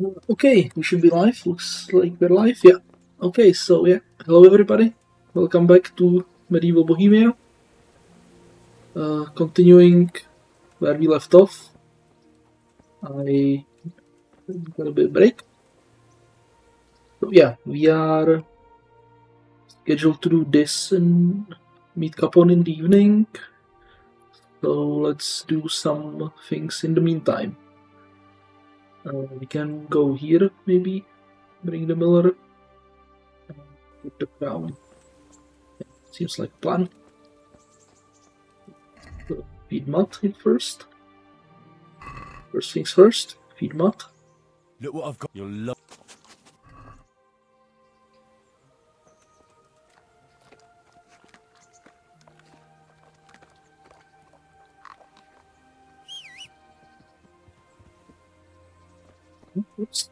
Okay, we should be live. Looks like we're live. Yeah. Okay, so yeah. Hello everybody. Welcome back to Medieval Bohemia. Continuing where we left off. I got a bit of break. So yeah, we are scheduled to do this and meet Capone in the evening. So let's do some things in the meantime. We can go here, maybe. Bring the miller. Put the crown. Seems like a plan. Feed mud in first. First things first, feed mud. Look what I've got. You'll love. Oops.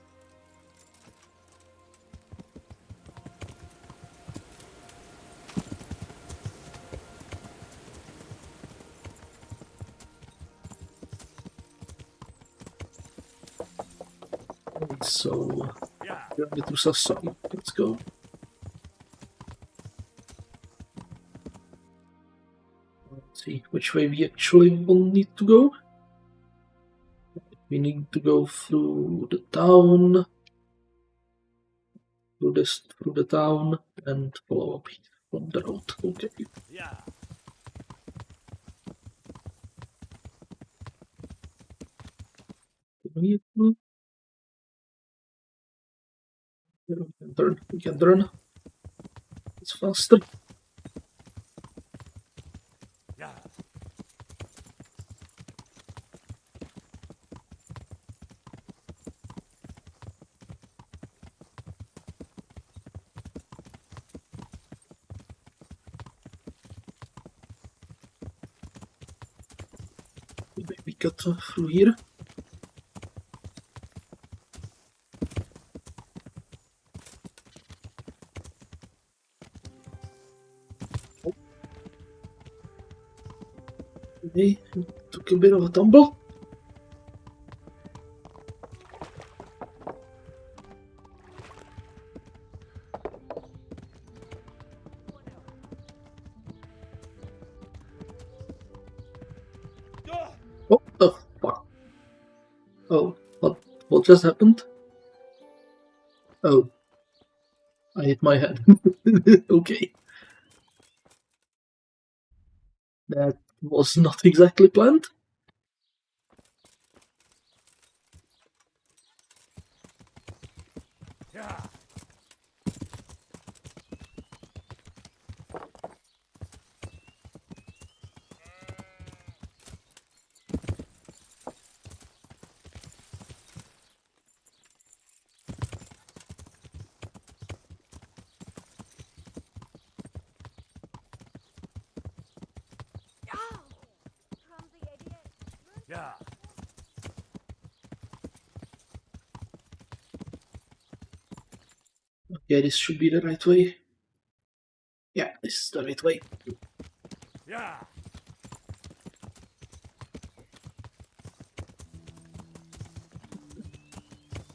So, we're going to do some. Let's go. Let's see which way we actually will need to go. We need to go through the town, through the town, and follow up from the road. Okay. Yeah. We can turn. We can turn. It's faster. Yeah. Maybe we cut through here. Okay, took a bit of a tumble. What the fuck? Oh, what just happened? Oh, I hit my head. Okay. That was not exactly planned. Yeah. Yeah. Okay, this should be the right way. Yeah, this is the right way. Yeah.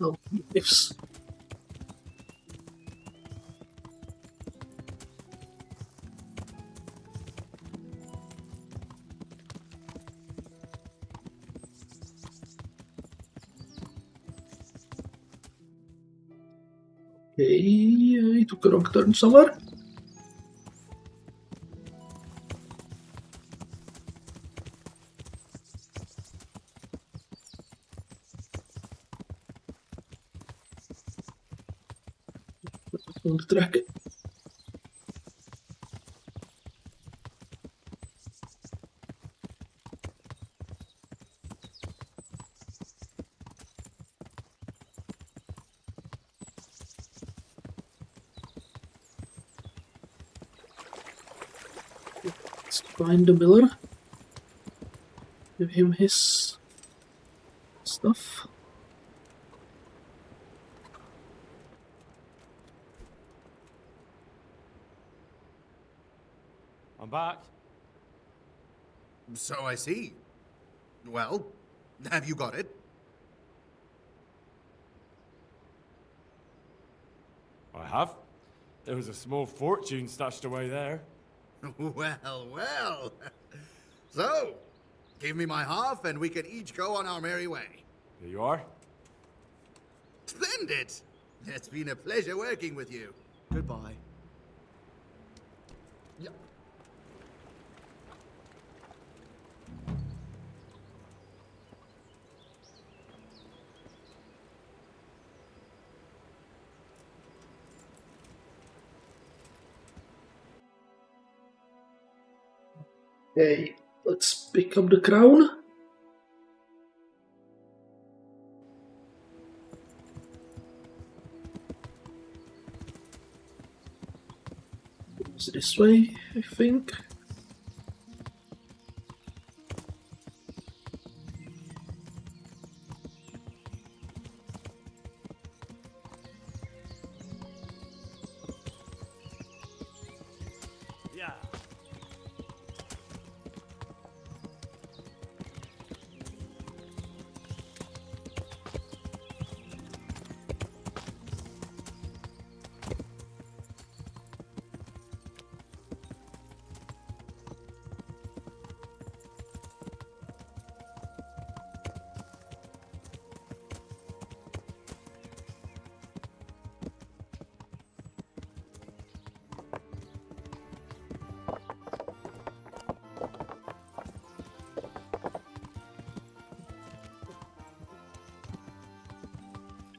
Oh, ifs. Okay, I took a wrong turn somewhere. On the track. Let's find the miller. Give him his stuff. I'm back. So I see. Well, have you got it? have. There was a small fortune stashed away there. Well, well. So, give me my half and we can each go on our merry way. Here you are. Splendid! It's been a pleasure working with you. Goodbye. Yeah. Okay, let's pick up the crown. It's this way, I think. Yeah.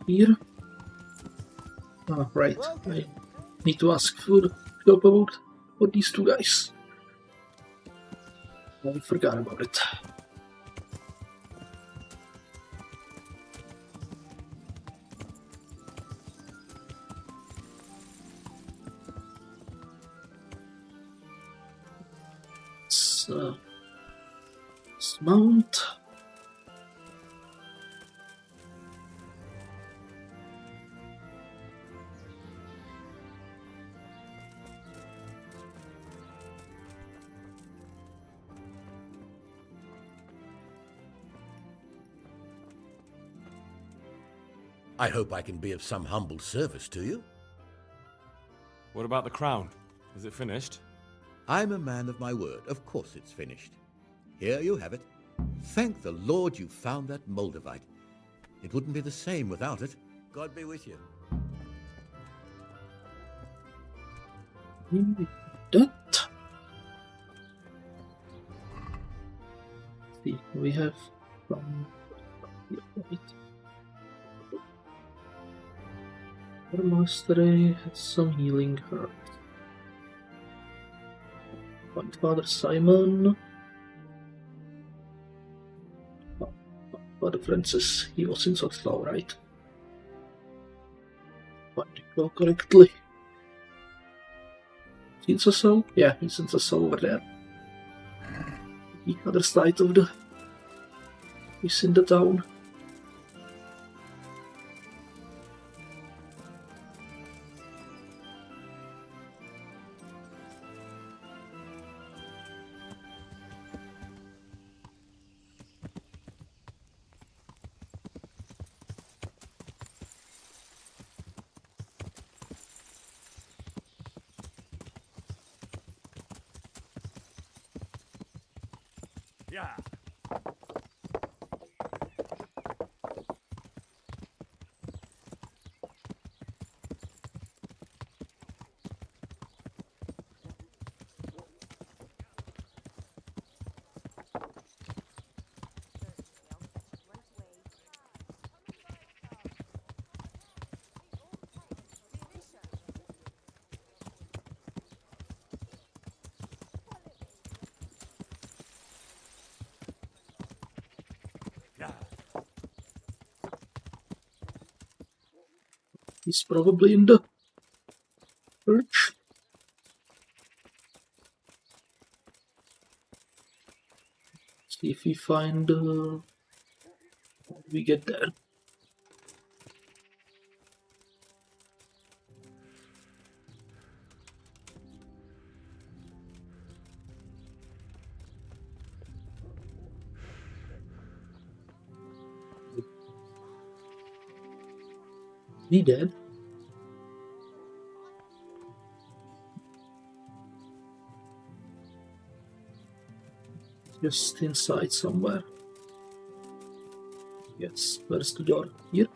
Here. Ah, right. I need to ask for the shop about for these two guys. I forgot about it. Let's mount. I hope I can be of some humble service to you. What about the crown? Is it finished? I'm a man of my word. Of course it's finished. Here you have it. Thank the Lord you found that Moldavite. It wouldn't be the same without it. God be with you. That. See, we have from Mastery has some healing herbs. Find Father Simon. Father Francis, he was in Sotslaw, right? But go correctly. In Sotslaw? Yeah, he's in Sotslaw over there. The other side of the... he's in the town. Yeah. Yeah. He's probably in the church. See if we find... how do we get there? He dead? Just inside somewhere. Yes, where's the door? Here?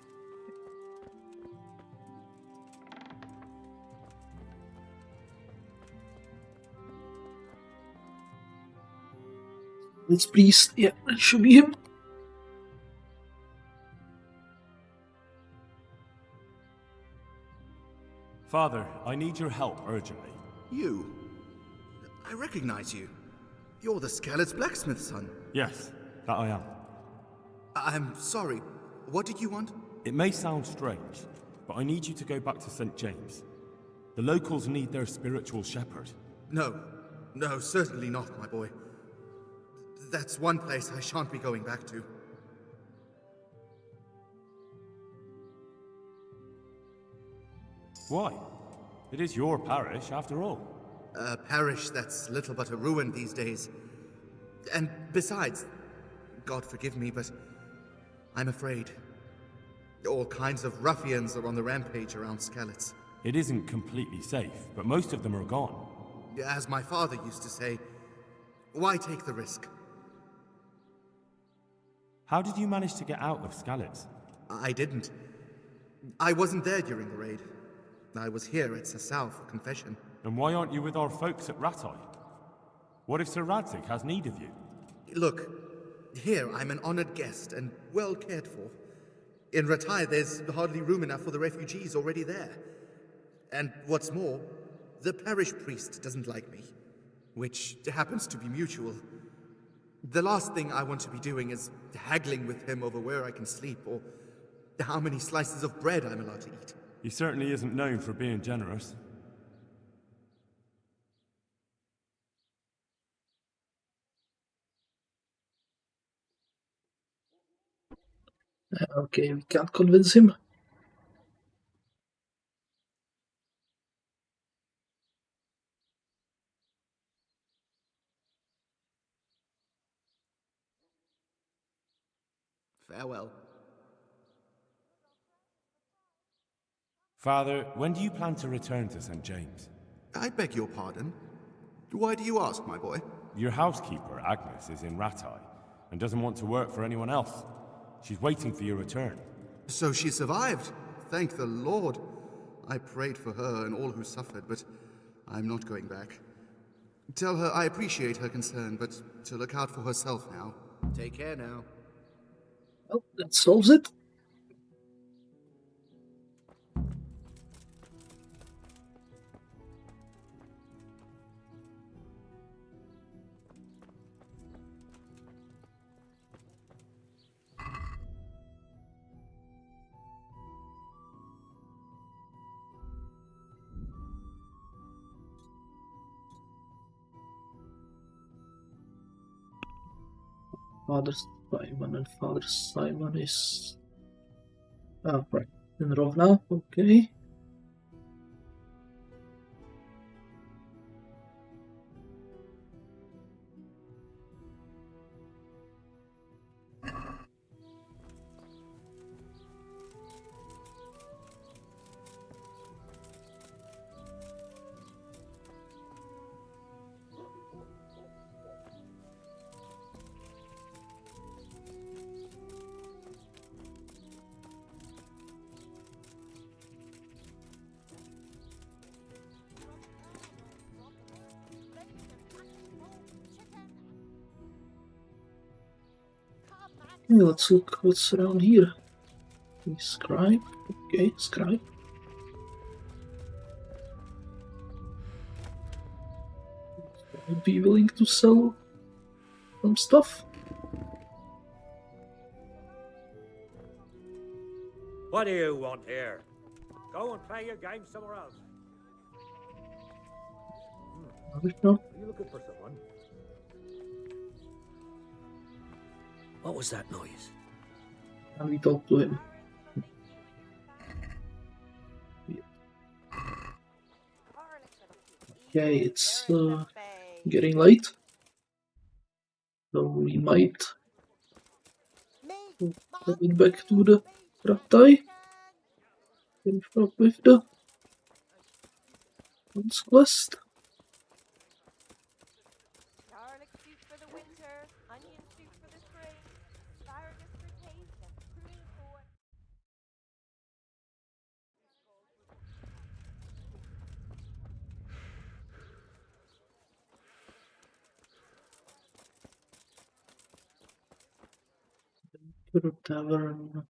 It's priest. Yeah, that should be him. Father, I need your help urgently. You? I recognize you. You're the Skalitz blacksmith's son. Yes, that I am. I'm sorry. What did you want? It may sound strange, but I need you to go back to St. James. The locals need their spiritual shepherd. No. No, certainly not, my boy. That's one place I shan't be going back to. Why? It is your parish, after all. A parish that's little but a ruin these days. And besides, God forgive me, but I'm afraid. All kinds of ruffians are on the rampage around Skalitz. It isn't completely safe, but most of them are gone. As my father used to say, why take the risk? How did you manage to get out of Skalitz? I didn't. I wasn't there during the raid. I was here at Sasau for confession. And why aren't you with our folks at Ratai? What if Sir Radzig has need of you? Look, here I'm an honored guest and well cared for. In Ratai, there's hardly room enough for the refugees already there. And what's more, the parish priest doesn't like me, which happens to be mutual. The last thing I want to be doing is haggling with him over where I can sleep or how many slices of bread I'm allowed to eat. He certainly isn't known for being generous. Okay, we can't convince him. Farewell. Father, when do you plan to return to St. James? I beg your pardon. Why do you ask, my boy? Your housekeeper, Agnes, is in Ratai and doesn't want to work for anyone else. She's waiting for your return. So she survived. Thank the Lord. I prayed for her and all who suffered, but I'm not going back. Tell her I appreciate her concern, but to look out for herself now. Take care now. Well, that solves it. Father Simon and Father Simon is... Oh, right. In Rovna, okay. Okay, let's look what's around here. Scribe. Okay, scribe. I'd be willing to sell some stuff. What do you want here? Go and play your game somewhere else. Another shop. Are you looking for someone? What was that noise? And we talk to him. Okay, it's getting late. So we might head back to the Ratai. Finish up with the quest. soup for the winter, onion soup for the spring, asparagus for taste, and pruning for... To the tavern.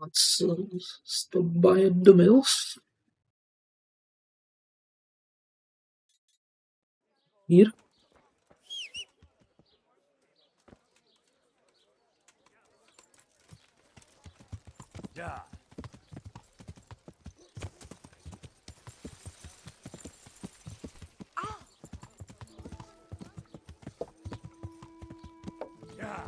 Let's stop by at the mills. Here. Yeah. Yeah.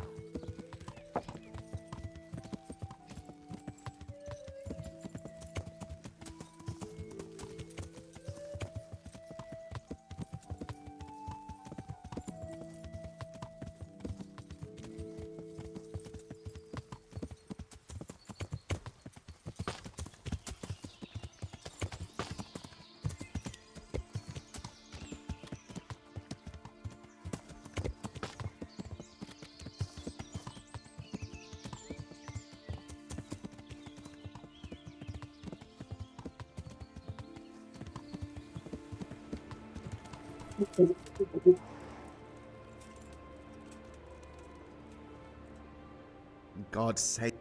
God's sake.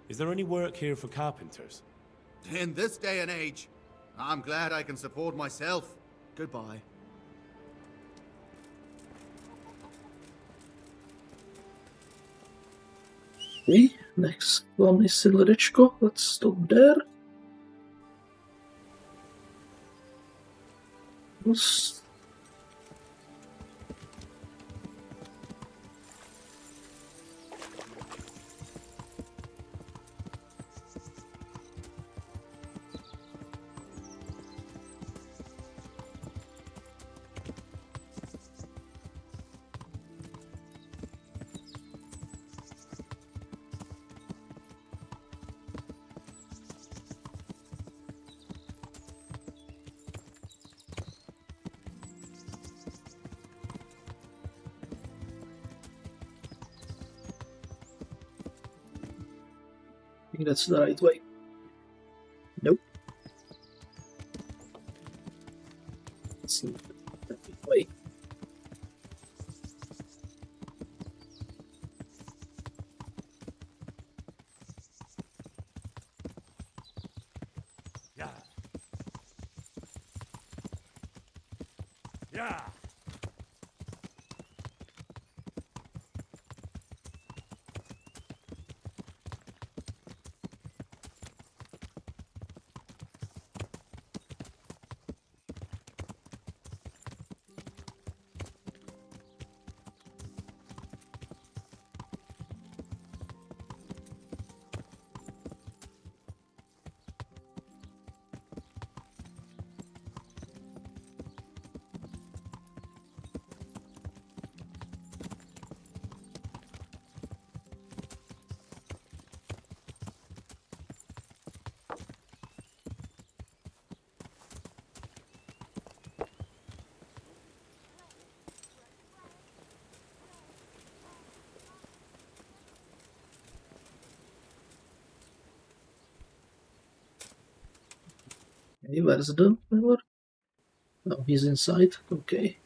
Is there any work here for carpenters? In this day and age, I'm glad I can support myself. Goodbye. Okay, next one is Silrečko. Let's stop there. Oops. I think that's the right way. Nope. It's not the right way. Yeah. Yeah. Okay, where's the miller? Oh, he's inside. Okay.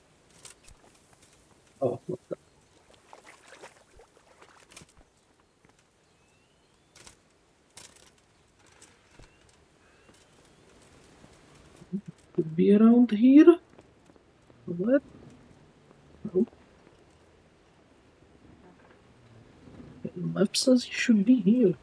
Oh, what the... Could be around here? What? No. The map says he should be here.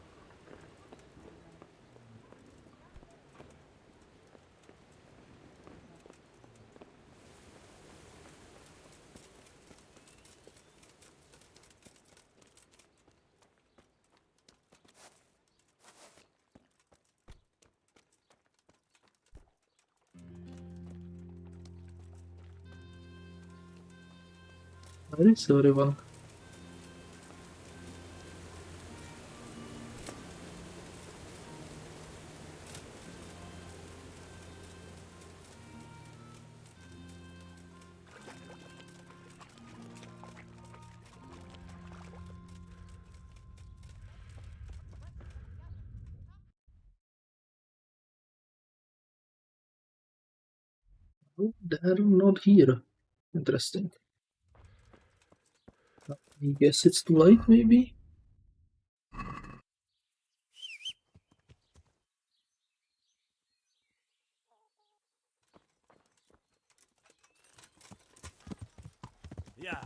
Where is everyone? Oh, they're not here. Interesting. I guess it's too late, maybe? Yeah.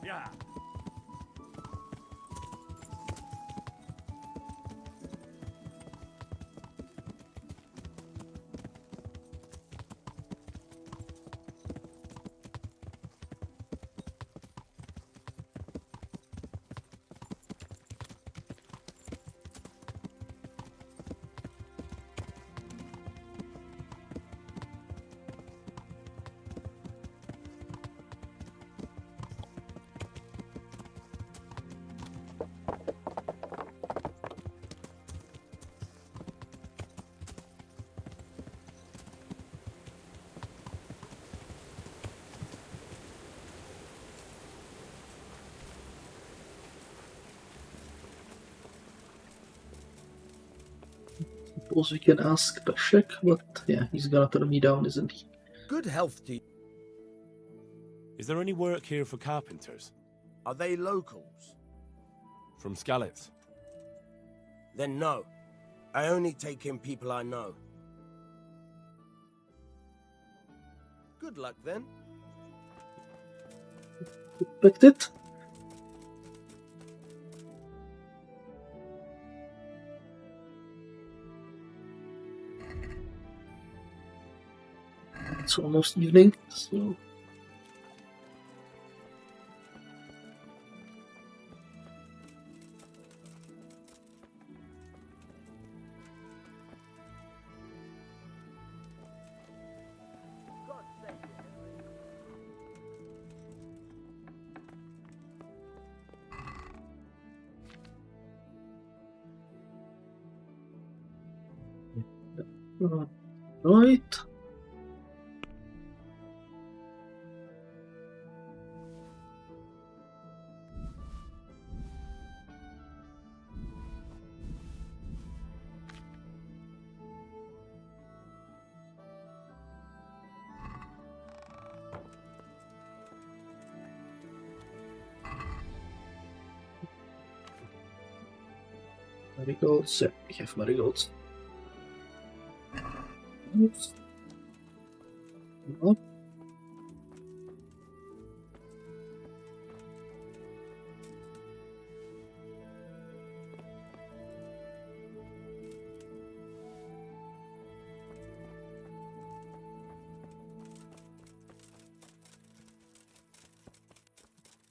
Yeah. Suppose we can ask Peshek, but yeah, he's gonna turn me down, isn't he? Good health to you. Is there any work here for carpenters? Are they locals? From Skalitz? Then no. I only take in people I know. Good luck then. Expect it? It's almost evening, so right. Marigolds, yeah, we have marigolds. Oops. Up.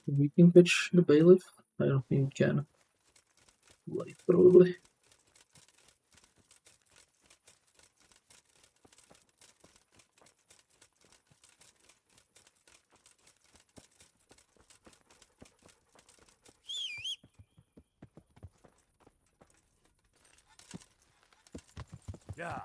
We can fetch the bailiff. I don't think we can. Light, probably. Yeah.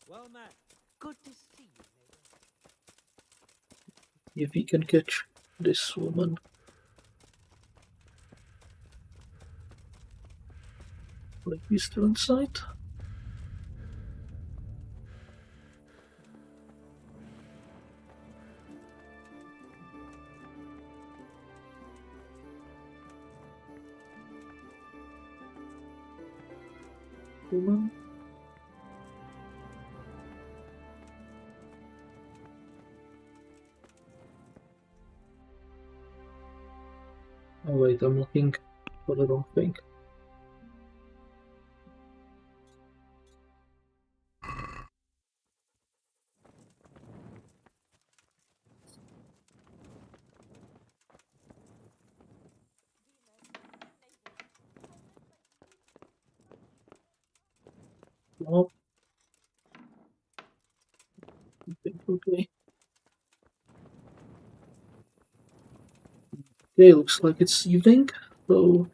Well met. Good to see you, neighbor. If we can catch this woman. Like he's still inside? Woman? Oh wait, I'm looking for the wrong thing. No. Okay. Okay, looks like it's evening, so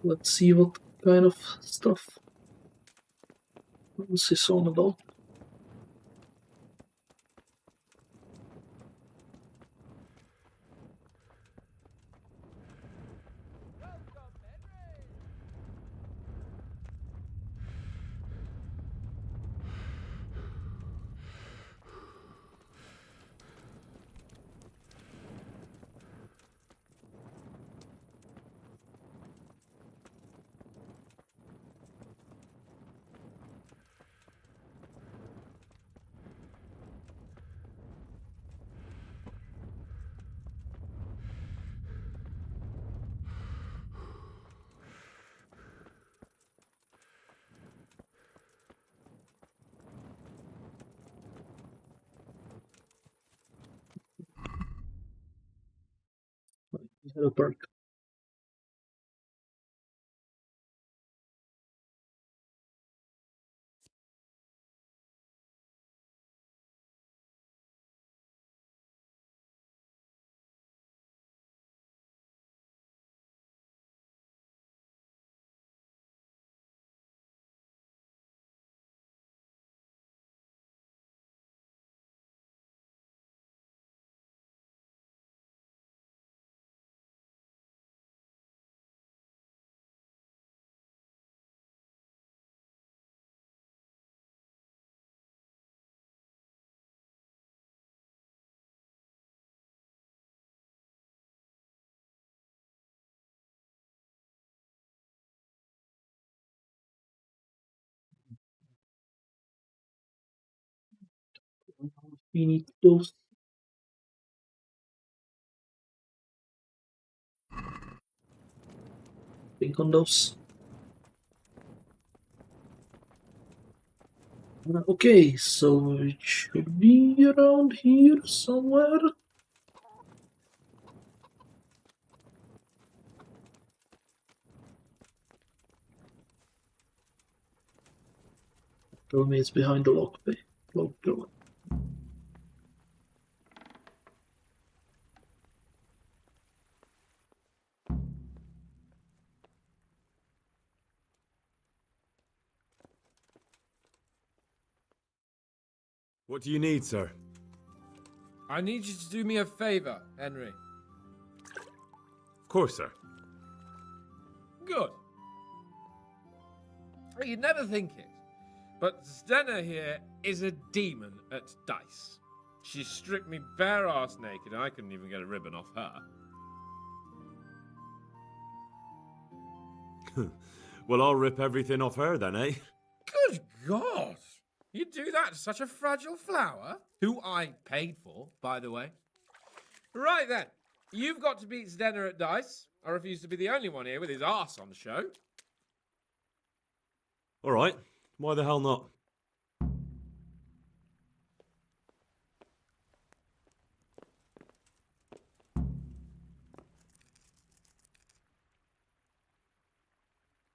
let's see what kind of stuff this is on about. Is that a perk? We need those. Think on those. Okay, so it should be around here somewhere. Tell me it's behind the lock door. What do you need, sir? I need you to do me a favor, Henry. Of course, sir. Good. You'd never think it, but Stenna here is a demon at dice. She stripped me bare ass naked and I couldn't even get a ribbon off her. Well, I'll rip everything off her then, eh? Good God! You'd do that to such a fragile flower? Who I paid for, by the way. Right then, you've got to beat Stenna at dice. I refuse to be the only one here with his arse on the show. All right. Why the hell not?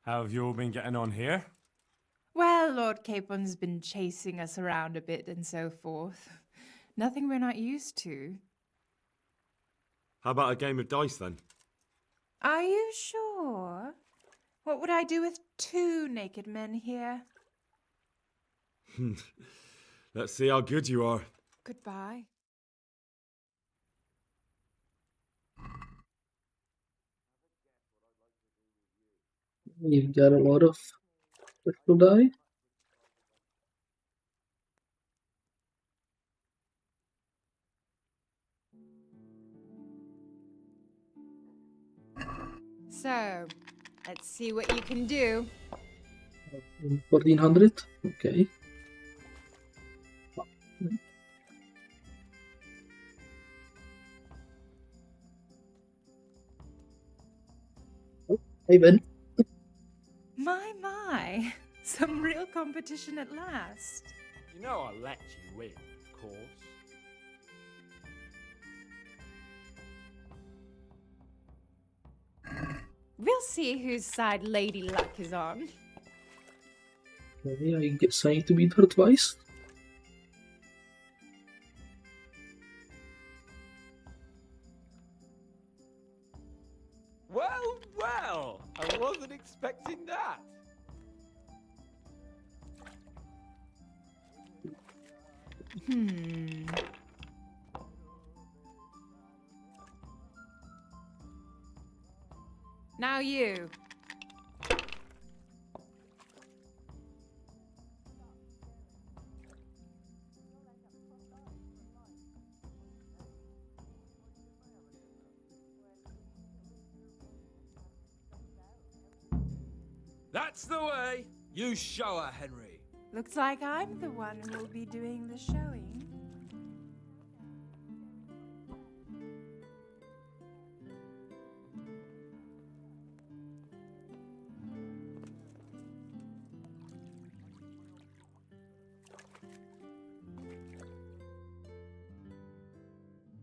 How have you all been getting on here? Well, Lord Capon's been chasing us around a bit and so forth. Nothing we're not used to. How about a game of dice then? Are you sure? What would I do with 2 naked men here? Let's see how good you are. Goodbye. We've got a lot of crystal die. So, let's see what you can do. 1400. Okay. Oh, hey Ben. My. Some real competition at last. You know I'll let you win, of course. We'll see whose side Lady Luck is on. Okay, I guess I need to beat her twice. Well, I wasn't expecting that. Now you. That's the way. You show her, Henry. Looks like I'm the one who will be doing the showing.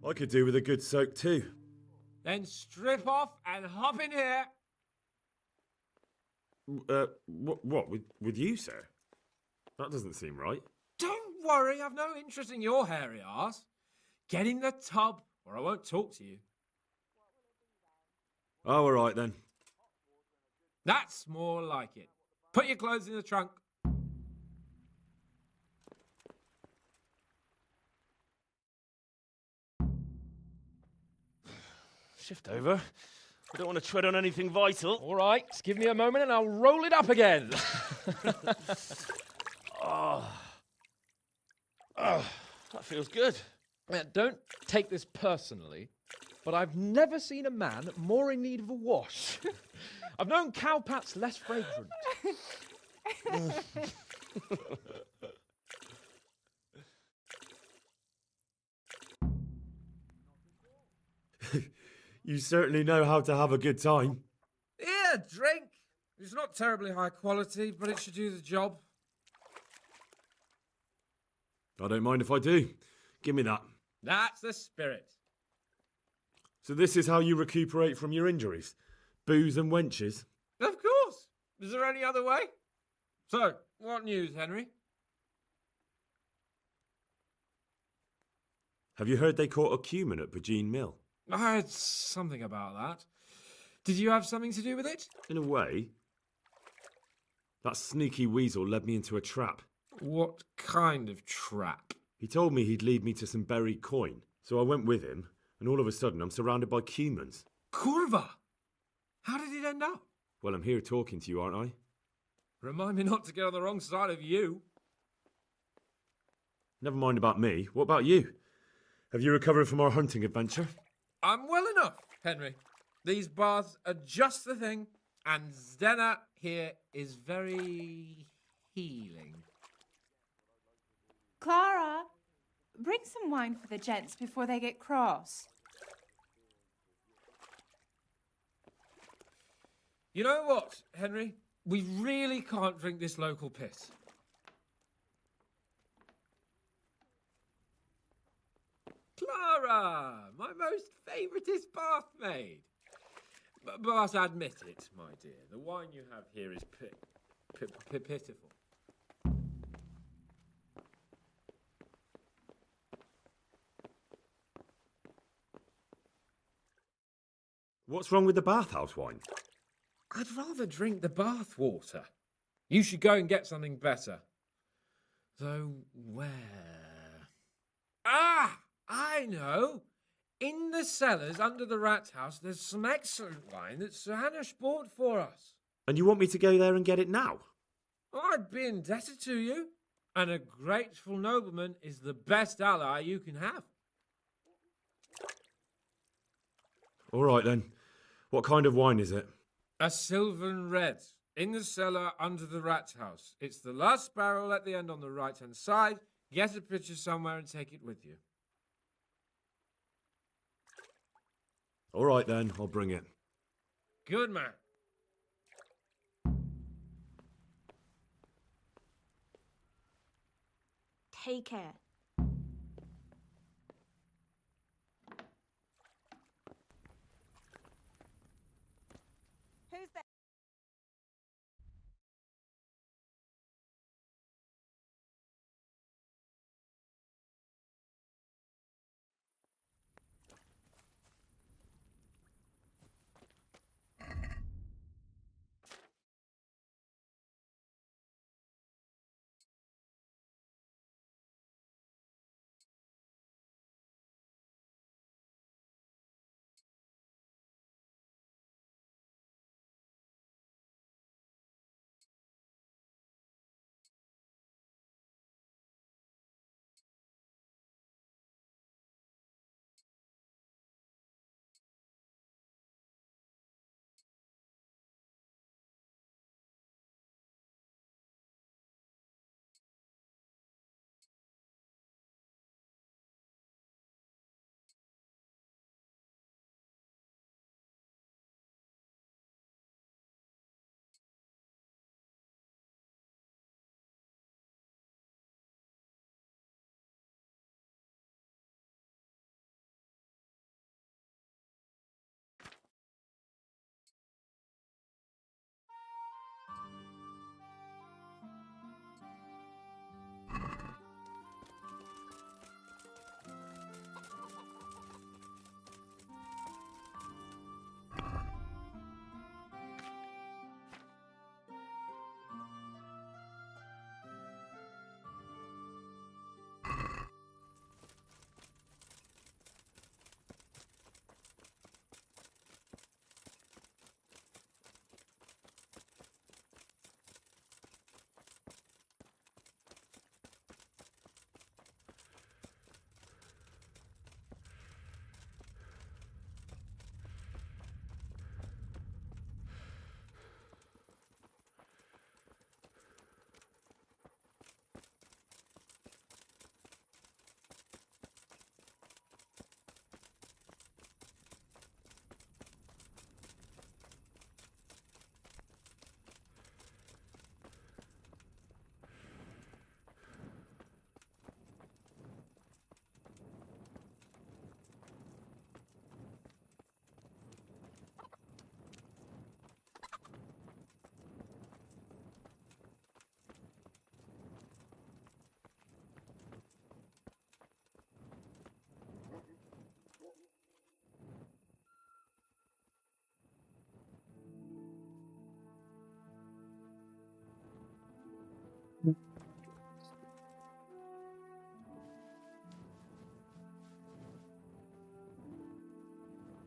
I could do with a good soak too. Then strip off and hop in here. What with you, sir? That doesn't seem right. Don't worry, I've no interest in your hairy arse. Get in the tub, or I won't talk to you. Oh, all right then. That's more like it. Put your clothes in the trunk. Shift over. I don't want to tread on anything vital. All right, just give me a moment and I'll roll it up again. Oh, that feels good. Don't take this personally, but I've never seen a man more in need of a wash. I've known cowpats less fragrant. You certainly know how to have a good time. Here, drink. It's not terribly high quality, but it should do the job. I don't mind if I do. Give me that. That's the spirit. So this is how you recuperate from your injuries? Booze and wenches? Of course. Is there any other way? So, what news, Henry? Have you heard they caught a cumin at Bohemia Mill? I heard something about that. Did you have something to do with it? In a way. That sneaky weasel led me into a trap. What kind of trap? He told me he'd lead me to some buried coin, so I went with him, and all of a sudden I'm surrounded by cumins. Curva! How did it end up? Well, I'm here talking to you, aren't I? Remind me not to get on the wrong side of you. Never mind about me. What about you? Have you recovered from our hunting adventure? I'm well enough, Henry. These baths are just the thing, and Zdenna here is very healing. Clara, bring some wine for the gents before they get cross. You know what, Henry? We really can't drink this local piss. Clara, my most favouriteest bath maid. But admit it, my dear, the wine you have here is pitiful. What's wrong with the bathhouse wine? I'd rather drink the bath water. You should go and get something better. Though where? Ah! I know! In the cellars under the rat house, there's some excellent wine that Sir Hanish bought for us. And you want me to go there and get it now? I'd be indebted to you, and a grateful nobleman is the best ally you can have. All right then. What kind of wine is it? A Sylvan Red, in the cellar under the rat house. It's the last barrel at the end on the right-hand side. Get a picture somewhere and take it with you. All right then, I'll bring it. Good man. Take care. Who's there?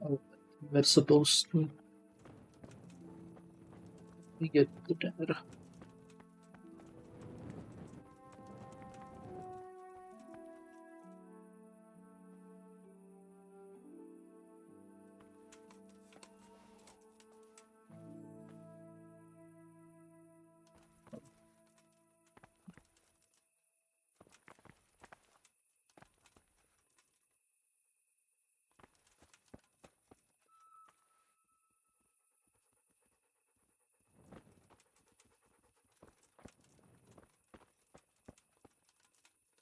Oh, we're supposed to get the dinner.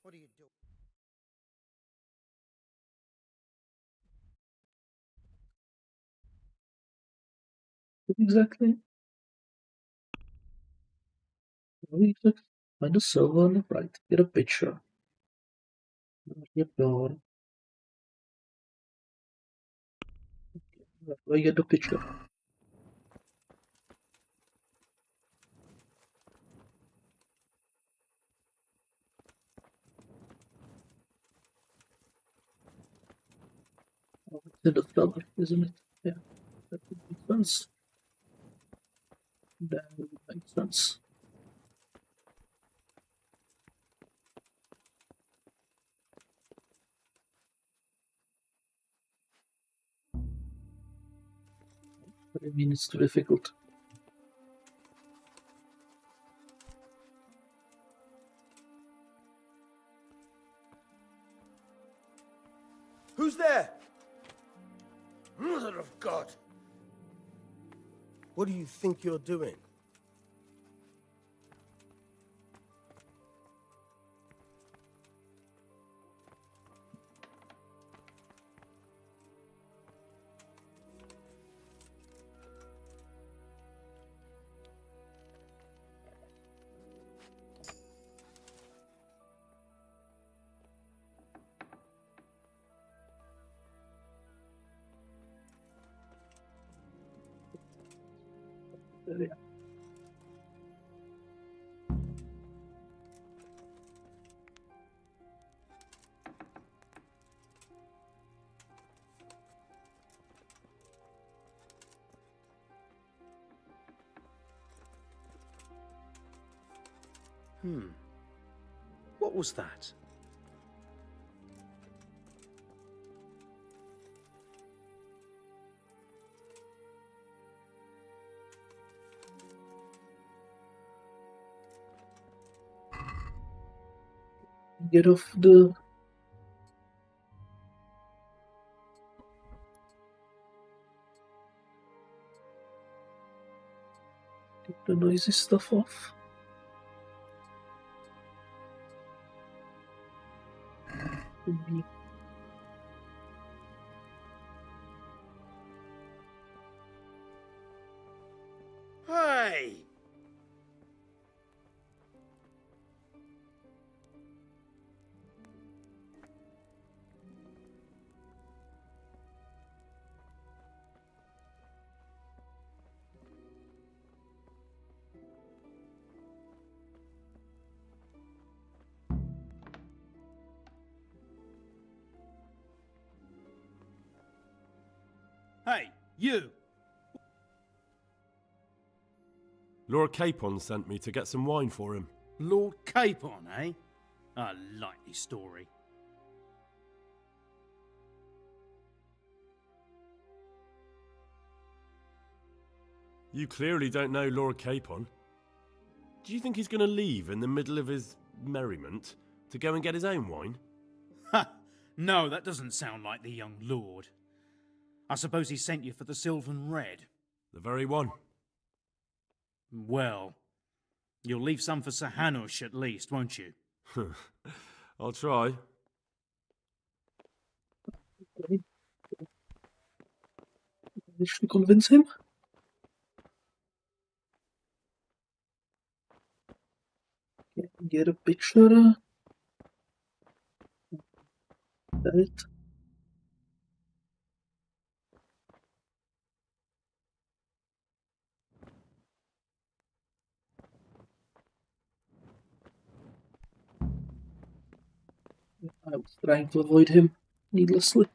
What are you doing? What exactly? What exactly? Find a silver on the right. Get a picture. Yep, go. Where do I get the picture? Oh, it's in the cellar, isn't it? Yeah, that would make sense. That would make sense. But I mean, it's too difficult. Who's there? Mother of God! What do you think you're doing? Yeah. What was that? Get off the noisy stuff off. Would be Hey! Hey, you! Lord Capon sent me to get some wine for him. Lord Capon, eh? A likely story. You clearly don't know Lord Capon. Do you think he's going to leave in the middle of his merriment to go and get his own wine? Ha! No, that doesn't sound like the young lord. I suppose he sent you for the Sylvan Red. The very one. Well, you'll leave some for Sir Hanush at least, won't you? I'll try. okay. Managed to convince him. Get a picture. That. I was trying to avoid him needlessly.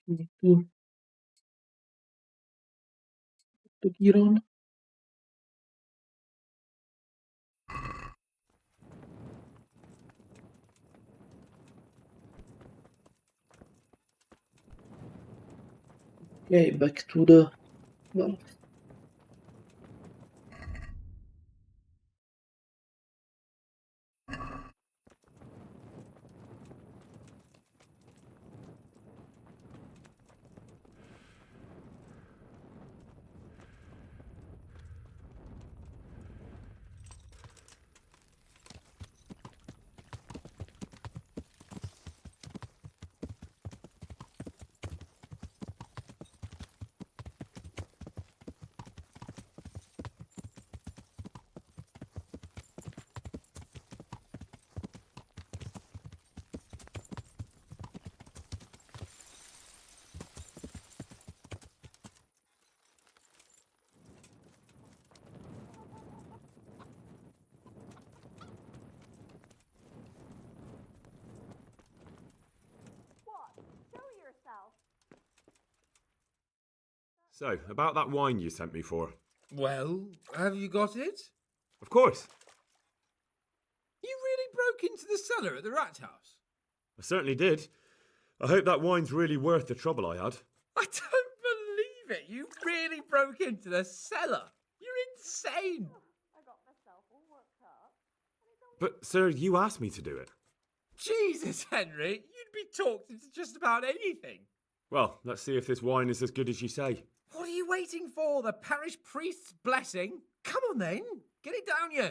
Need to put the gear on. Okay, back to the well. So, about that wine you sent me for. Well, have you got it? Of course. You really broke into the cellar at the rat house? I certainly did. I hope that wine's really worth the trouble I had. I don't believe it. You really broke into the cellar. You're insane. I got myself all worked up. But, sir, you asked me to do it. Jesus, Henry, you'd be talked into just about anything. Well, let's see if this wine is as good as you say. What are you waiting for? The parish priest's blessing? Come on then, get it down you.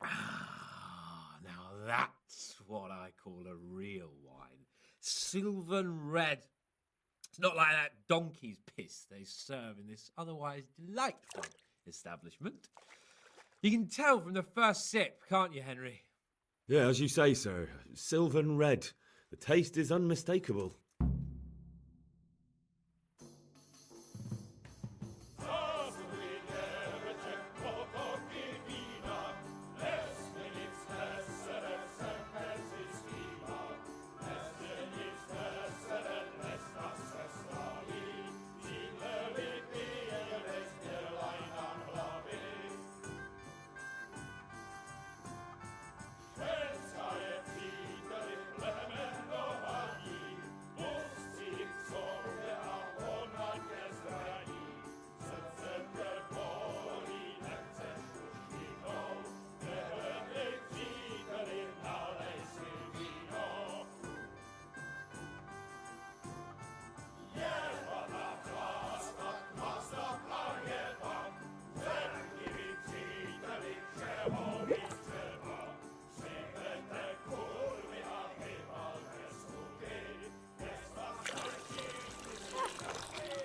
Ah, now that's what I call a real wine. Sylvan red. It's not like that donkey's piss they serve in this otherwise delightful establishment. You can tell from the first sip, can't you, Henry? Yeah, as you say, sir. Sylvan red. The taste is unmistakable.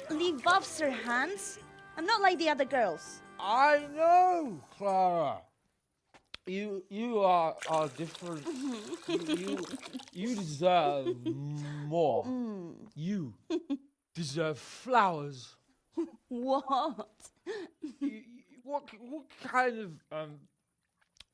Leave off, Sir Hans. I'm not like the other girls. I know, Clara. You are different. you deserve more. You deserve flowers. What? What kind of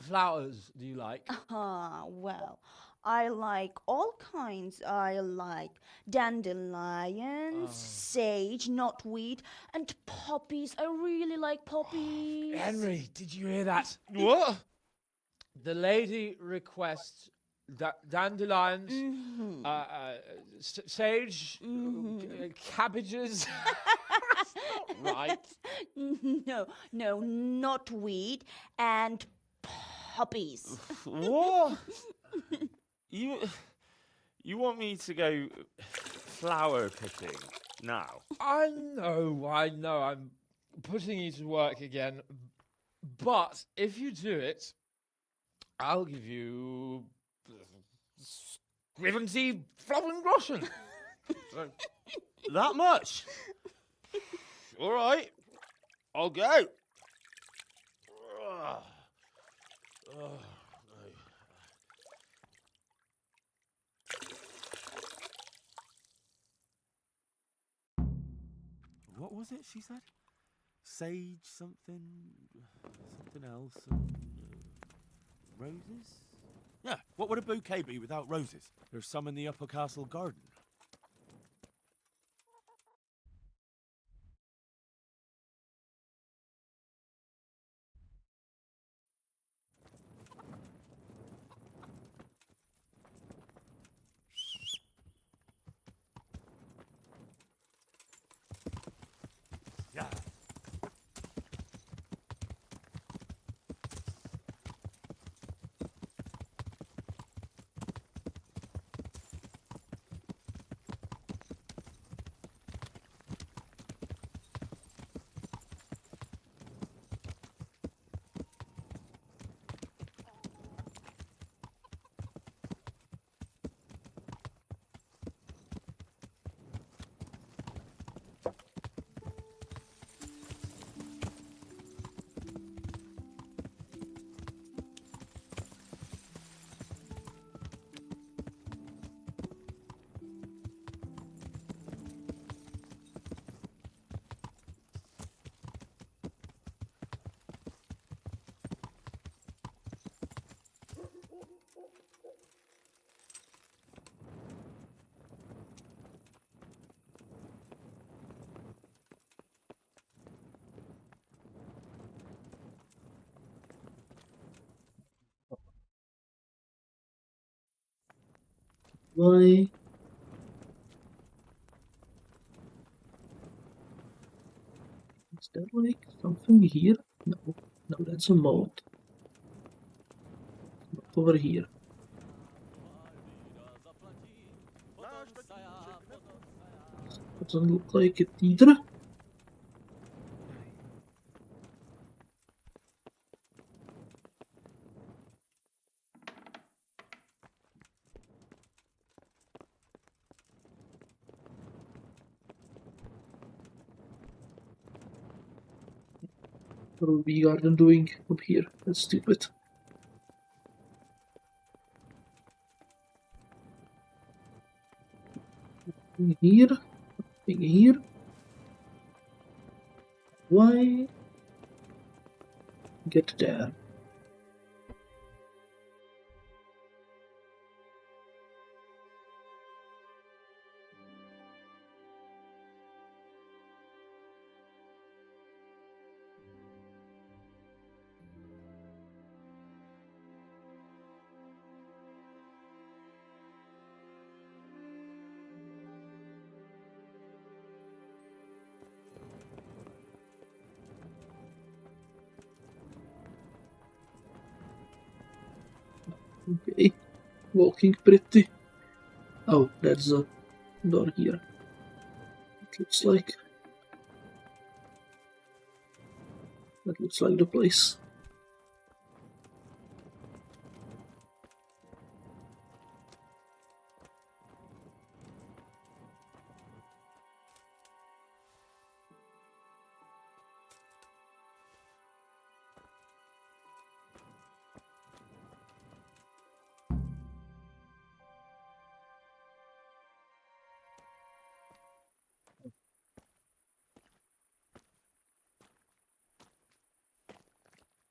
flowers do you like? Well, I like all kinds. I like dandelions, sage, knotweed, and poppies. I really like poppies. Henry, did you hear that? What? The lady requests dandelions, sage, cabbages. Right. No, knotweed and poppies. What? You want me to go flower picking now? I know. I'm putting you to work again. But if you do it, I'll give you Scriventy Floppengroschen. So, That much? All right, I'll go. What was it she said? Sage something else. Roses? Yeah, what would a bouquet be without roses? There's some in the upper castle garden. Yeah. Why? Is there like something here? No. No, that's a moat. Not over here. Doesn't look like it either. What are we garden doing up here? That's stupid. Nothing here. Nothing here. Why? Get there. Okay, walking pretty. Oh, that's a door here. It looks like. That looks like the place.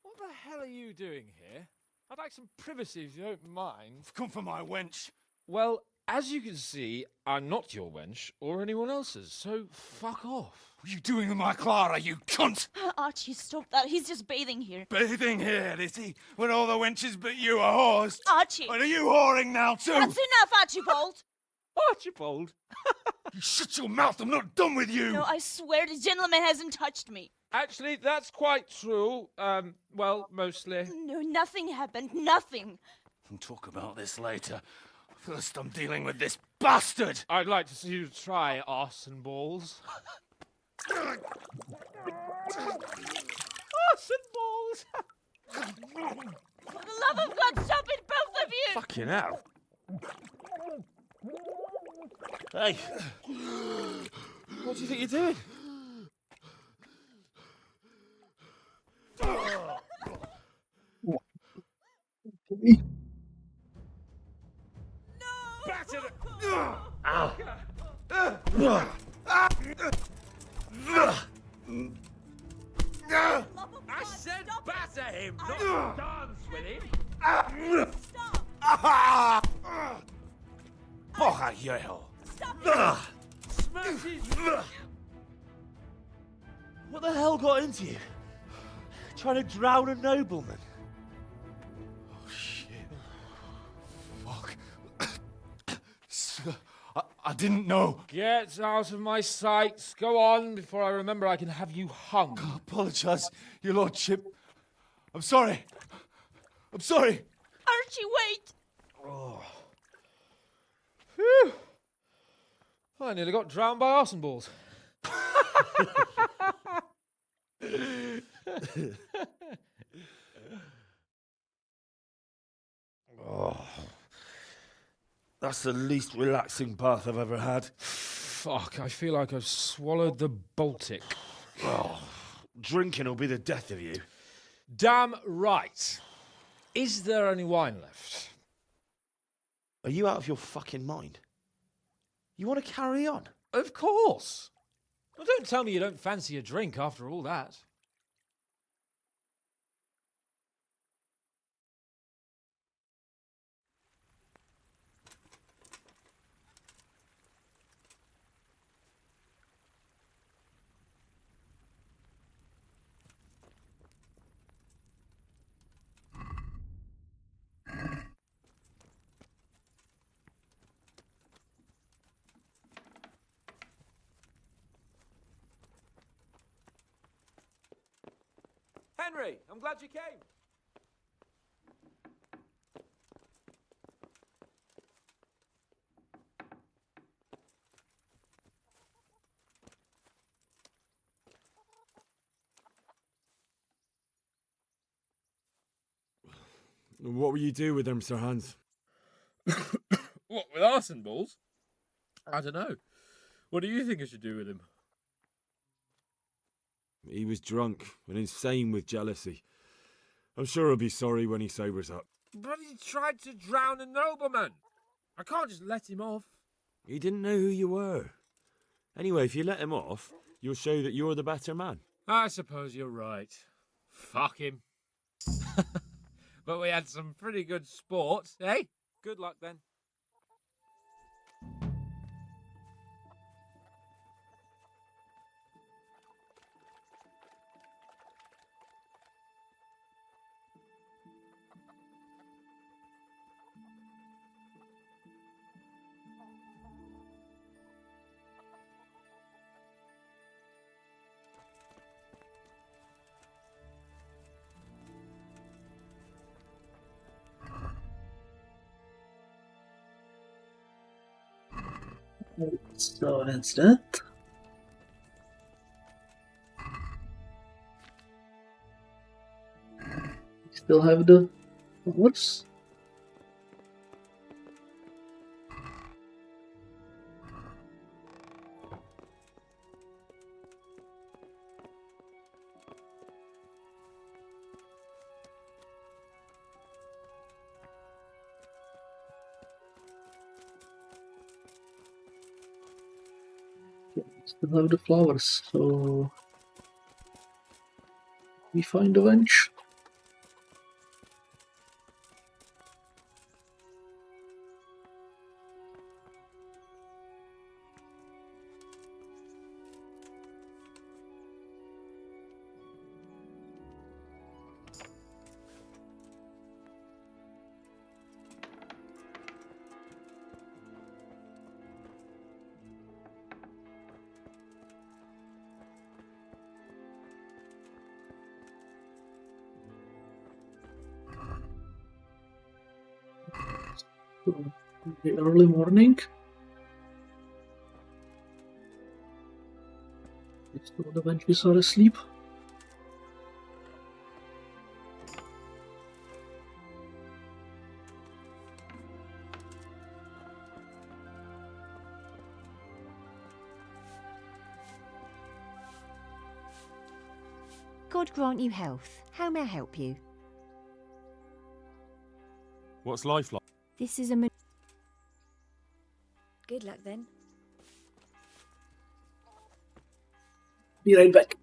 What the hell are you doing here? I'd like some privacy if you don't mind. I've come for my wench. Well, as you can see, I'm not your wench or anyone else's, so fuck off. What are you doing with my Clara, you cunt? Archie, stop that. He's just bathing here. Bathing here, is he? When all the wenches but you are whores? Archie! And are you whoring now too? That's enough, Archibald! Archibald? You shut your mouth, I'm not done with you! No, I swear the gentleman hasn't touched me. Actually, that's quite true. Well, mostly. No, nothing happened. Nothing. We'll talk about this later. First, I'm dealing with this bastard! I'd like to see you try arse and balls. Arse and balls! For the love of God, stop it, both of you! Fucking hell. Hey. What do you think you're doing? I said batter him, not dance with him. Porra, hierro! Smash his... What the hell got into you? Trying to drown a nobleman? Oh, shit. Fuck. I didn't know. Get out of my sight. Go on before I remember I can have you hung. I apologise, your lordship. I'm sorry. I'm sorry. Archie, wait! Oh. Phew. I nearly got drowned by arse and balls. Oh. That's the least relaxing bath I've ever had. Fuck, I feel like I've swallowed the Baltic. Oh, drinking will be the death of you. Damn right. Is there any wine left? Are you out of your fucking mind? You want to carry on? Of course. Well, don't tell me you don't fancy a drink after all that. Henry, I'm glad you came. What will you do with them, Sir Hans? What, with arson balls? I don't know. What do you think I should do with him? He was drunk and insane with jealousy. I'm sure he'll be sorry when he sobers up. But he tried to drown a nobleman. I can't just let him off. He didn't know who you were. Anyway, if you let him off, you'll show that you're the better man. I suppose you're right. Fuck him. But we had some pretty good sport, eh? Good luck then. So that's that. Still have the flowers. Still have the flowers, so we find a bench. The early morning. So the benches are asleep. God grant you health. How may I help you? What's life like? This is a... Good luck then. Be right back.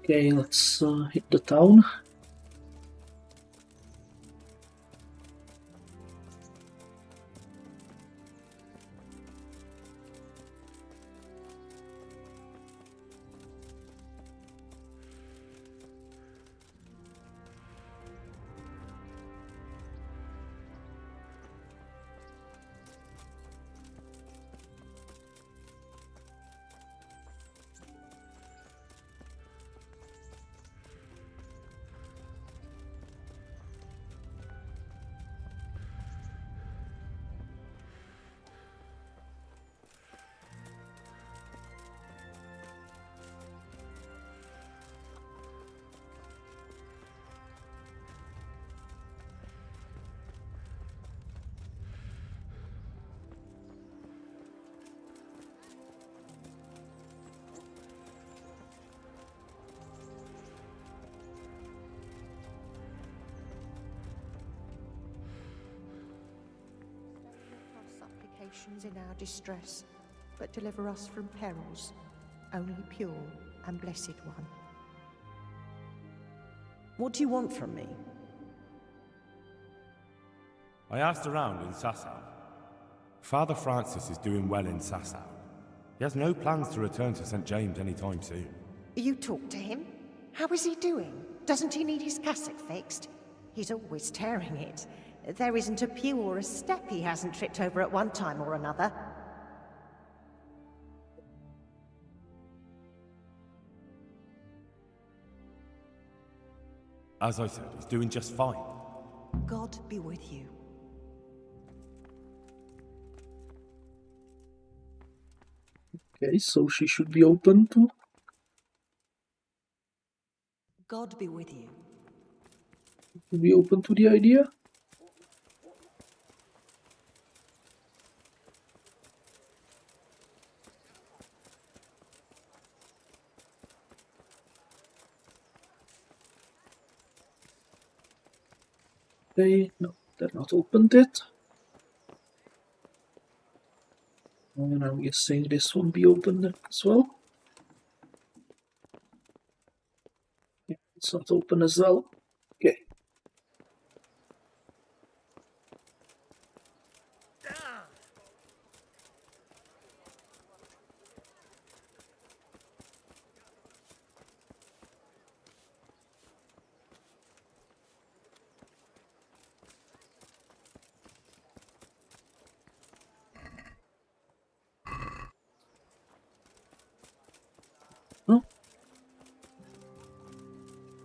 Okay, let's hit the town. Supplications in our distress, but deliver us from perils, only pure and blessed one. What do you want from me? I asked around in Sasau. Father Francis is doing well in Sasau. He has no plans to return to St. James anytime soon. You talked to him? How is he doing? Doesn't he need his cassock fixed? He's always tearing it. There isn't a pew or a step he hasn't tripped over at one time or another. As I said, he's doing just fine. God be with you. Okay, so she should be open to. God be with you. Be open to the idea. Okay, no, they're not opened yet. And I'm guessing this won't be opened as well. Yeah, it's not open as well. Okay.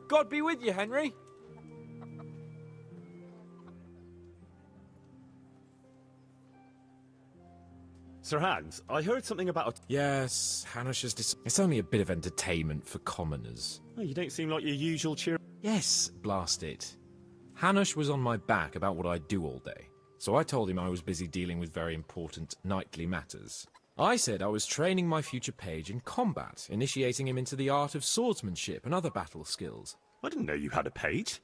God be with you, Henry. Sir Hans, I heard something about Yes, Hanush has It's only a bit of entertainment for commoners. Oh, you don't seem like your usual cheer. Yes, blast it. Hanush was on my back about what I'd do all day, so I told him I was busy dealing with very important knightly matters. I said I was training my future page in combat, initiating him into the art of swordsmanship and other battle skills. I didn't know you had a page.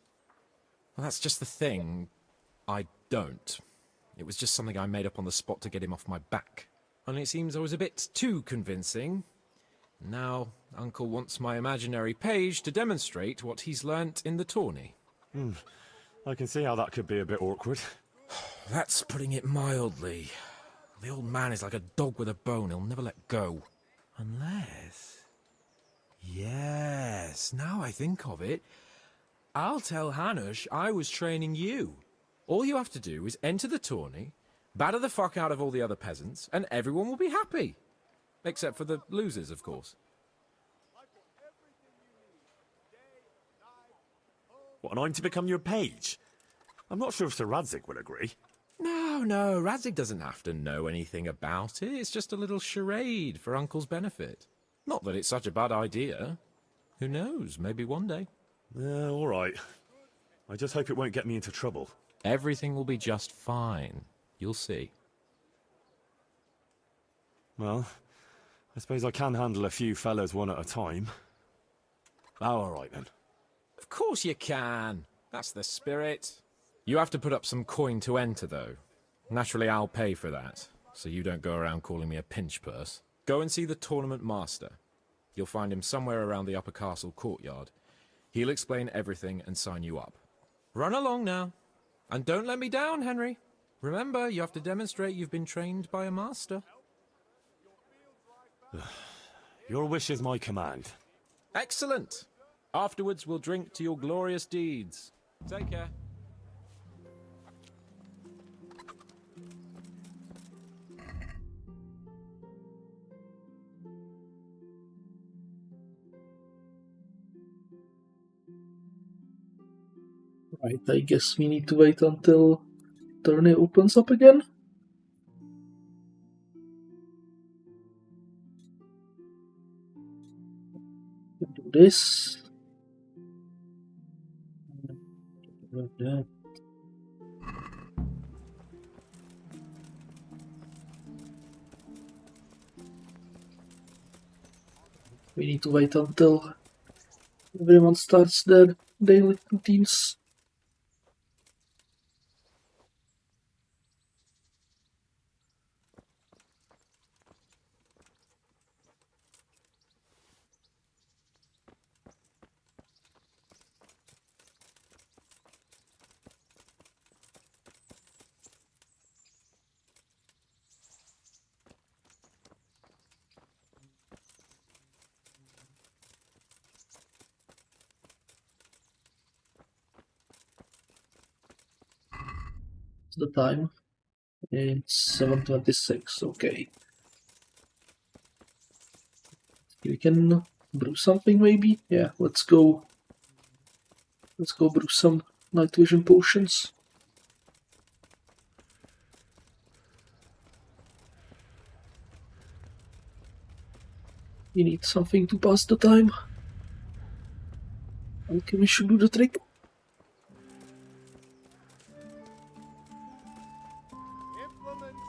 Well, that's just the thing. I don't. It was just something I made up on the spot to get him off my back. Only it seems I was a bit too convincing. Now, Uncle wants my imaginary page to demonstrate what he's learnt in the tourney. I can see how that could be a bit awkward. That's putting it mildly. The old man is like a dog with a bone. He'll never let go. Unless... Yes, now I think of it. I'll tell Hanush I was training you. All you have to do is enter the tourney, batter the fuck out of all the other peasants, and everyone will be happy. Except for the losers, of course. What, and I'm to become your page? I'm not sure if Sir Radzig will agree. No, Radzig doesn't have to know anything about it. It's just a little charade for Uncle's benefit. Not that it's such a bad idea. Who knows, maybe one day. Yeah, all right. I just hope it won't get me into trouble. Everything will be just fine. You'll see. Well, I suppose I can handle a few fellas one at a time. Oh, all right then. Of course you can. That's the spirit. You have to put up some coin to enter, though. Naturally, I'll pay for that, so you don't go around calling me a pinch purse. Go and see the tournament master. You'll find him somewhere around the upper castle courtyard. He'll explain everything and sign you up. Run along now. And don't let me down, Henry. Remember, you have to demonstrate you've been trained by a master. Your wish is my command. Excellent. Afterwards, we'll drink to your glorious deeds. Take care. Right, I guess we need to wait until tourney opens up again. Do this. We need to wait until everyone starts their daily routines. The time? It's 7:26, okay. We can brew something maybe? Yeah, let's go. Let's go brew some night vision potions. We need something to pass the time. Alchemy should do the trick. Implements,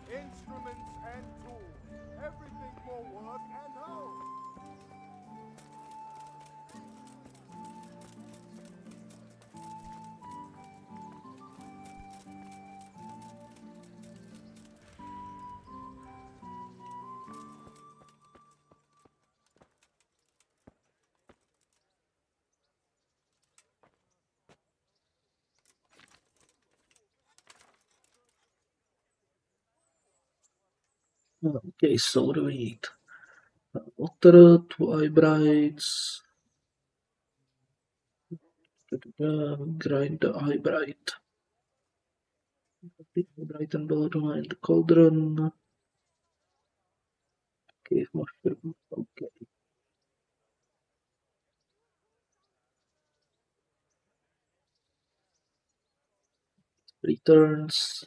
instruments, and tools. Everything for work and home. Okay, so what do we need? Water, 2 eye brights. Grind the eye bright. Bright and bottom in the cauldron. Cave mushroom. Okay. Returns.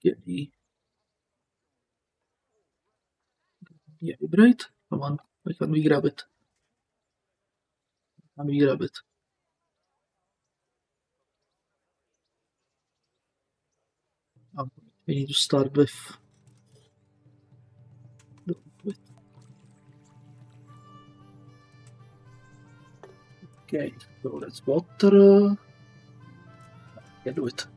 Okay. Yeah, right? Come on, why can't we grab it? Can we grab it? Oh, we need to start with. Okay, so that's water. Yeah, do it.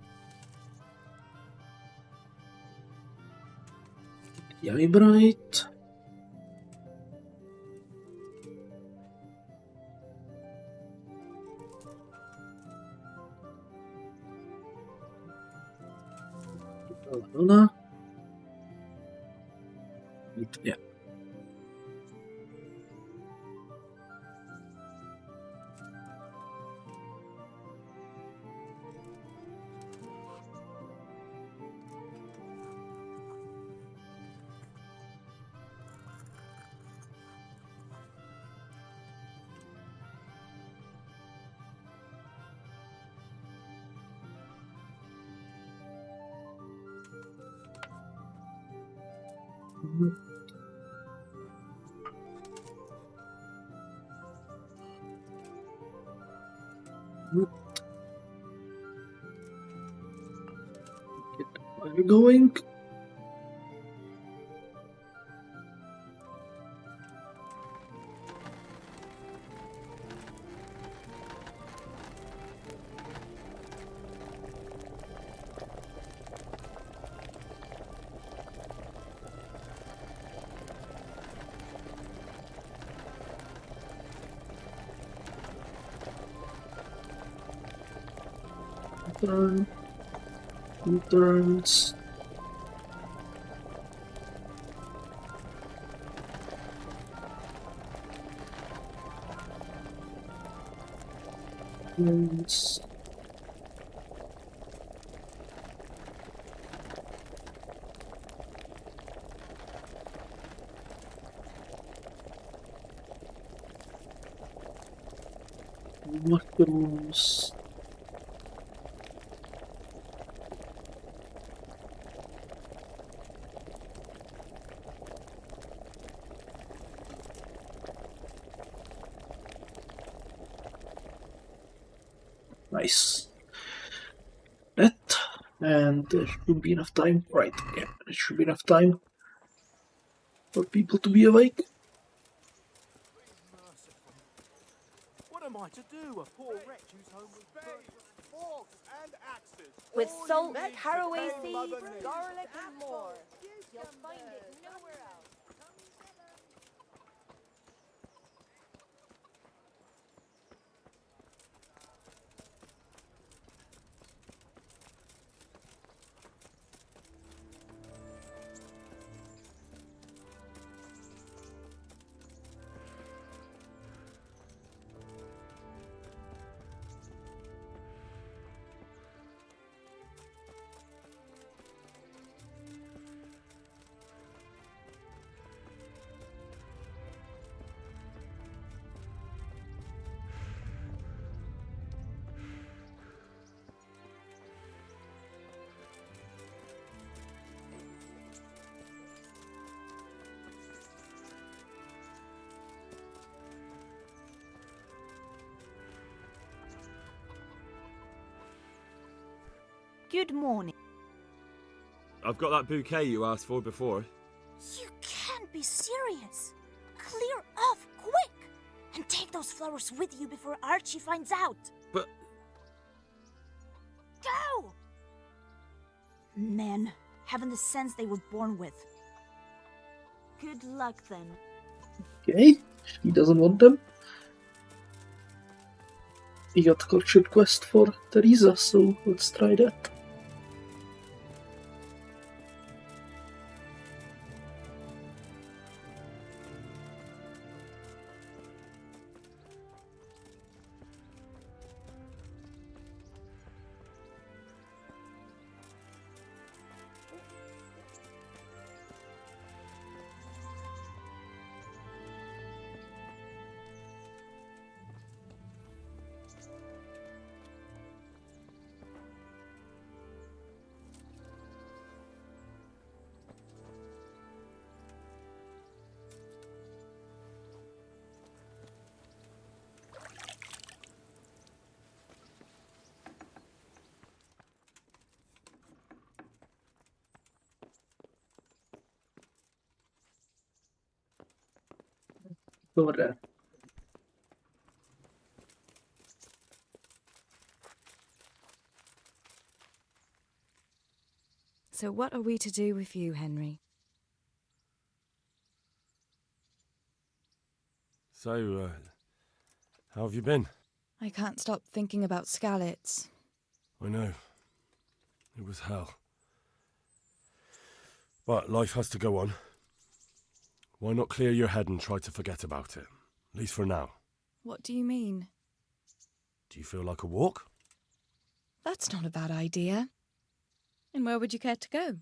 Yummy bright. Luna. Yeah. Get the fire going. turn. 2 turns. Turns. Mushrooms. Nice. That, and there should be enough time. Right, yeah, there should be enough time for people to be awake. What am I to do? A poor wretch whose home was burned. Forks and axes. With All you salt, need to caraway tame Mother seeds, Nature. garlic, and more. You'll find it nowhere else. Good morning. I've got that bouquet you asked for before. You can't be serious. Clear off, quick! And take those flowers with you before Archie finds out. But... Go! Men, having the sense they were born with. Good luck, then. Okay, he doesn't want them. He got cultured quest for Teresa, so let's try that. Over there. So what are we to do with you, Henry? So, how have you been? I can't stop thinking about Skalitz. I know. It was hell. But life has to go on. Why not clear your head and try to forget about it? At least for now. What do you mean? Do you feel like a walk? That's not a bad idea. And where would you care to go?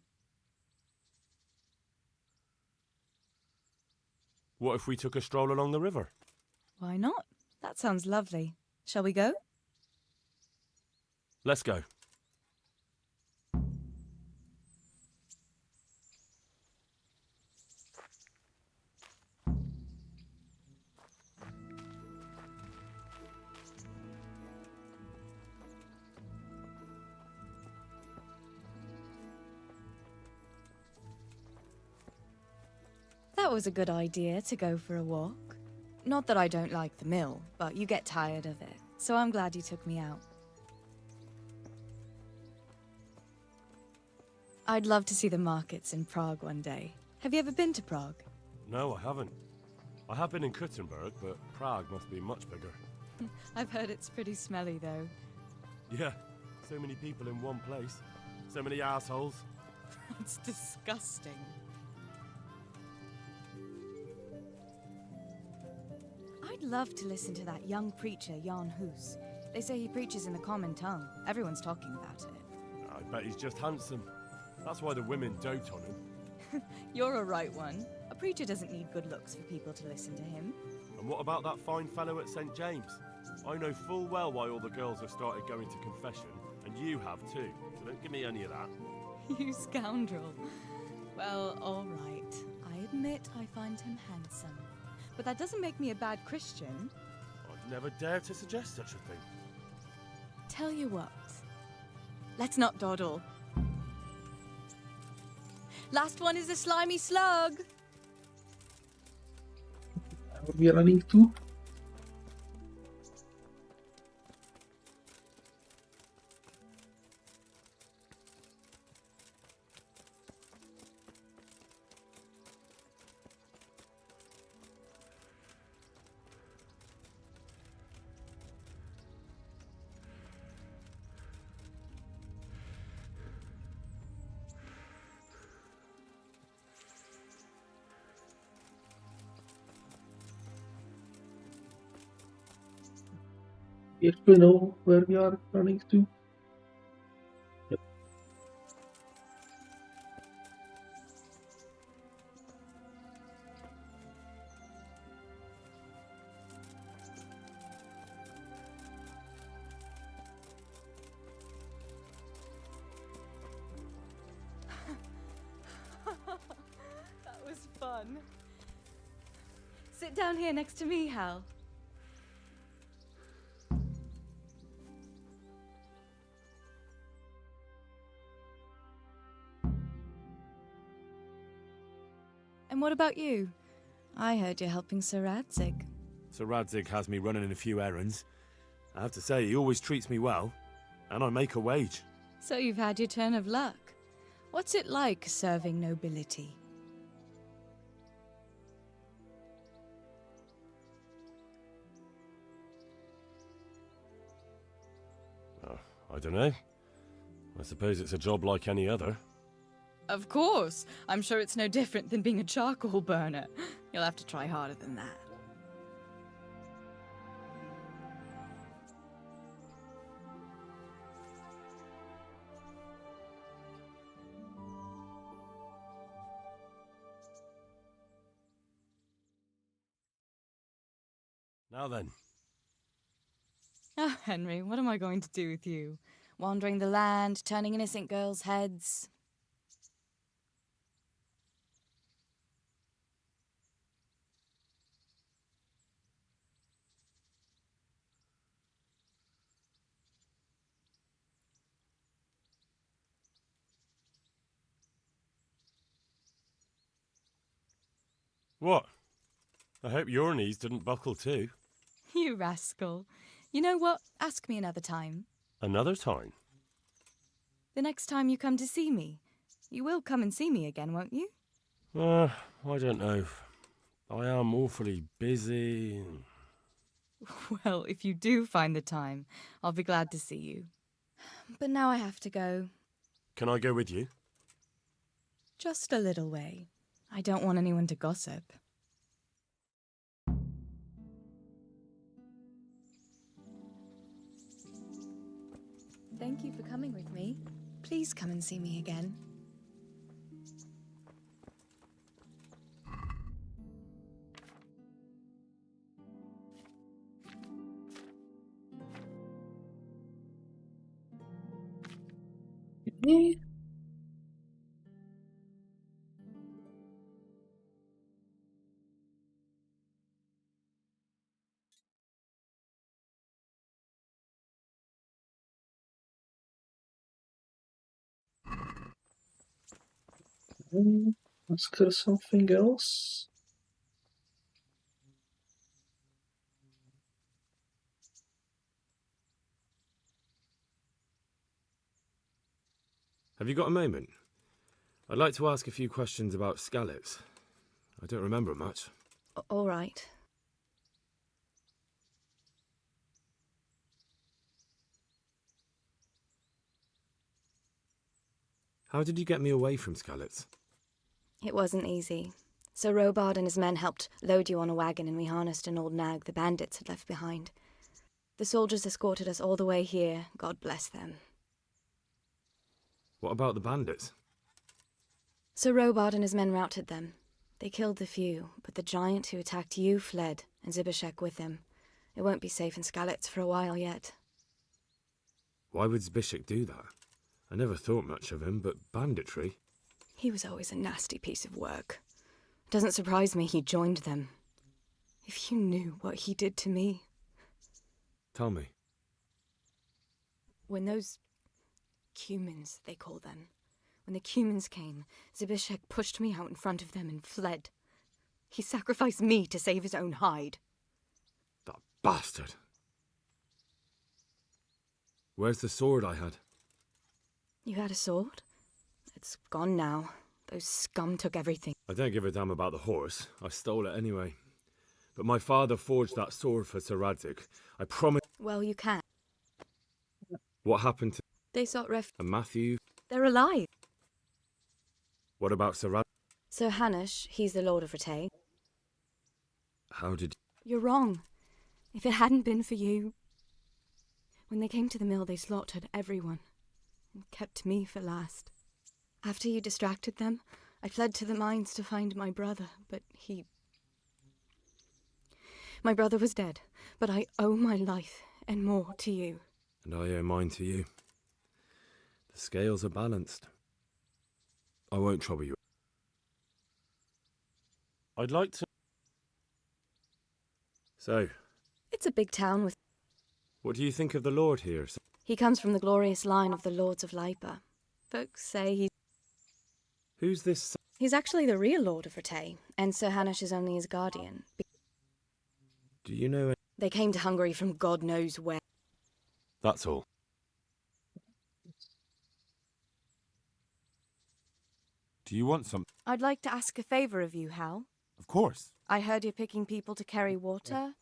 What if we took a stroll along the river? Why not? That sounds lovely. Shall we go? Let's go. That was a good idea to go for a walk. Not that I don't like the mill, but you get tired of it, so I'm glad you took me out. I'd love to see the markets in Prague one day. Have you ever been to Prague? No, I haven't. I have been in Kuttenberg, but Prague must be much bigger. I've heard it's pretty smelly, though. Yeah, So many people in one place. So many assholes. That's disgusting. I'd love to listen to that young preacher, Jan Hus. They say he preaches in the common tongue. Everyone's talking about it. I bet he's just handsome. That's why the women dote on him. You're a right one. A preacher doesn't need good looks for people to listen to him. And what about that fine fellow at St. James? I know full well why all the girls have started going to confession, and you have too, so don't give me any of that. You scoundrel. Well, all right. I admit I find him handsome. But that doesn't make me a bad Christian. I'd never dare to suggest such a thing. Tell you what. Let's not dawdle. Last one is a slimy slug. Are we running to? We actually know where we are running to. Yep. That was fun. Sit down here next to me, Hal. And what about you? I heard you're helping Sir Radzig. Sir Radzig has me running a few errands. I have to say, he always treats me well, and I make a wage. So you've had your turn of luck. What's it like serving nobility? I don't know. I suppose it's a job like any other. Of course! I'm sure it's no different than being a charcoal burner. You'll have to try harder than that. Now then. Ah, Henry, what am I going to do with you? Wandering the land, turning innocent girls' heads. What? I hope your knees didn't buckle too. You rascal. You know what? Ask me another time. Another time? The next time you come to see me. You will come and see me again, won't you? I don't know. I am awfully busy. Well, if you do find the time, I'll be glad to see you. But now I have to go. Can I go with you? Just a little way. I don't want anyone to gossip. Thank you for coming with me. Please come and see me again. Okay. Ask her something else. Have you got a moment? I'd like to ask a few questions about Skalitz. I don't remember much. All right. How did you get me away from Skalitz? It wasn't easy. So Robard and his men helped load you on a wagon and we harnessed an old nag the bandits had left behind. The soldiers escorted us all the way here, God bless them. What about the bandits? So Robard and his men routed them. They killed the few, but the giant who attacked you fled, and Zibishek with him. It won't be safe in Skalitz for a while yet. Why would Zbyszek do that? I never thought much of him, but banditry? He was always a nasty piece of work. Doesn't surprise me he joined them. If you knew what he did to me. Tell me. When those cumins, they call them, when the cumins came, Zbyszek pushed me out in front of them and fled. He sacrificed me to save his own hide. That bastard! Where's the sword I had? You had a sword? It's gone now. Those scum took everything. I don't give a damn about the horse. I stole it anyway. But my father forged that sword for Sir Radzik. I promise... Well, you can. What happened to... They sought refuge. And Matthew? They're alive. What about Sir Radzik? Sir Hanush, he's the Lord of Ratay. How did... You're wrong. If it hadn't been for you... When they came to the mill, they slaughtered everyone. And kept me for last. After you distracted them, I fled to the mines to find my brother, but he... My brother was dead, but I owe my life and more to you. And I owe mine to you. The scales are balanced. I won't trouble you. I'd like to... So... It's a big town with... What do you think of the Lord here? He comes from the glorious line of the Lords of Lipa. Folks say he's... Who's this? He's actually the real Lord of Ratay, and Sir Hanush is only his guardian. Do you know... They came to Hungary from God knows where. That's all. Do you want some... I'd like to ask a favour of you, Hal. Of course. I heard you're picking people to carry water.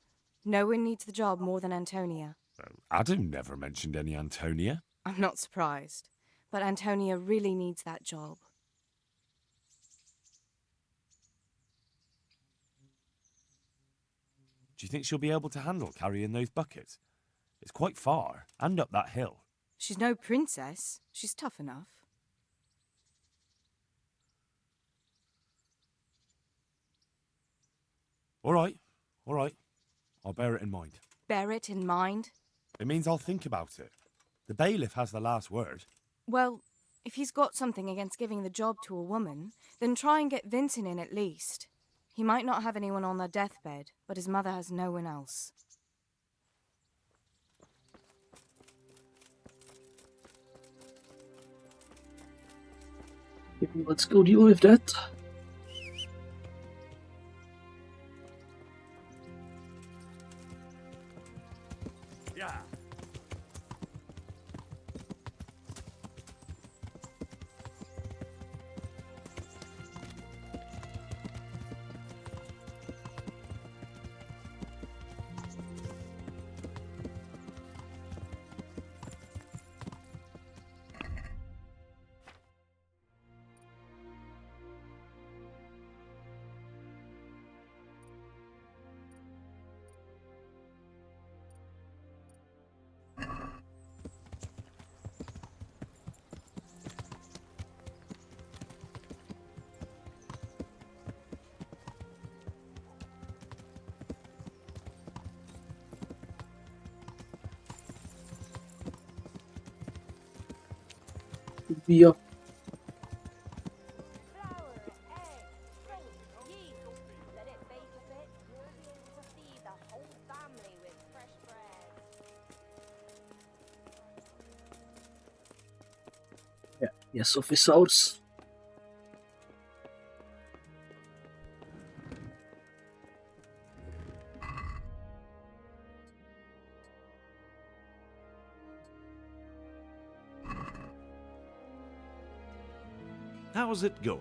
No one needs the job more than Antonia. Adam never mentioned any Antonia. I'm not surprised. But Antonia really needs that job. Do you think she'll be able to handle carrying those buckets? It's quite far, and up that hill. She's no princess. She's tough enough. All right. I'll bear it in mind. Bear it in mind? It means I'll think about it. The bailiff has the last word. Well, if he's got something against giving the job to a woman, then try and get Vincent in at least. He might not have anyone on their deathbed, but his mother has no one else. Let's go deal with that. Yeah. Yeah. Yes, officers. How's it going?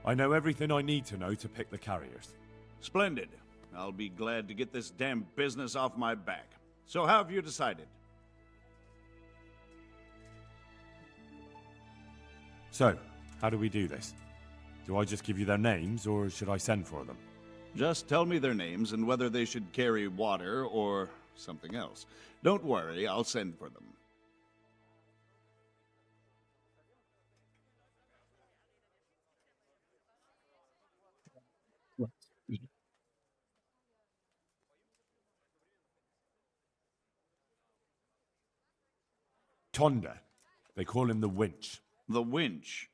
I know everything I need to know to pick the carriers. Splendid. I'll be glad to get this damn business off my back. So how have you decided? So, how do we do this? Do I just give you their names, or should I send for them? Just tell me their names and whether they should carry water or something else. Don't worry, I'll send for them. Tonda. They call him the Winch. The Winch?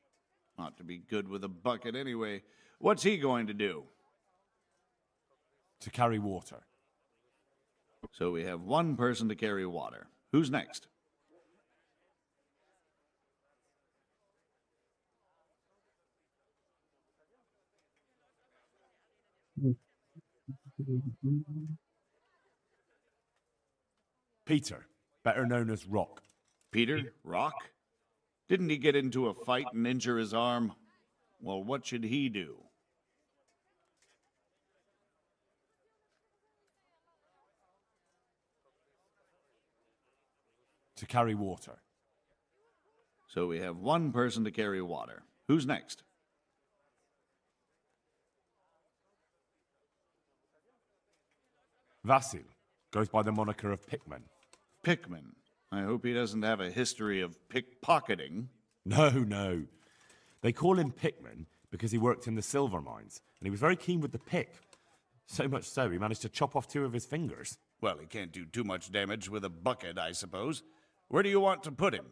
Ought to be good with a bucket anyway. What's he going to do? To carry water. So we have one person to carry water. Who's next? Peter, better known as Rock. Peter? Rock? Didn't he get into a fight and injure his arm? Well, what should he do? To carry water. So we have one person to carry water. Who's next? Vasil goes by the moniker of Pickman. Pickman. I hope he doesn't have a history of pickpocketing. No. They call him Pickman because he worked in the silver mines, and he was very keen with the pick. So much so, he managed to chop off 2 of his fingers. Well, he can't do too much damage with a bucket, I suppose. Where do you want to put him?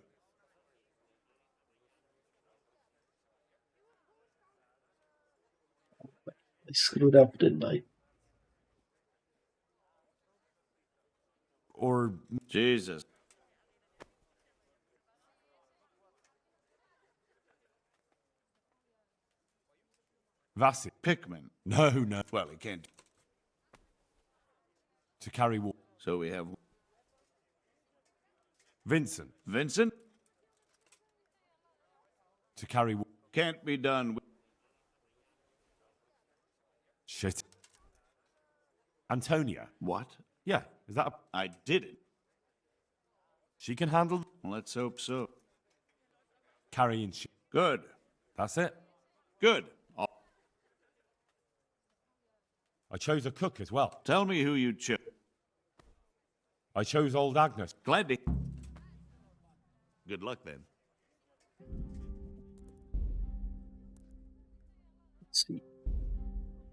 I screwed up, didn't I? Or... Jesus. Vasil. Pickman. No. Well, he can't. To carry water. So we have... Vincent. Vincent? To carry water. Can't be done with... Shit. Antonia. What? Yeah, is that a... I did it. She can handle... Let's hope so. Carrying shit. Good. That's it. Good. I chose a cook as well. Tell me who you chose. I chose old Agnes. Glad to... Good luck, then. Let's see.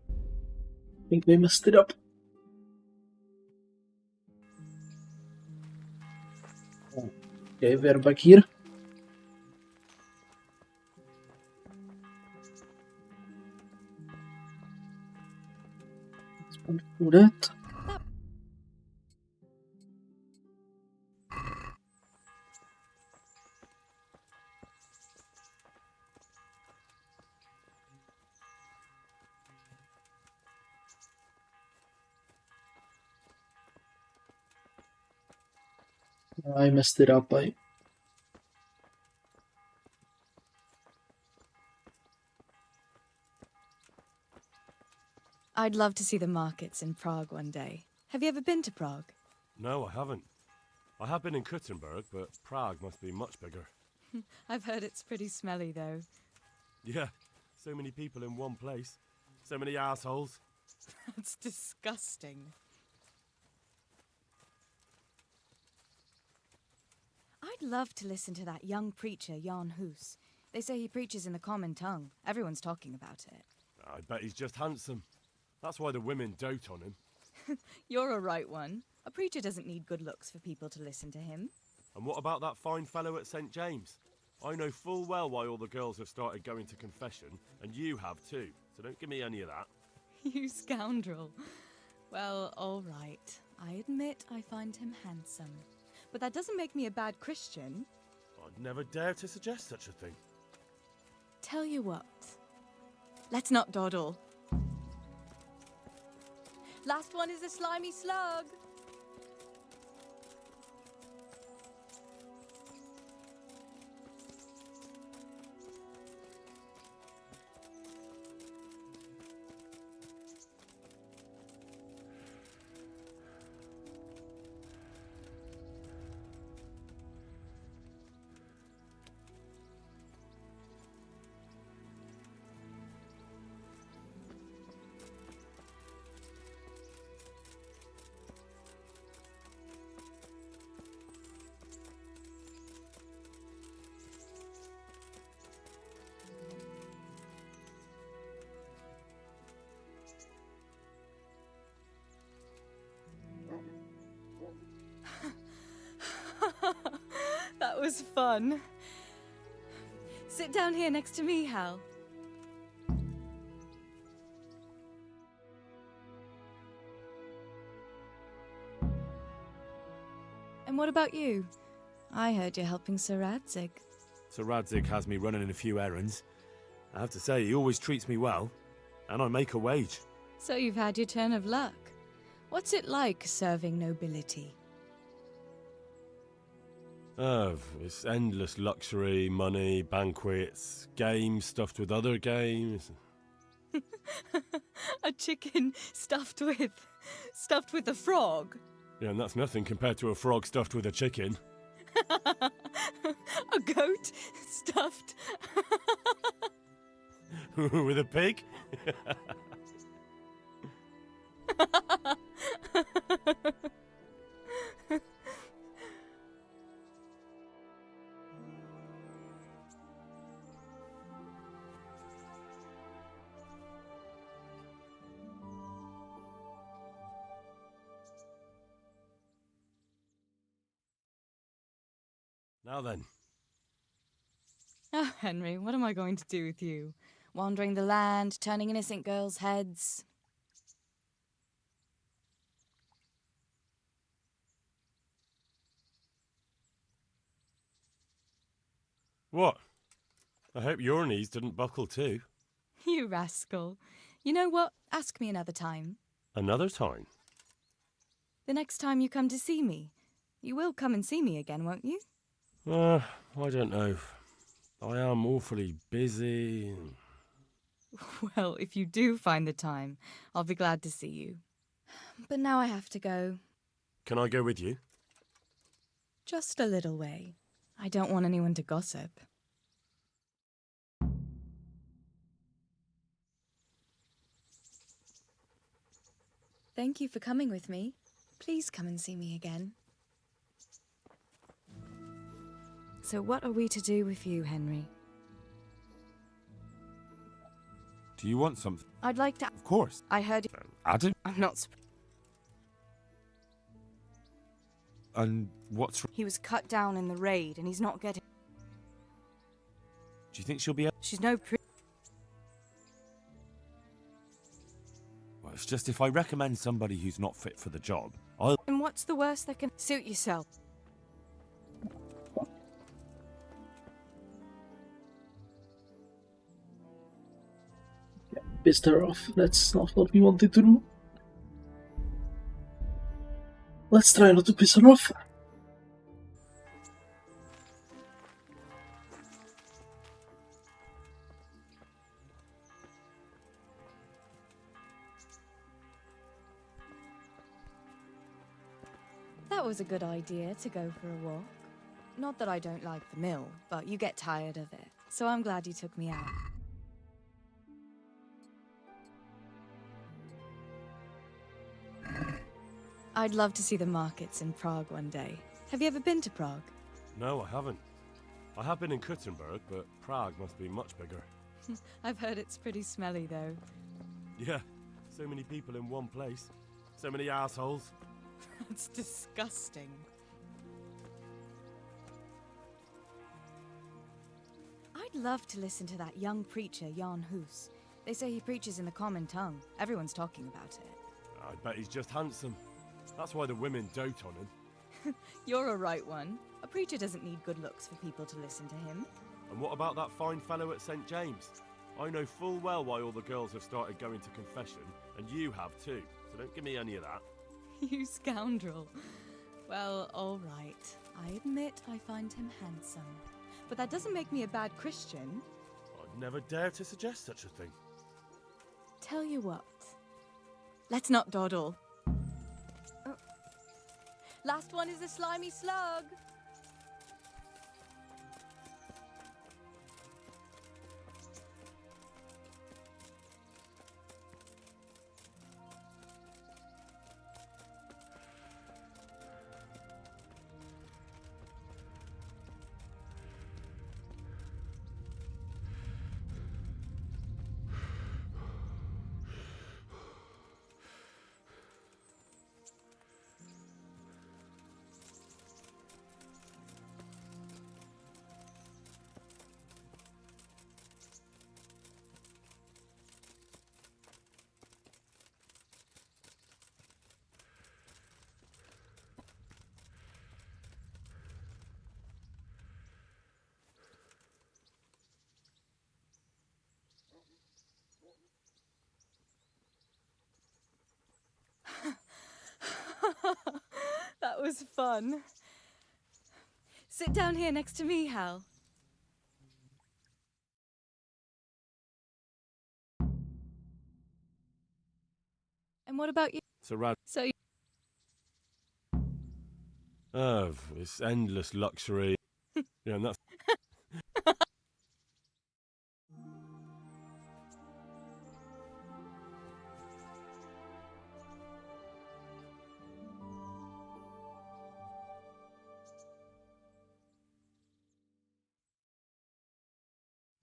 I think they messed it up. Okay, we're back here. Let's do that. I messed it up. I'd love to see the markets in Prague one day. Have you ever been to Prague? No, I haven't. I have been in Kuttenberg, but Prague must be much bigger. I've heard it's pretty smelly, though. Yeah, so many people in one place. So many assholes. That's disgusting. I'd love to listen to that young preacher, Jan Hus. They say he preaches in the common tongue. Everyone's talking about it. I bet he's just handsome. That's why the women dote on him. You're a right one. A preacher doesn't need good looks for people to listen to him. And what about that fine fellow at St. James? I know full well why all the girls have started going to confession, and you have too, so don't give me any of that. You scoundrel. Well, all right. I admit I find him handsome. But that doesn't make me a bad Christian. I'd never dare to suggest such a thing. Tell you what. Let's not dawdle. Last one is a slimy slug. was fun. Sit down here next to me, Hal. And what about you? I heard you're helping Sir Radzig. Sir Radzig has me running a few errands. I have to say, he always treats me well, and I make a wage. So you've had your turn of luck. What's it like serving nobility? Oh, it's endless luxury, money, banquets, games stuffed with other games. A chicken stuffed with a frog? Yeah, and that's nothing compared to a frog stuffed with a chicken. A goat stuffed with a pig? Now then. Oh, Henry, what am I going to do with you? Wandering the land, turning innocent girls' heads. What? I hope your knees didn't buckle too. You rascal. You know what? Ask me another time. Another time? The next time you come to see me. You will come and see me again, won't you? I don't know. I am awfully busy. Well, if you do find the time, I'll be glad to see you. But now I have to go. Can I go with you? Just a little way. I don't want anyone to gossip. Thank you for coming with me. Please come and see me again. So what are we to do with you, Henry? Do you want something? I'd like to... Of course. I heard... Adam? I'm not surprised. And what's... He was cut down in the raid, and he's not getting... Do you think she'll be able... She's no Well, it's just if I recommend somebody who's not fit for the job, I'll... And what's the worst that can... Suit yourself. Pissed her off. That's not what we wanted to do. Let's try not to piss her off. That was a good idea to go for a walk. Not that I don't like the mill, but you get tired of it. So I'm glad you took me out. I'd love to see the markets in Prague one day. Have you ever been to Prague? No, I haven't. I have been in Kuttenberg, but Prague must be much bigger. I've heard it's pretty smelly, though. Yeah, so many people in one place. So many assholes. That's disgusting. I'd love to listen to that young preacher, Jan Hus. They say he preaches in the common tongue. Everyone's talking about it. I bet he's just handsome. That's why the women dote on him. You're a right one. A preacher doesn't need good looks for people to listen to him. And what about that fine fellow at St. James? I know full well why all the girls have started going to confession, and you have too, so don't give me any of that. You scoundrel. Well, all right. I admit I find him handsome. But that doesn't make me a bad Christian. I'd never dare to suggest such a thing. Tell you what. Let's not dawdle. Oh. Last one is a slimy slug. was fun. Sit down here next to me, Hal. And what about you? So rad. So Oh, it's endless luxury. Yeah, and that's.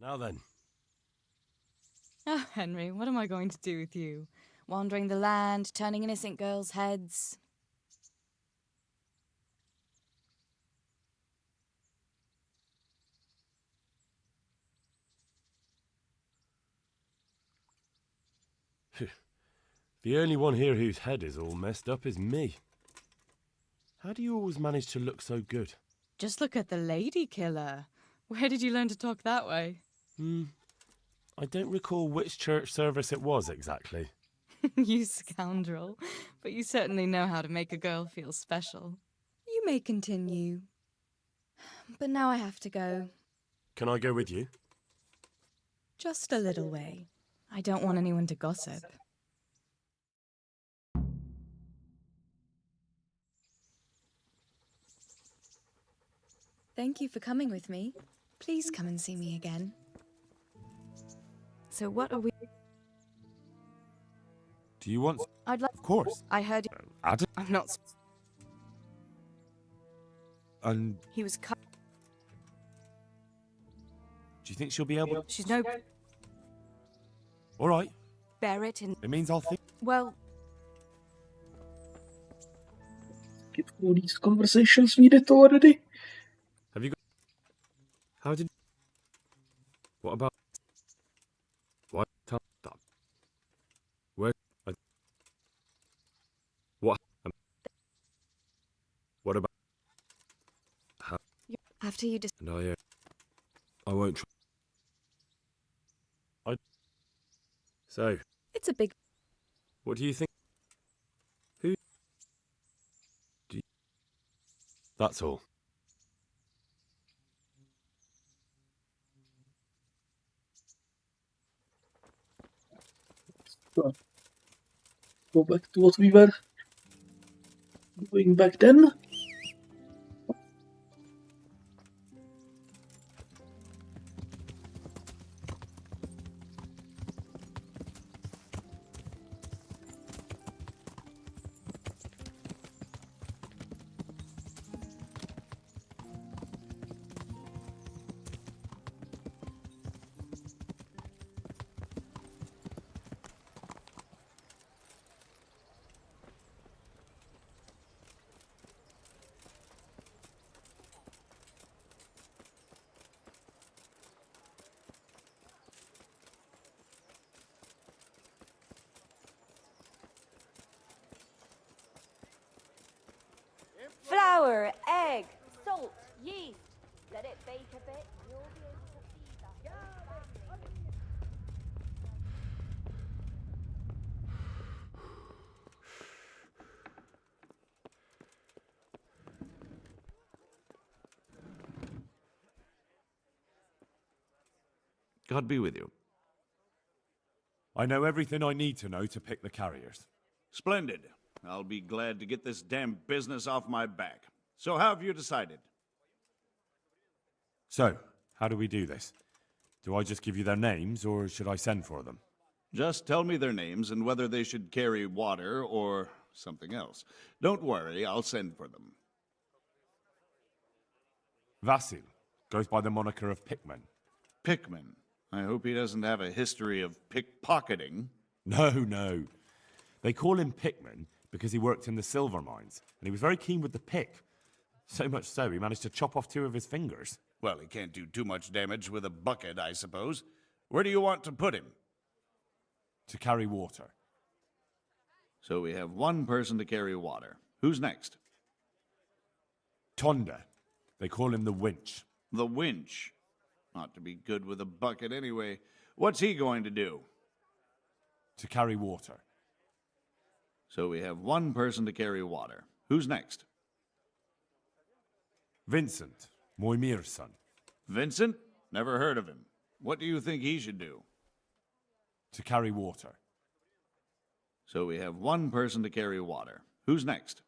Now then. Oh, Henry, what am I going to do with you? Wandering the land, turning innocent girls' heads. The only one here whose head is all messed up is me. How do you always manage to look so good? Just look at the lady killer. Where did you learn to talk that way? I don't recall which church service it was exactly. You scoundrel. But you certainly know how to make a girl feel special. You may continue. But now I have to go. Can I go with you? Just a little way. I don't want anyone to gossip. Thank you for coming with me. Please come and see me again. So what are we... Do you want... I'd like... Of course. I heard... Adam? I'm not... And He was cut... do you think she'll be able... She's no... All right. Bear it in... It means I'll think... Well... Get all these conversations we did already. Have you got... How did... What about... What? Stop. Where... What... What about... How... After you just... And I won't try... So... It's a big... What do you think? Who... Do you... That's all. So, go back to what we were doing back then. Flour, egg, salt, yeast. Let it bake a bit. You'll be able to feed that whole family. God be with you. I know everything I need to know to pick the carriers. Splendid. I'll be glad to get this damn business off my back. So how have you decided? So, how do we do this? Do I just give you their names, or should I send for them? Just tell me their names and whether they should carry water or something else. Don't worry, I'll send for them. Vasil goes by the moniker of Pickman. Pickman. I hope he doesn't have a history of pickpocketing. No. They call him Pickman because he worked in the silver mines, and he was very keen with the pick. So much so, he managed to chop off 2 of his fingers. Well, he can't do too much damage with a bucket, I suppose. Where do you want to put him? To carry water. So we have one person to carry water. Who's next? Tonda. They call him the winch. The winch. Ought to be good with a bucket anyway. What's he going to do? To carry water. So we have one person to carry water. Who's next? Vincent, Moimir's son. Vincent? Never heard of him. What do you think he should do? To carry water. So we have one person to carry water. Who's next?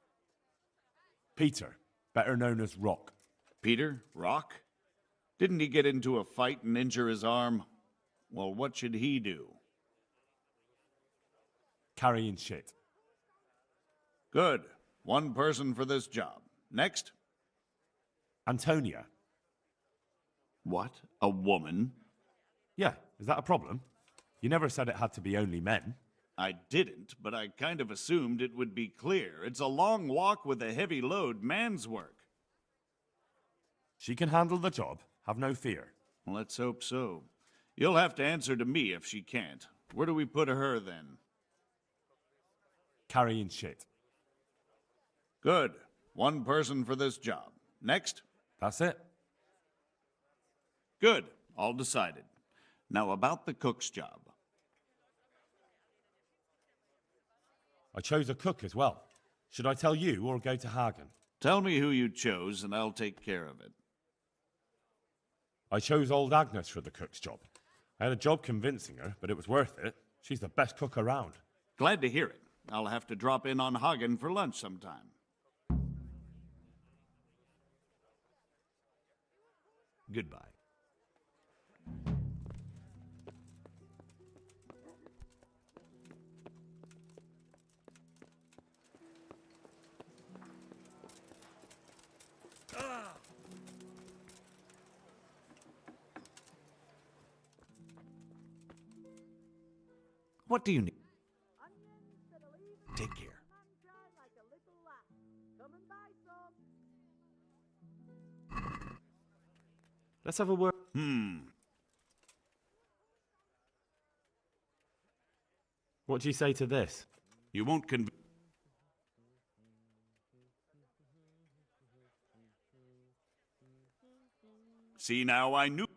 Peter, better known as Rock. Peter? Rock? Didn't he get into a fight and injure his arm? Well, what should he do? Carrying shit. Good. One person for this job. Next? Antonia. What? A woman? Yeah, is that a problem? You never said it had to be only men. I didn't, but I kind of assumed it would be clear. It's a long walk with a heavy load, man's work. She can handle the job, have no fear. Let's hope so. You'll have to answer to me if she can't. Where do we put her then? Carrying shit. Good. One person for this job. Next? That's it. Good. All decided. Now about the cook's job. I chose a cook as well. Should I tell you or go to Hagen? Tell me who you chose and I'll take care of it. I chose old Agnes for the cook's job. I had a job convincing her, but it was worth it. She's the best cook around. Glad to hear it. I'll have to drop in on Hagen for lunch sometime. Goodbye. What do you need? Take care. Let's have a word. What do you say to this? You won't See, now I knew.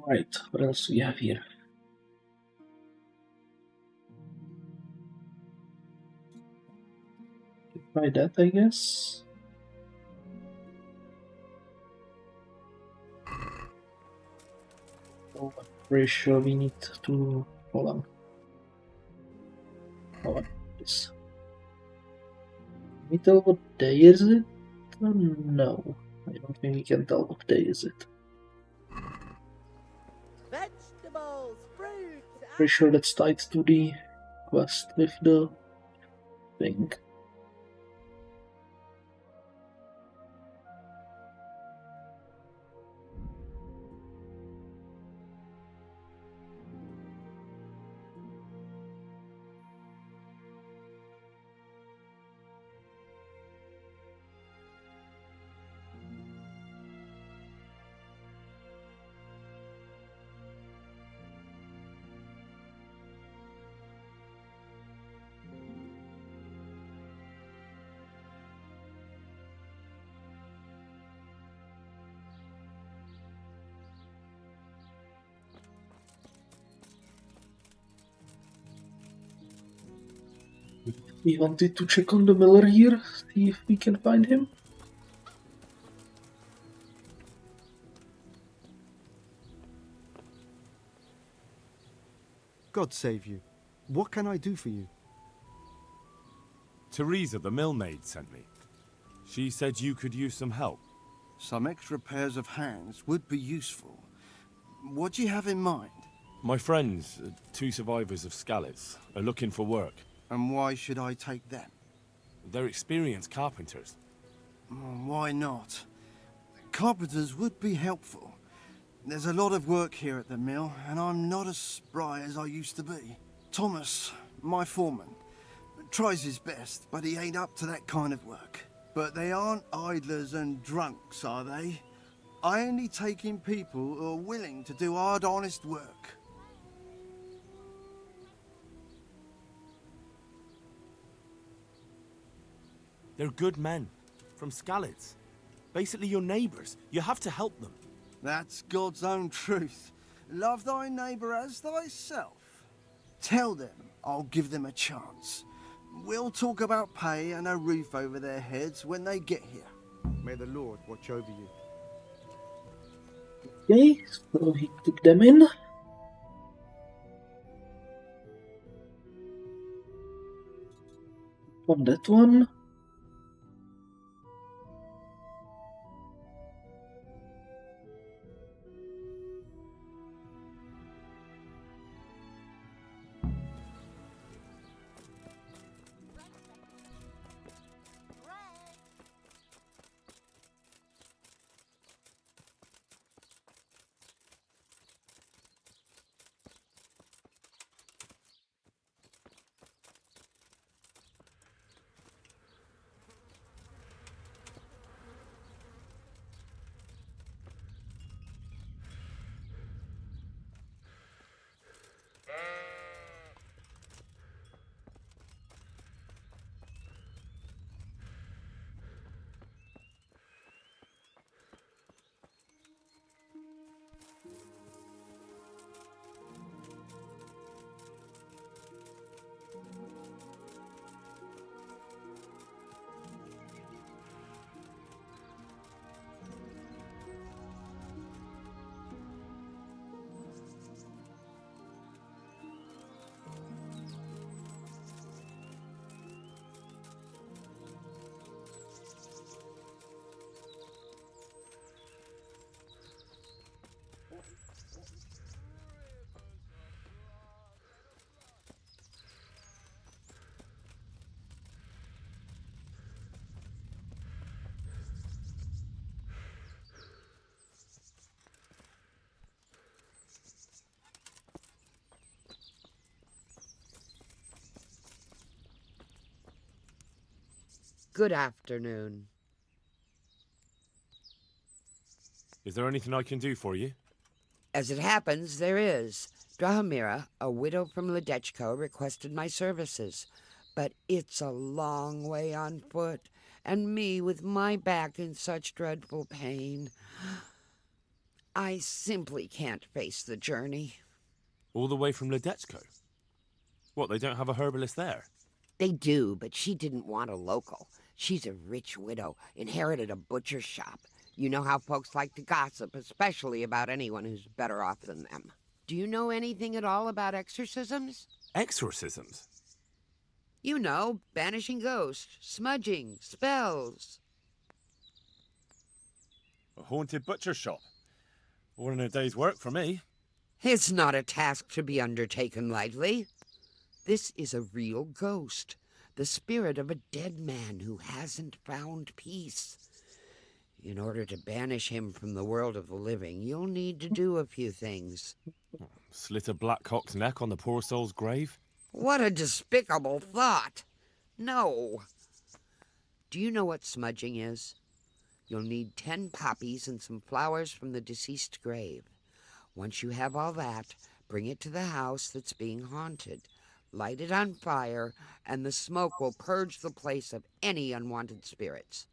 Right, what else do we have here? Try that, I guess. Oh, I'm pretty sure we need to... Hold on. Hold on, this. Can we tell what day is it? No, I don't think we can tell what day is it. Vegetables, fruit. Pretty sure that's tied to the quest with the thing. We wanted to check on the miller here, see if we can find him. God save you. What can I do for you? Teresa, the millmaid, sent me. She said you could use some help. Some extra pairs of hands would be useful. What do you have in mind? My friends, 2 survivors of Skalitz, are looking for work. And why should I take them? They're experienced carpenters. Why not? Carpenters would be helpful. There's a lot of work here at the mill, and I'm not as spry as I used to be. Thomas, my foreman, tries his best, but he ain't up to that kind of work. But they aren't idlers and drunks, are they? I only take in people who are willing to do hard, honest work. They're good men, from Skalitz. Basically your neighbours. You have to help them. That's God's own truth. Love thy neighbour as thyself. Tell them I'll give them a chance. We'll talk about pay and a roof over their heads when they get here. May the Lord watch over you. Okay, so he took them in. On that one. Good afternoon. Is there anything I can do for you? As it happens, there is. Bohemia, a widow from Ledechko, requested my services. But it's a long way on foot, and me with my back in such dreadful pain. I simply can't face the journey. All the way from Ledechko? What, they don't have a herbalist there? They do, but she didn't want a local. She's a rich widow, inherited a butcher shop. You know how folks like to gossip, especially about anyone who's better off than them. Do you know anything at all about exorcisms? Exorcisms? You know, banishing ghosts, smudging, spells. A haunted butcher shop. More than a day's work for me. It's not a task to be undertaken lightly. This is a real ghost, the spirit of a dead man who hasn't found peace. In order to banish him from the world of the living, you'll need to do a few things. Slit a black cock's neck on the poor soul's grave? What a despicable thought! No. Do you know what smudging is? You'll need 10 poppies and some flowers from the deceased grave. Once you have all that, bring it to the house that's being haunted. Light it on fire, and the smoke will purge the place of any unwanted spirits.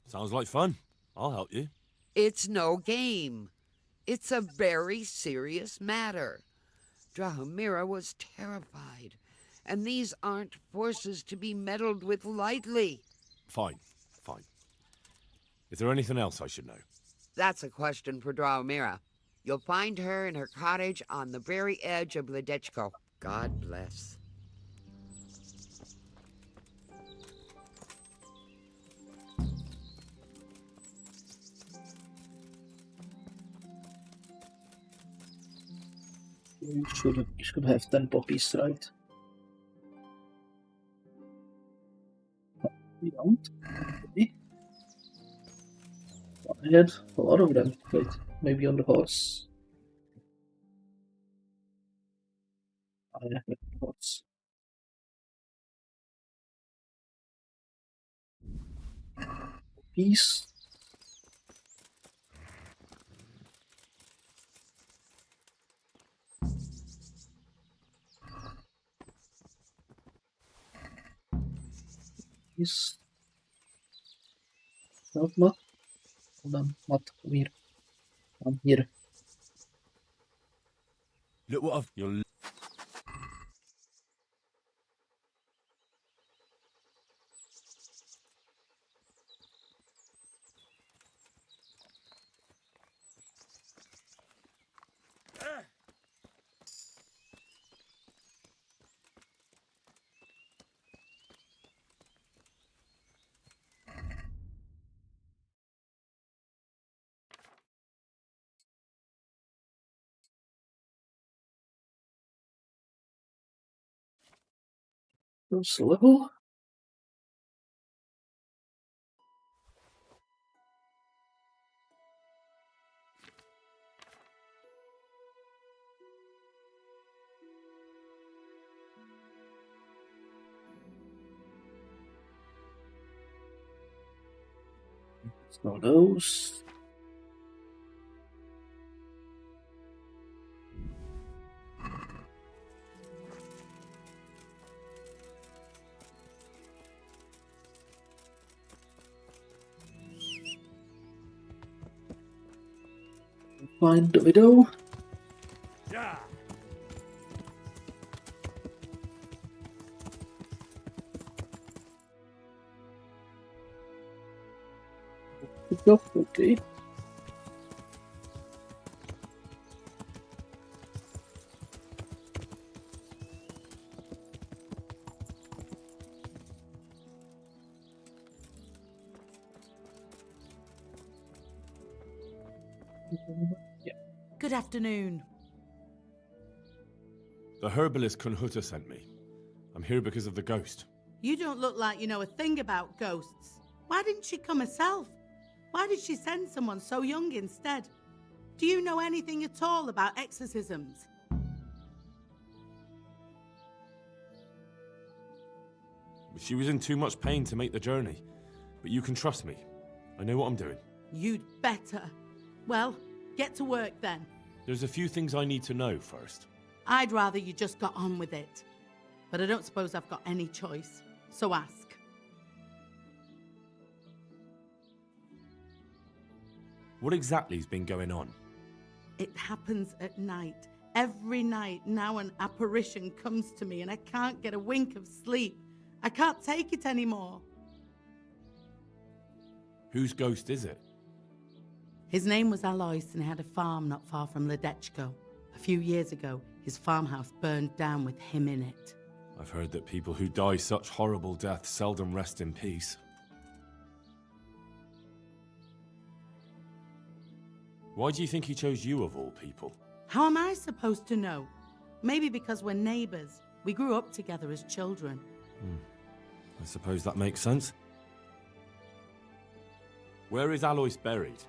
Sounds like fun. I'll help you. It's no game. It's a very serious matter. Drahomira was terrified, and these aren't forces to be meddled with lightly. Fine, fine. Is there anything else I should know? That's a question for Drahomira. You'll find her in her cottage on the very edge of Ledechko. God bless. You should have 10 poppies, right? We don't. Okay. I had a lot of them. Wait, maybe on the horse. I have a horse. Peace. Peace. Not. Hold on, not. Come here. I'm here. Look what I've... You're... First level. So those. Find the widow. Yeah. Pick up, okay. Yeah. Good afternoon. The herbalist Kunhuta sent me. I'm here because of the ghost. You don't look like you know a thing about ghosts. Why didn't she come herself? Why did she send someone so young instead? Do you know anything at all about exorcisms? She was in too much pain to make the journey. But you can trust me. I know what I'm doing. You'd better. Well, get to work then. There's a few things I need to know first. I'd rather you just got on with it. But I don't suppose I've got any choice. So ask. What exactly has been going on? It happens at night. Every night now an apparition comes to me and I can't get a wink of sleep. I can't take it anymore. Whose ghost is it? His name was Alois and he had a farm not far from Ledechko. A few years ago, his farmhouse burned down with him in it. I've heard that people who die such horrible deaths seldom rest in peace. Why do you think he chose you of all people? How am I supposed to know? Maybe because we're neighbors. We grew up together as children. I suppose that makes sense. Where is Alois buried?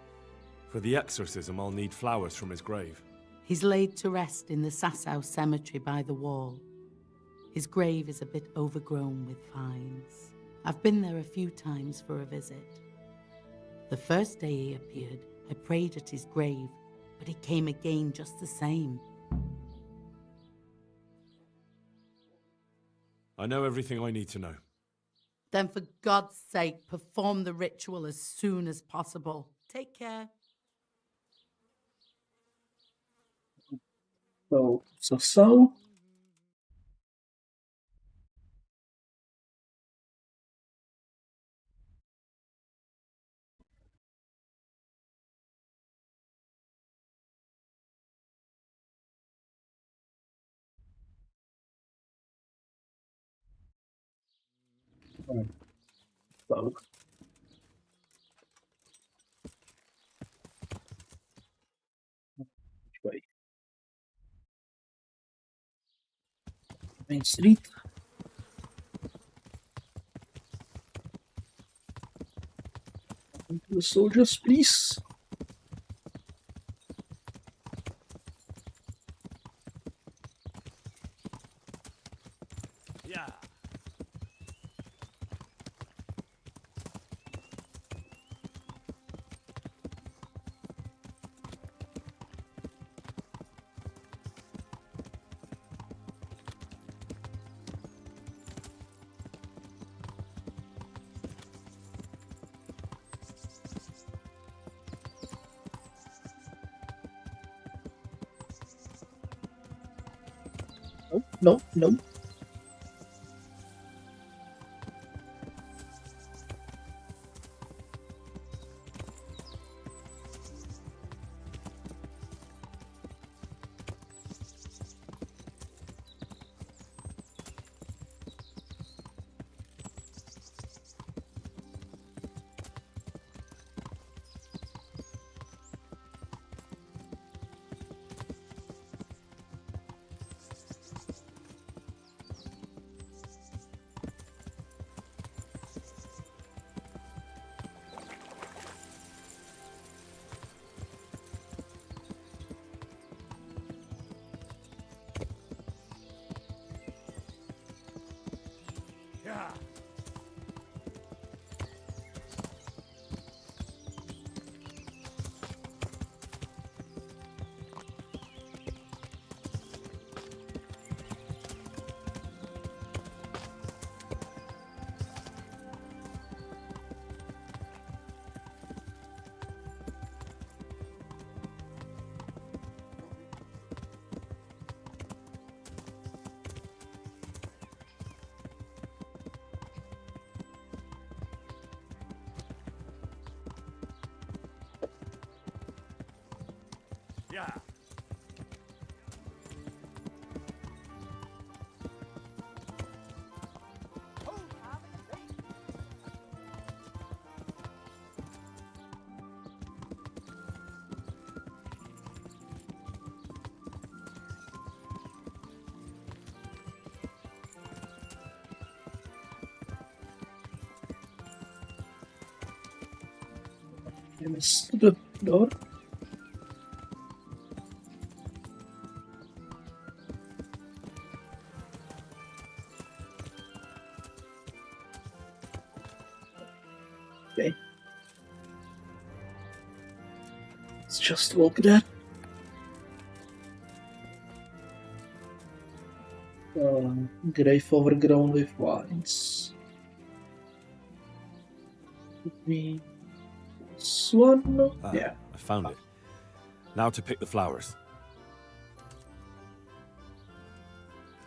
For the exorcism, I'll need flowers from his grave. He's laid to rest in the Sasau cemetery by the wall. His grave is a bit overgrown with vines. I've been there a few times for a visit. The first day he appeared, I prayed at his grave, but he came again just the same. I know everything I need to know. Then for God's sake, perform the ritual as soon as possible. Take care. So. So. Which way? Main Street. The soldiers, please. Yeah. No, no, no. Yeah. Yeah. I missed the door. Okay. Let's just walk there. Grave overgrown with vines. This one? Yeah. I found it. Now to pick the flowers.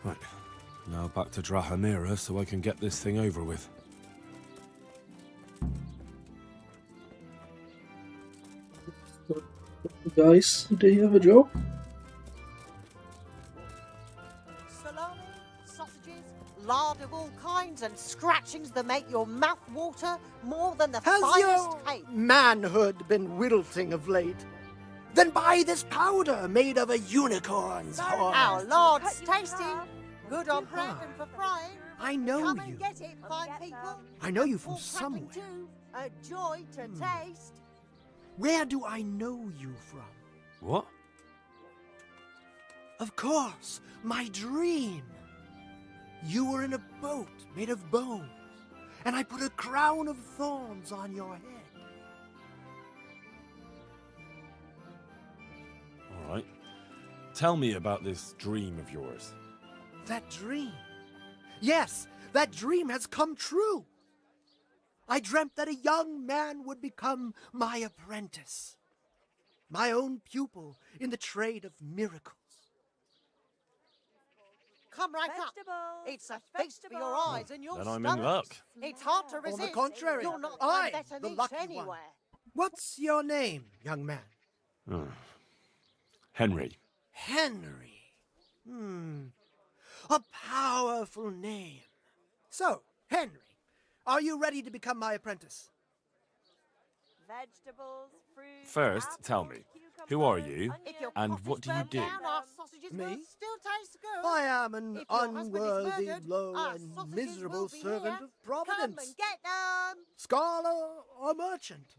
Right. Now back to Drahamira so I can get this thing over with. Guys, do you have a job? Salami, sausages, lard of all kinds, and scratchings that make your mouth water more than the Has finest your cake. manhood been wilting of late? Then buy this powder made of a unicorn's horn. Our Lord's tasty, good on bread and for frying. I know Come you. and get it, fine people. I know you from All cracking somewhere. too, a joy to taste. Where do I know you from? What? Of course, my dream. You were in a boat made of bones, and I put a crown of thorns on your head. All right. Tell me about this dream of yours. That dream. Yes, that dream has come true. I dreamt that a young man would become my apprentice, my own pupil in the trade of miracles. Come right up. It's a feast for your eyes and your Then I'm stomachs. in luck. It's hard to resist. On the contrary, you're not I, better the meat lucky anywhere. one. What's your name, young man? Oh. Henry. Henry. A powerful name. So, Henry, are you ready to become my apprentice? Vegetables, fruit. First, tell me, Who are you, and what do you do? Me? I am an unworthy, low, and miserable servant of Providence. Scholar or merchant,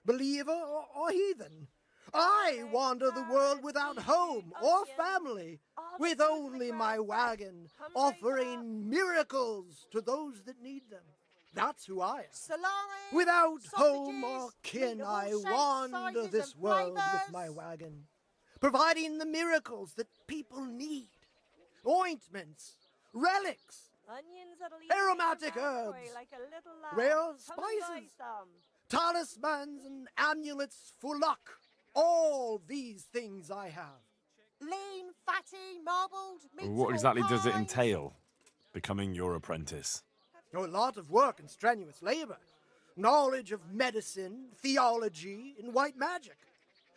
believer or heathen. I wander the world without home or family, with only my wagon, offering miracles to those that need them. That's who I am. Without home or kin, I wander this world with my wagon, providing the miracles that people need. Ointments, relics, aromatic herbs, rare spices, talismans and amulets for luck. All these things I have. Lean, fatty, marbled, What exactly does it entail, becoming your apprentice? A lot of work and strenuous labor. Knowledge of medicine, theology, and white magic.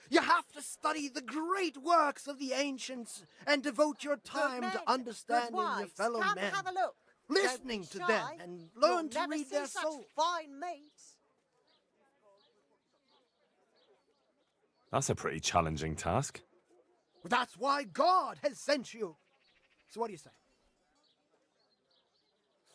You have to study the great works of the ancients and devote your time to understanding your fellow Come men. have a look. Listening to them and learn to read their souls. Fine meat. That's a pretty challenging task. That's why God has sent you. So what do you say?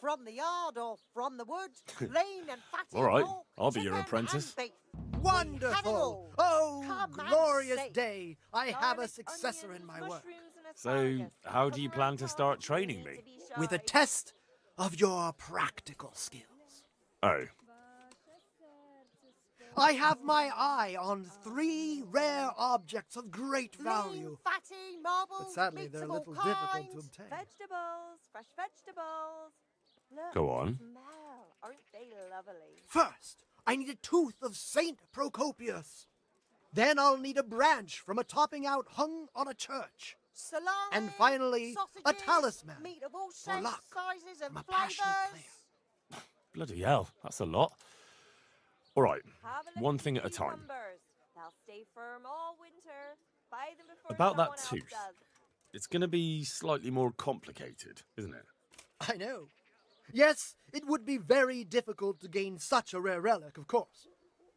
From the yard or from the woods, lean and fatty. All right, pork, I'll be your chicken apprentice. and beef. Wonderful! Oh, Come and glorious see. day! I have a successor in my work. So, how do you plan to start training me? With a test of your practical skills. Oh, I have my eye on 3 rare objects of great value. Fatty, marbled, But sadly, meats they're a of all little difficult kinds. to obtain. Vegetables, fresh vegetables. Look, Go on. smell. Aren't they lovely? First, I need a tooth of Saint Procopius. Then I'll need a branch from a topping out hung on a church. Salami, And finally, a sausages, talisman meat of all for shapes, luck sizes, and from a passionate flavours. bloody hell, that's a lot. All right, Have a one look thing at a these time. numbers. They'll stay firm all winter. Buy them before About that someone else tooth. does. It's going to be slightly more complicated, isn't it? I know. Yes, it would be very difficult to gain such a rare relic, of course.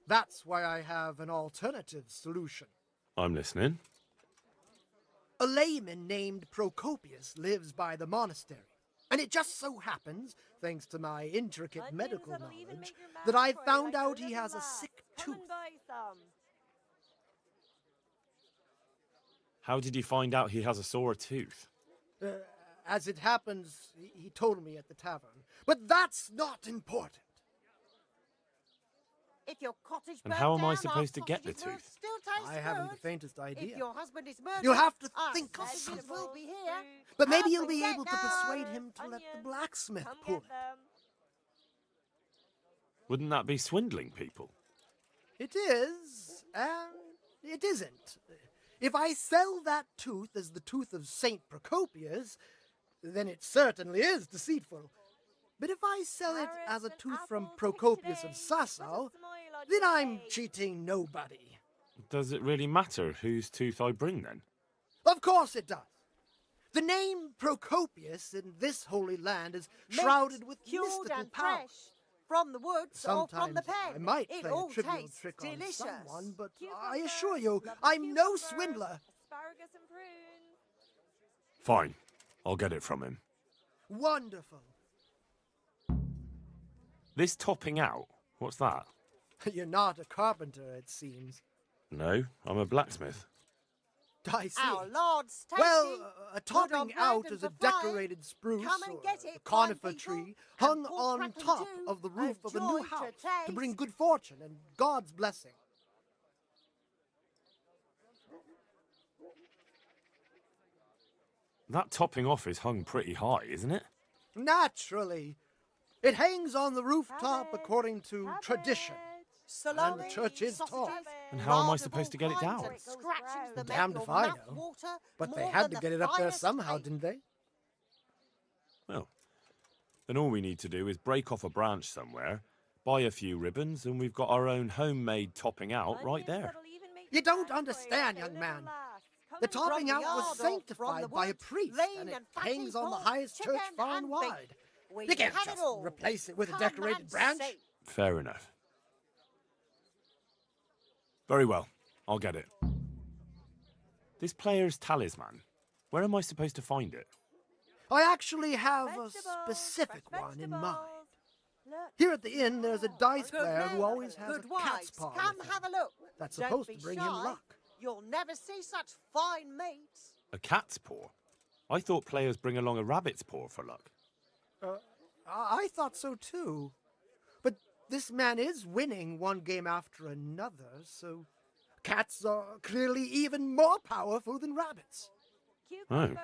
That's why I have an alternative solution. I'm listening. A layman named Procopius lives by the monastery, and it just so happens, thanks to my intricate medical knowledge, that I found out he has a sick Come tooth. and buy some. How did you find out he has a sore tooth? As it happens, he told me at the tavern. But that's not important. If your cottage And burnt how am I down, our supposed to get the sausages will tooth? Still taste I haven't good. the faintest idea. If your husband is murdered, You'll have to our think of sausages something. will be here. But maybe Up you'll and be get able to them. persuade him to let the blacksmith Come pull get it. them. Wouldn't that be swindling people? It is, and it isn't. If I sell that tooth as the tooth of Saint Procopius, then it certainly is deceitful. But if I sell it as a tooth from Procopius of Sassau, then I'm cheating nobody. Does it really matter whose tooth I bring then? Of course it does. The name Procopius in this holy land is shrouded with cured mystical and power. fresh from the woods or from the Sometimes pen. I might it play all a trivial tastes trick delicious. on someone, but I assure you, I'm no swindler. Asparagus and prunes. Fine, I'll get it from him. Wonderful. This topping out, what's that? You're not a carpenter, it seems. No, I'm a blacksmith. I see. Our Lord's tasty. Well, a good on topping bread out and is a for frying. decorated spruce Come and or get a it, conifer fine people, tree and hung pork on crackling top too, of the roof of a new joy to house to taste. bring good fortune and God's blessing. That topping off is hung pretty high, isn't it? Naturally. It hangs on the rooftop according to tradition. And the church is tall. And how am I supposed to get it down? Damned if I know. But they had to get it up there somehow, didn't they? Well, then all we need to do is break off a branch somewhere, buy a few ribbons, and we've got our own homemade topping out right there. You don't understand, young man. The topping out was sanctified by a priest, and it hangs on the highest church far and wide. You can't just replace it with a decorated branch. Fair enough. Very well, I'll get it. This player's talisman. Where am I supposed to find it? I actually have a specific one in mind. Here at the inn, there's a dice player who always has a cat's paw Come with him. have a look. That's Don't supposed be to bring shy. him luck. You'll never see such fine meat. A cat's paw? I thought players bring along a rabbit's paw for luck. I thought so too. But this man is winning one game after another, so cats are clearly even more powerful than rabbits. Cucumbers,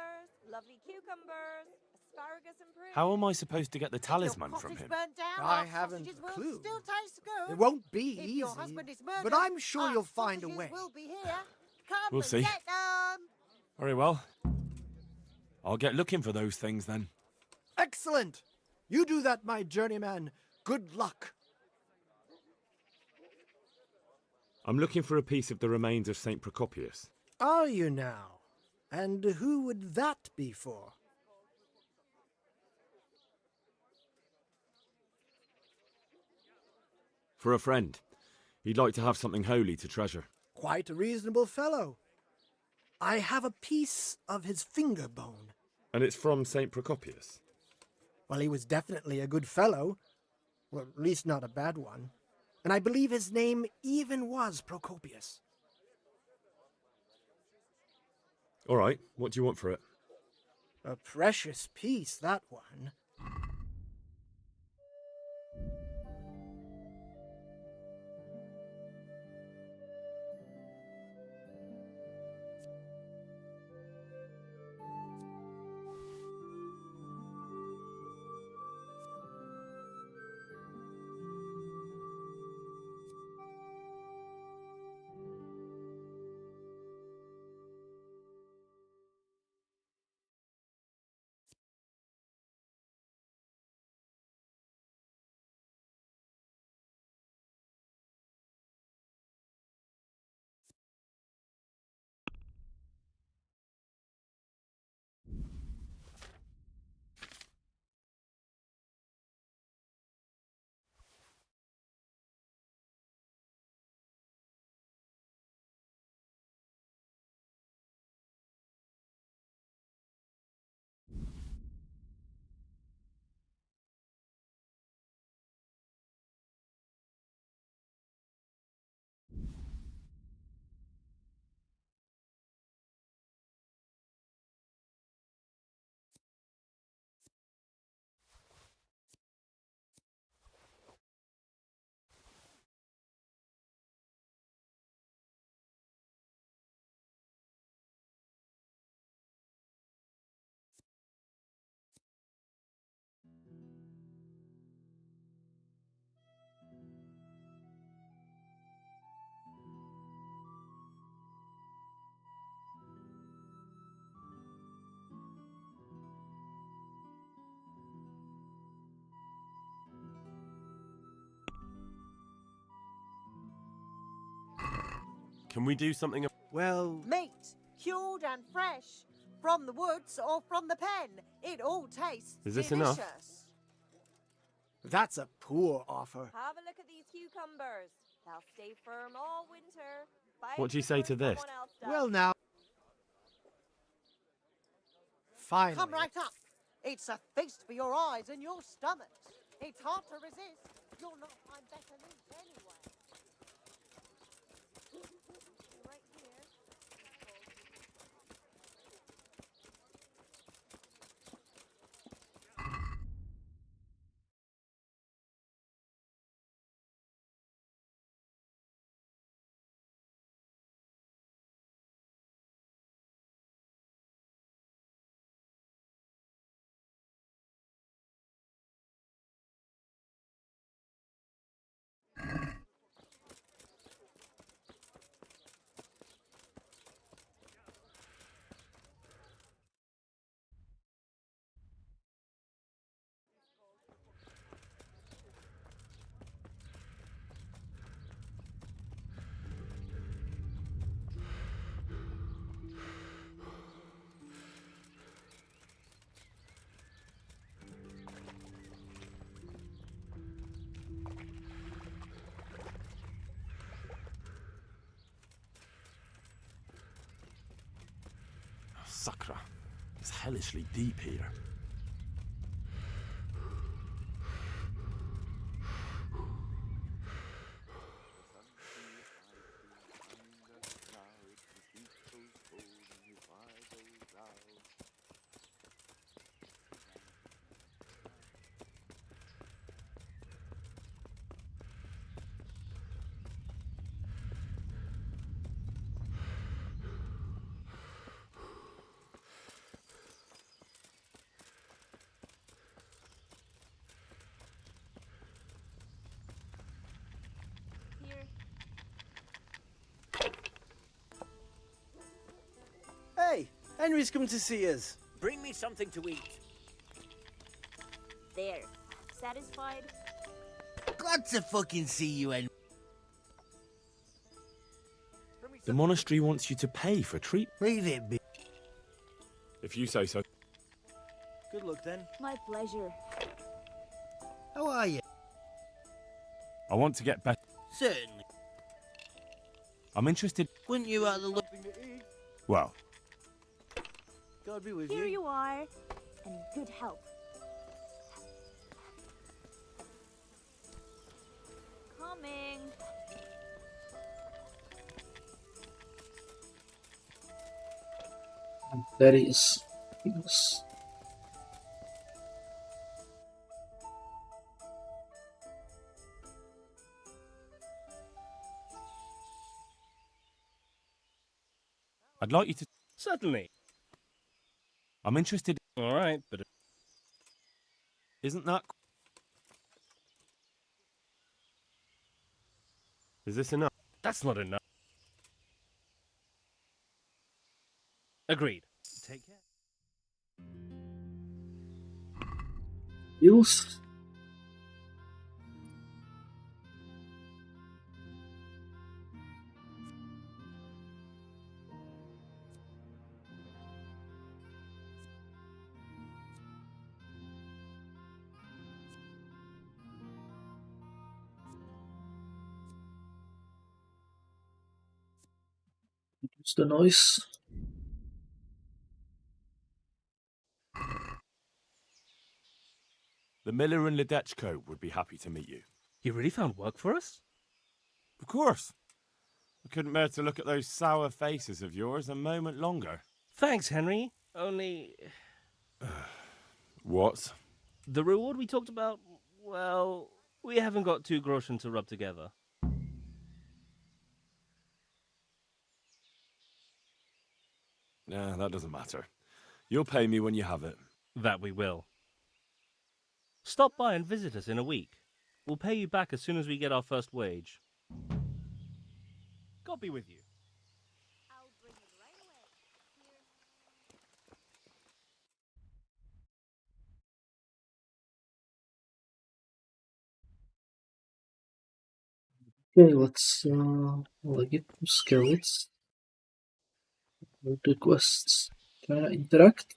lovely cucumbers, asparagus and prunes. How am I supposed to get the talisman from him? Burnt down, I our haven't sausages a will clue. Still taste good. It won't be If easy, your husband is murdered, but I'm sure our you'll find a sausages way. will be here. Come We'll and see. get them. Very well. I'll get looking for those things then. Excellent! You do that, my journeyman. Good luck. I'm looking for a piece of the remains of St. Procopius. Are you now? And who would that be for? For a friend. He'd like to have something holy to treasure. Quite a reasonable fellow. I have a piece of his finger bone. And it's from St. Procopius? Well, he was definitely a good fellow. Well, at least not a bad one. And I believe his name even was Procopius. All right, what do you want for it? A precious piece, that one. Can we do something? Well... Meat, cured and fresh. From the woods or from the pen. It all tastes Is this delicious. enough? That's a poor offer. Have a look at these cucumbers. They'll stay firm all winter. Buy What do you them say before to this? someone else does. Well, now... Finally. Come right up. It's a feast for your eyes and your stomachs. It's hard to resist. You'll not find better meat anywhere. Right here. Sacra. It's hellishly deep here. Hey, Henry's come to see us. Bring me something to eat. There. Satisfied? Glad to fucking see you, Henry. The monastery wants you to pay for treat. Leave it be. If you say so. Good luck then. My pleasure. How are you? I want to get better. Certainly. I'm interested. Wouldn't you rather look? Well, God be with Here you. you are. And good health. Coming. That is. Yes. I'd like you to. Certainly. I'm interested. All right, but Isn't that? Is this enough? that's not enough. Agreed. Take care. Bills. Reduce the noise. The miller and Ledechko would be happy to meet you. You really found work for us? Of course. I couldn't bear to look at those sour faces of yours a moment longer. Thanks, Henry. Only What? the reward we talked about, well, we haven't got 2 groschen to rub together. Nah, that doesn't matter. You'll pay me when you have it. That we will. Stop by and visit us in a week. We'll pay you back as soon as we get our first wage. God be with you. I'll bring it right away. Okay, let's get to Skalitz. Go to quests. Can I interact?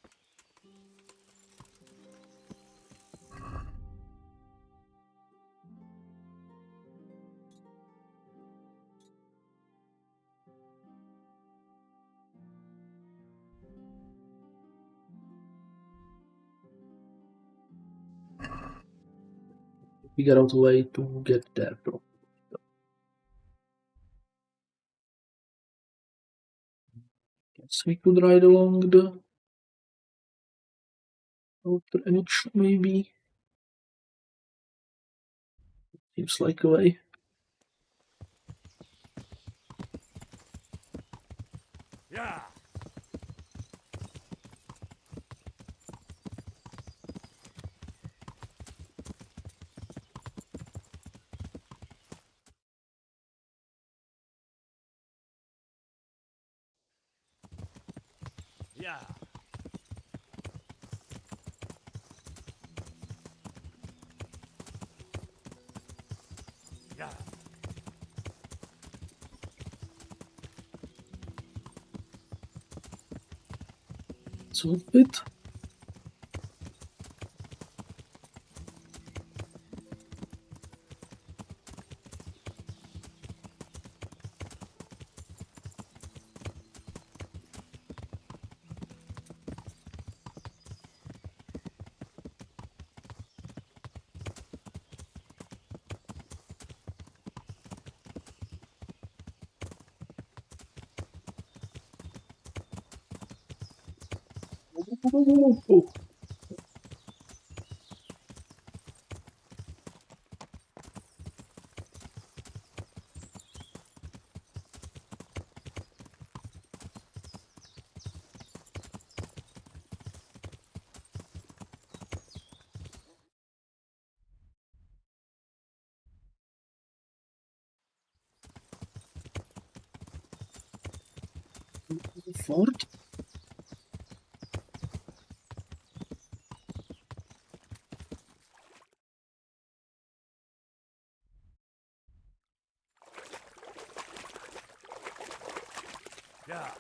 Figure out a way to get there, bro. Guess we could ride along the outer edge, maybe. Seems like a way. Yeah. Yeah. Yeah. So a bit. Oh. Fort? Yeah.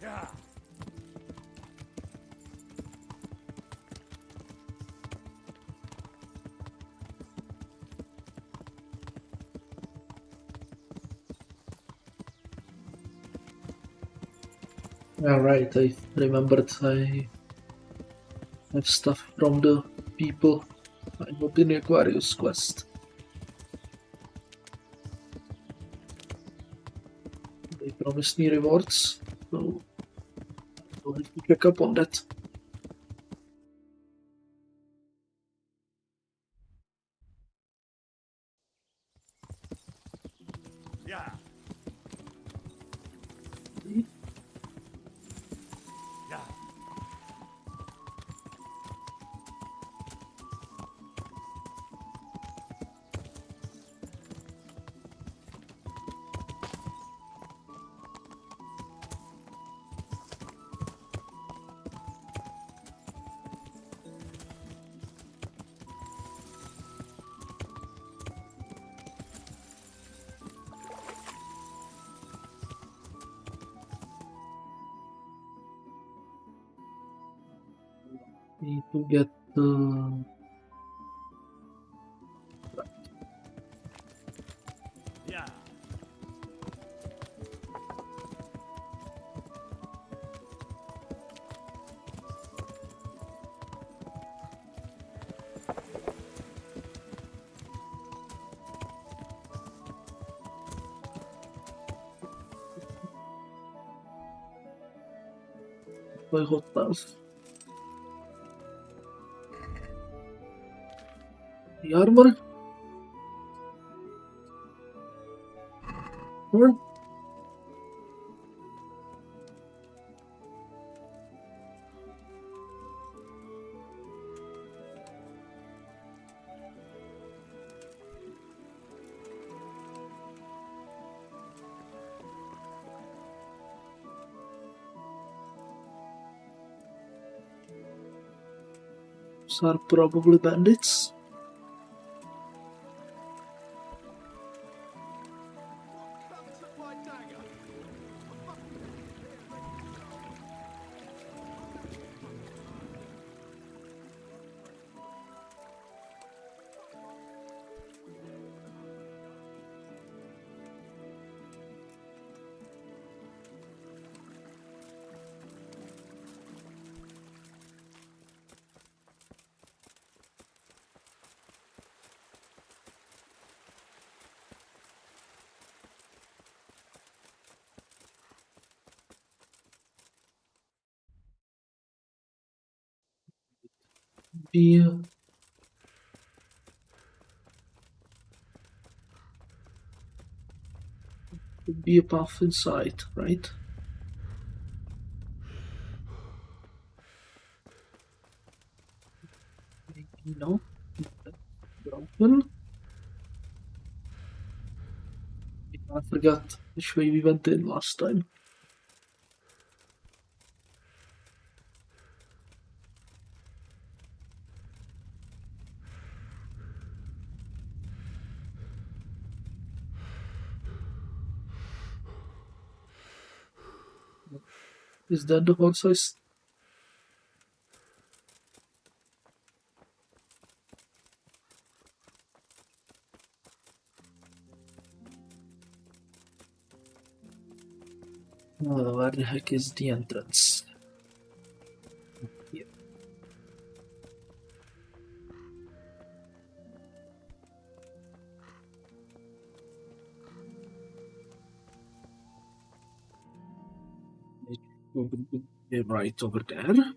Yeah. Alright, I remembered I have stuff from the people I got in the Aquarius quest. They promised me rewards, so I'll have to check up on that. Yeah. Yeah. Need to get Yeah. my hot bath. The armor? Huh? Those are probably bandits. Be a path inside, right? Maybe no. Broken. I forgot which way we went in last time. Is that the horse I where the heck is the entrance? Here. Right over there.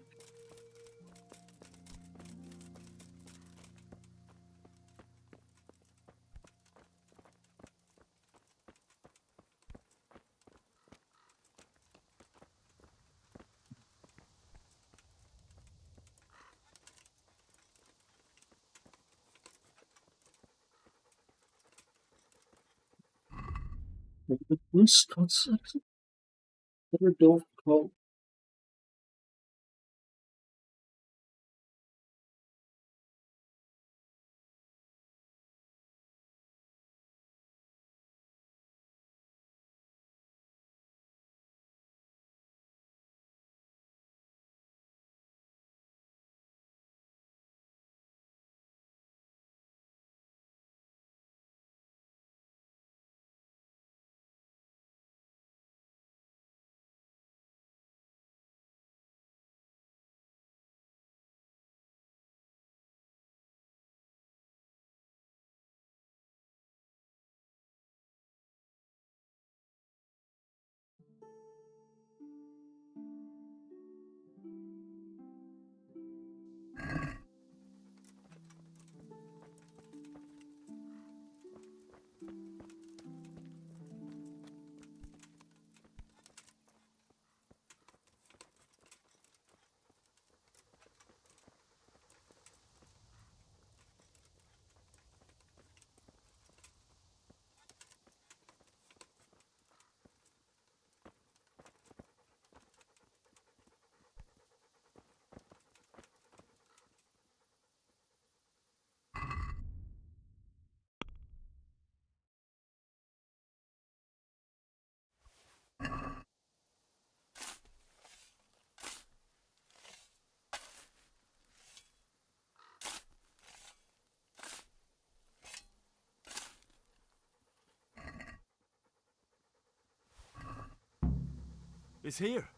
It's here.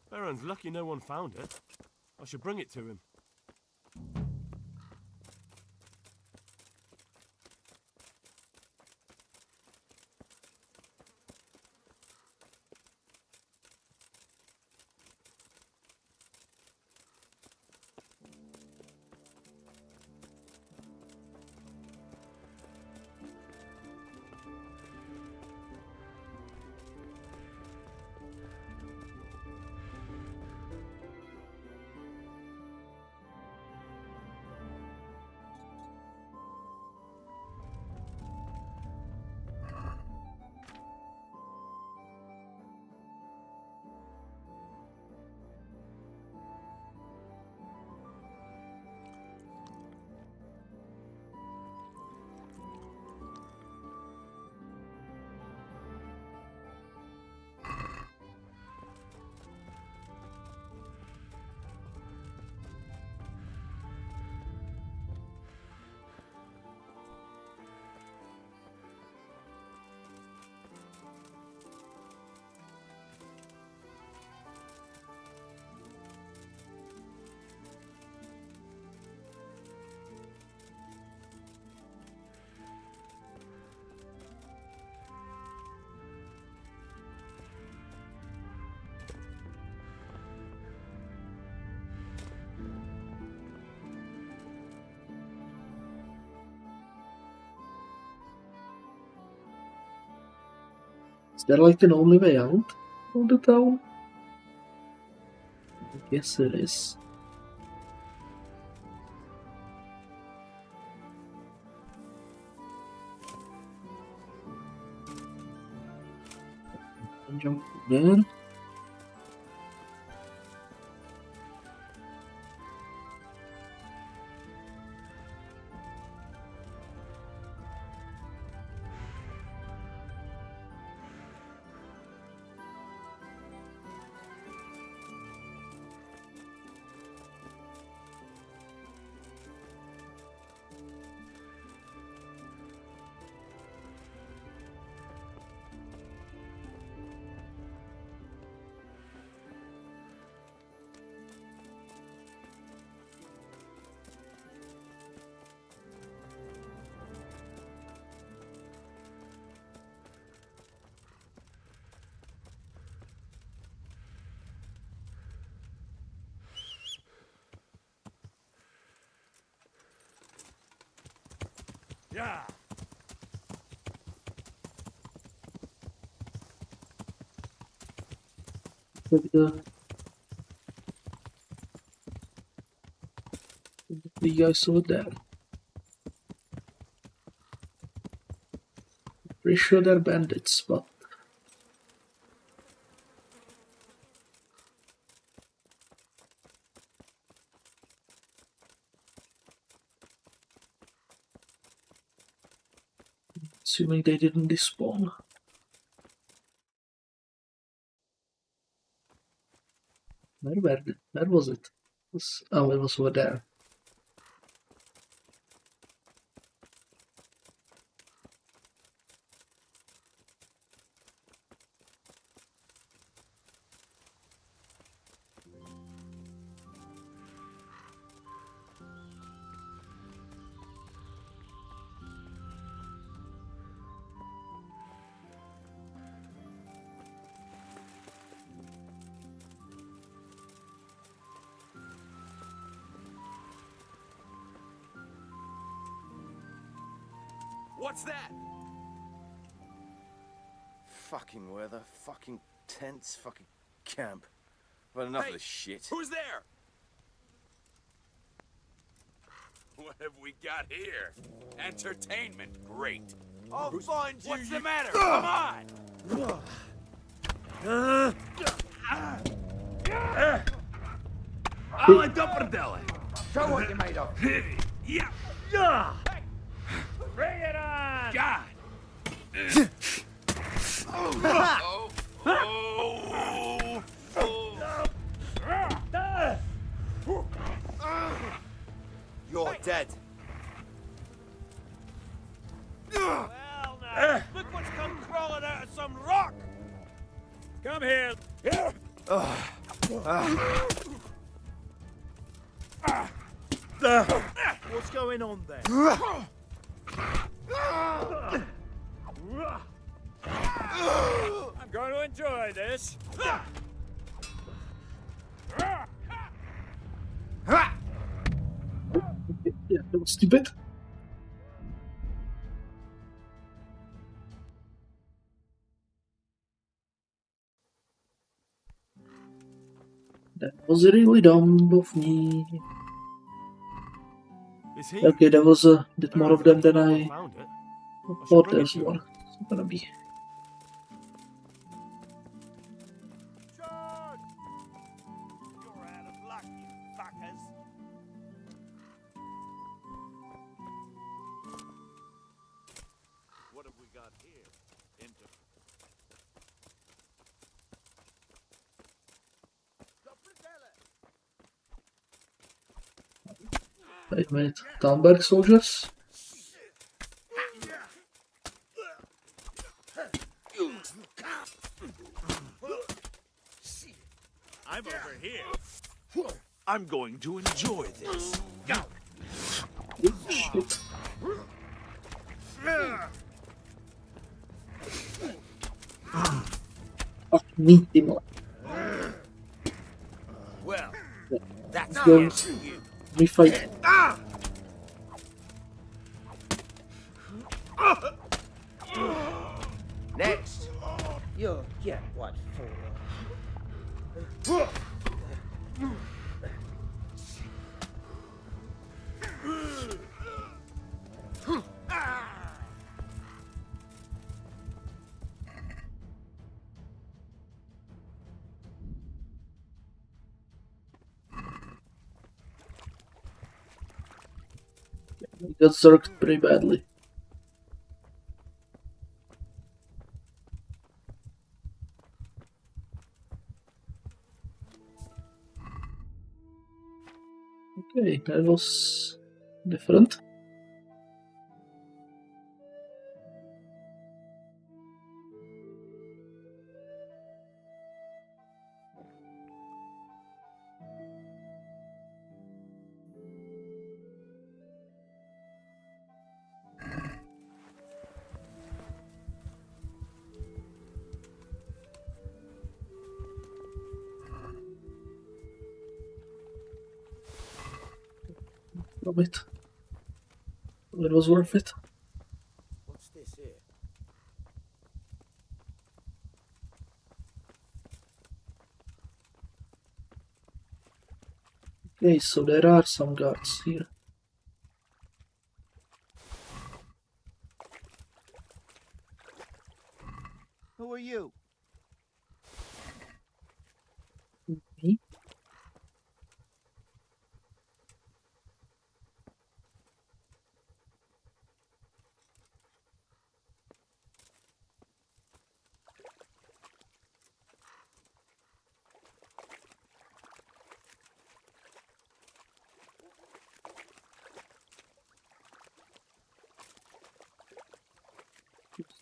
Baron's lucky no one found it. I should bring it to him. Is there like an only way out of the town? I guess it is. Jump there. Yeah. The guys over there. Pretty sure they're bandits, but assuming they didn't despawn. Where was it? Oh, it was over there. What's that? Fucking weather, fucking tents, fucking camp. I've had enough of this shit. Who's there? What have we got here? Entertainment, great. I'll find you. What's the matter? Come on! Alla dupperdelle. Show what you're made of. Yeah. Bring it on! God! You're dead. Well now, look what's come crawling out of some rock! Come here! What's going on there? I'm going to enjoy this. Yeah, that was stupid. That was really dumb of me. Okay, there was a bit more of them than I thought there was one. It's gonna be. What have we got here? Wait a minute. Talmberg soldiers? I'm over here. I'm going to enjoy this. Go. Shit. Fuck me, Timo. Well, that's Let's go. you. We fight. Next. You'll get what for. He got zerked pretty badly. Okay, that was different. Love it. It was worth it. What's this here? Okay, so there are some guards here. Who are you? Me?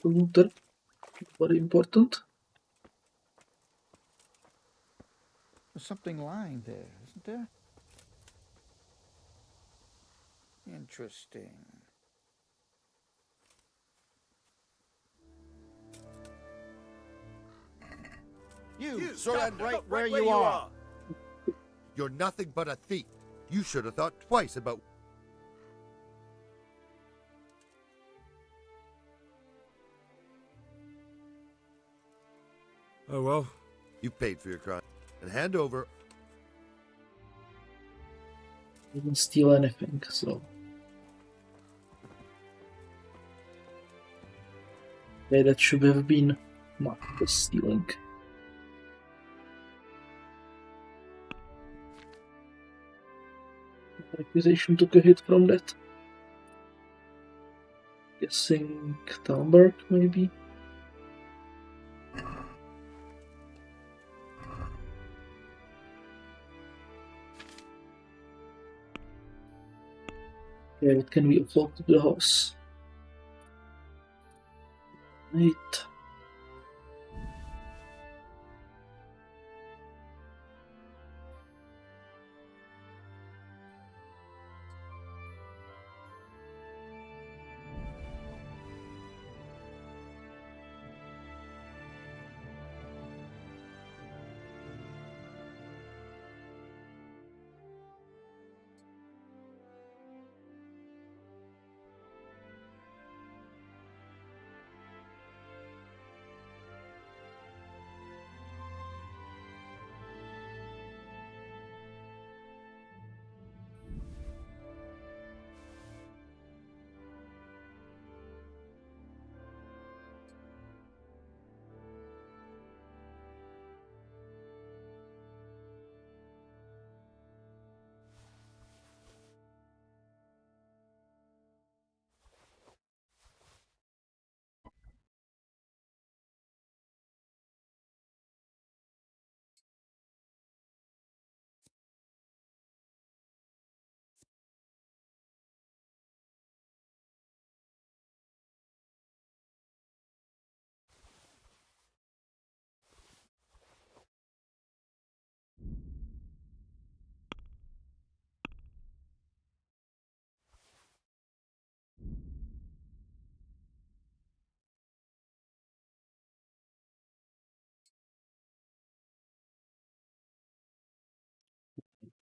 The looter. Very important. There's something lying there, isn't there? Interesting. You stand right where you are. You're nothing but a thief. You should have thought twice about... Oh well. You've paid for your crime. And hand over... Didn't steal anything, so. Okay, that should have been marked as stealing. Accusation took a hit from that. Guessing Talberg, maybe? Okay, what can we afford to the house? Right.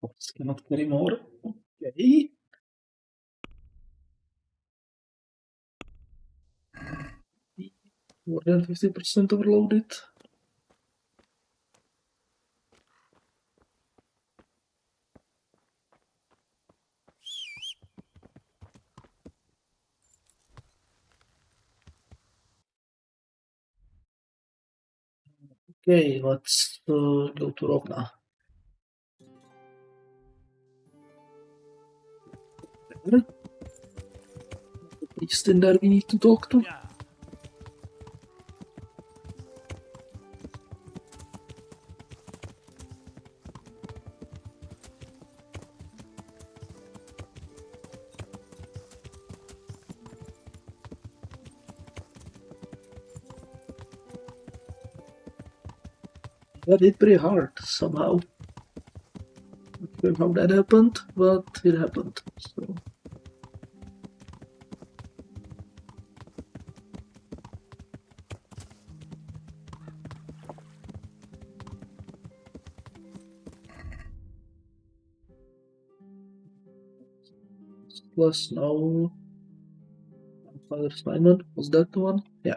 Oops, cannot carry more. Okay. More than 50% overloaded. Okay, let's go to Rovna. The priest in there we need to talk to. That hit pretty hard somehow. Not sure how that happened, but it happened. So. Plus no. Father Simon, was that the one? Yeah.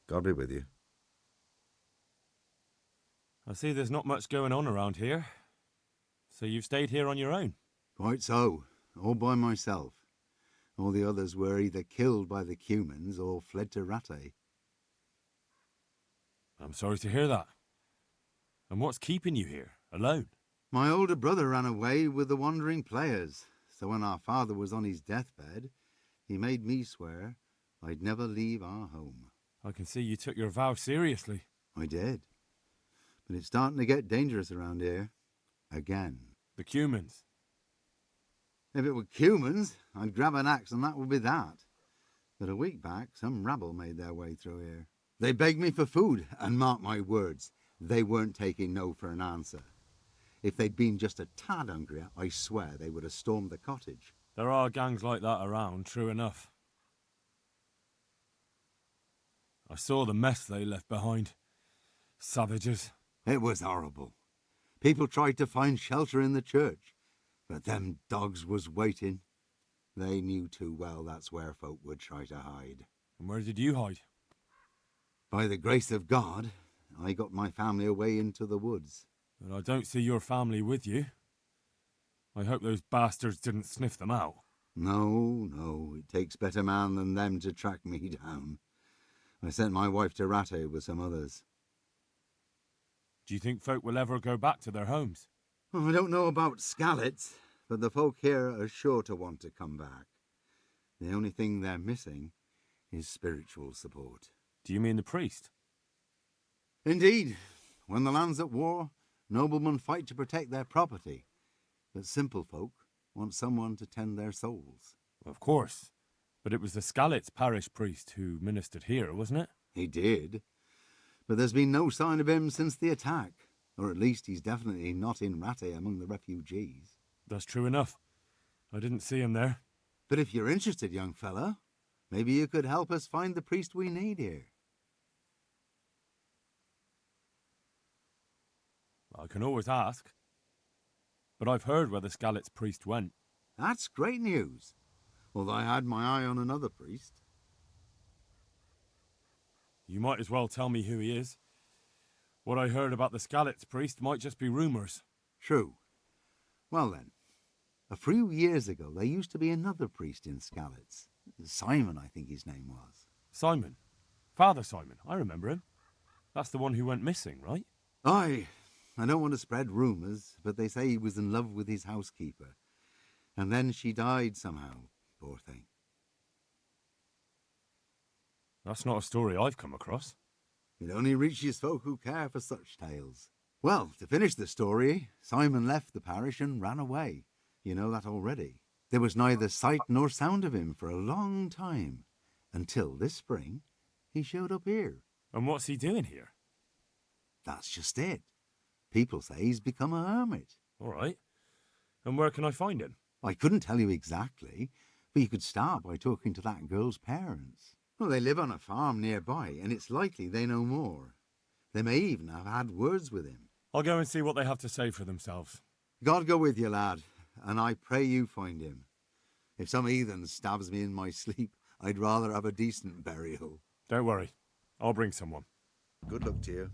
God be with you. I see there's not much going on around here. So you've stayed here on your own? Quite so. All by myself. All the others were either killed by the Cumans or fled to Rattay. I'm sorry to hear that. And what's keeping you here, alone? My older brother ran away with the wandering players, so when our father was on his deathbed, he made me swear I'd never leave our home. I can see you took your vow seriously. I did. But it's starting to get dangerous around here. Again. The Cumans? If it were Cumans, I'd grab an axe and that would be that. But a week back, some rabble made their way through here. They begged me for food, and mark my words, they weren't taking no for an answer. If they'd been just a tad hungrier, I swear they would have stormed the cottage. There are gangs like that around, true enough. I saw the mess they left behind. Savages. It was horrible. People tried to find shelter in the church, but them dogs was waiting. They knew too well that's where folk would try to hide. And where did you hide? By the grace of God, I got my family away into the woods. But I don't see your family with you. I hope those bastards didn't sniff them out. No, it takes better man than them to track me down. I sent my wife to Rattay with some others. Do you think folk will ever go back to their homes? I don't know about Skalitz, but the folk here are sure to want to come back. The only thing they're missing is spiritual support. Do you mean the priest? Indeed. When the land's at war, noblemen fight to protect their property, but simple folk want someone to tend their souls. Of course. But it was the Skalitz parish priest who ministered here, wasn't it? He did. But there's been no sign of him since the attack. Or at least he's definitely not in Rattay among the refugees. That's true enough. I didn't see him there. But if you're interested, young fella, maybe you could help us find the priest we need here. I can always ask. But I've heard where the Skalitz priest went. That's great news. Although I had my eye on another priest. You might as well tell me who he is. What I heard about the Skalitz priest might just be rumours. True. Well then, a few years ago there used to be another priest in Skalitz. Simon, I think his name was. Simon? Father Simon, I remember him. That's the one who went missing, right? Aye. I don't want to spread rumours, but they say he was in love with his housekeeper. And then she died somehow, poor thing. That's not a story I've come across. It only reaches folk who care for such tales. Well, to finish the story, Simon left the parish and ran away. You know that already. There was neither sight nor sound of him for a long time. Until this spring, he showed up here. And what's he doing here? That's just it. People say he's become a hermit. All right. And where can I find him? I couldn't tell you exactly, But you could start by talking to that girl's parents. Well, they live on a farm nearby, and it's likely they know more. They may even have had words with him. I'll go and see what they have to say for themselves. God go with you, lad, and I pray you find him. If some heathen stabs me in my sleep, I'd rather have a decent burial. Don't worry. I'll bring someone. Good luck to you.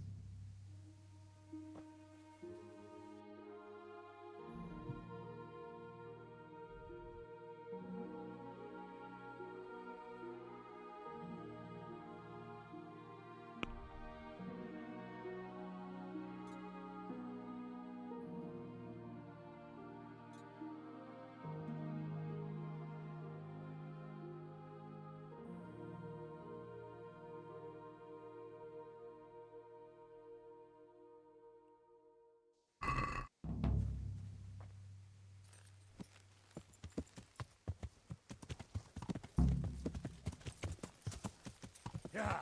Yeah.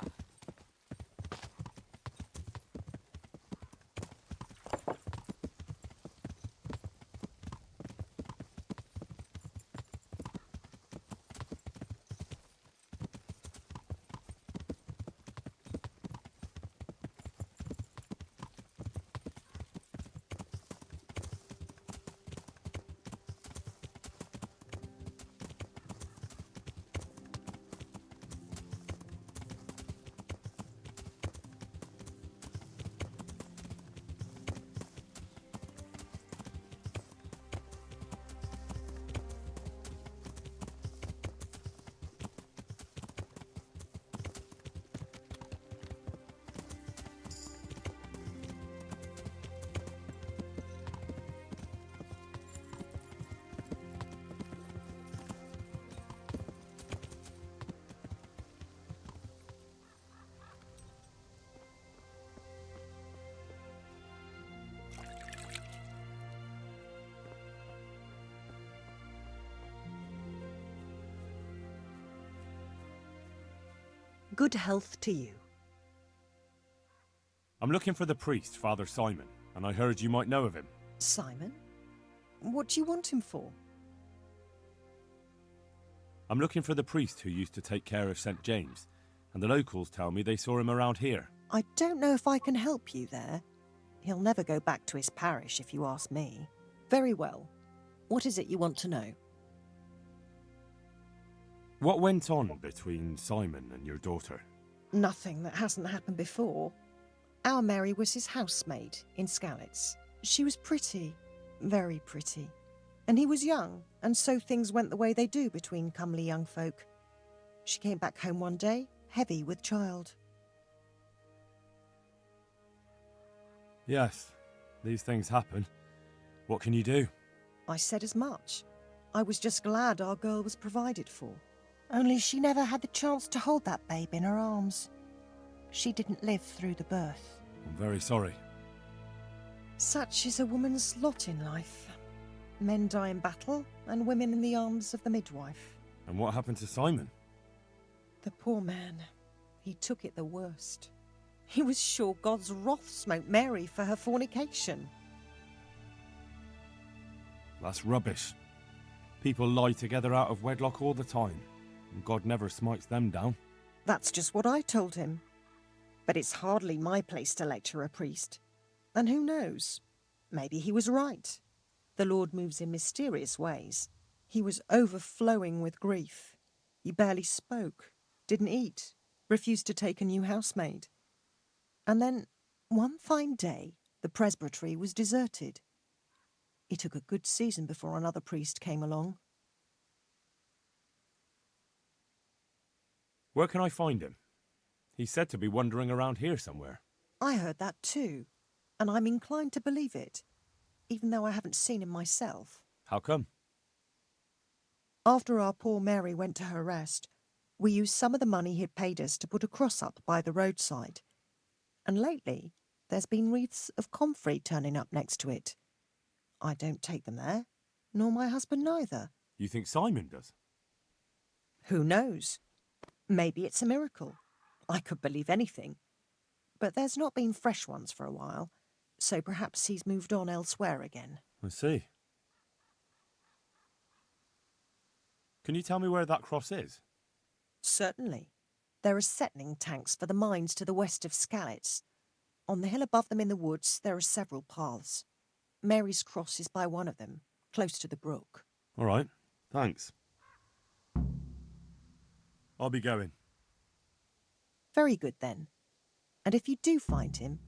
Good health to you. I'm looking for the priest, Father Simon, and I heard you might know of him. Simon? What do you want him for? I'm looking for the priest who used to take care of St. James, and the locals tell me they saw him around here. I don't know if I can help you there. He'll never go back to his parish, if you ask me. Very well. What is it you want to know? What went on between Simon and your daughter? Nothing that hasn't happened before. Our Mary was his housemaid in Skalitz. She was pretty, very pretty. And he was young, and so things went the way they do between comely young folk. She came back home one day, heavy with child. Yes, these things happen. What can you do? I said as much. I was just glad our girl was provided for. Only she never had the chance to hold that babe in her arms. She didn't live through the birth. I'm very sorry. Such is a woman's lot in life. Men die in battle, and women in the arms of the midwife. And what happened to Simon? The poor man. He took it the worst. He was sure God's wrath smote Mary for her fornication. That's rubbish. People lie together out of wedlock all the time, and God never smites them down. That's just what I told him. But it's hardly my place to lecture a priest. And who knows? Maybe he was right. The Lord moves in mysterious ways. He was overflowing with grief. He barely spoke, didn't eat, refused to take a new housemaid. And then, one fine day, the presbytery was deserted. It took a good season before another priest came along. Where can I find him? He's said to be wandering around here somewhere. I heard that too, and I'm inclined to believe it, even though I haven't seen him myself. How come? After our poor Mary went to her rest, we used some of the money he'd paid us to put a cross up by the roadside. And lately, there's been wreaths of comfrey turning up next to it. I don't take them there, nor my husband neither. You think Simon does? Who knows? Maybe it's a miracle. I could believe anything. But there's not been fresh ones for a while, so perhaps he's moved on elsewhere again. I see. Can you tell me where that cross is? Certainly. There are settling tanks for the mines to the west of Skalitz. On the hill above them in the woods, there are several paths. Mary's Cross is by one of them, close to the brook. All right, thanks. I'll be going. Very good, then. And if you do find him,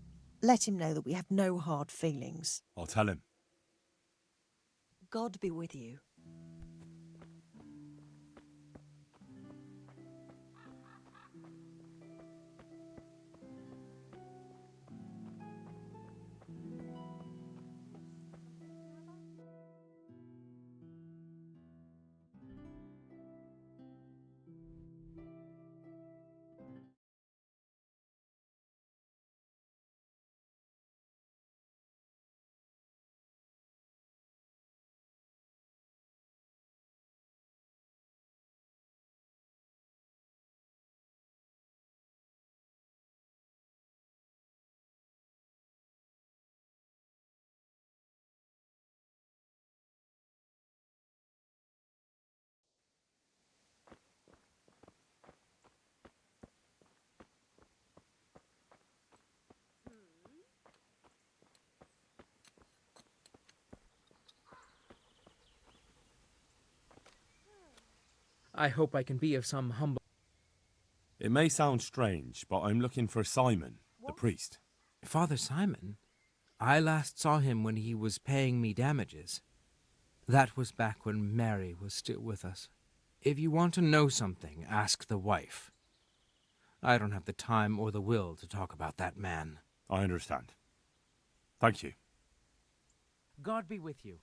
let him know that we have no hard feelings. I'll tell him. God be with you. I hope I can be of some humble... It may sound strange, but I'm looking for Simon, the priest. Father Simon? I last saw him when he was paying me damages. That was back when Mary was still with us. If you want to know something, ask the wife. I don't have the time or the will to talk about that man. I understand. Thank you. God be with you.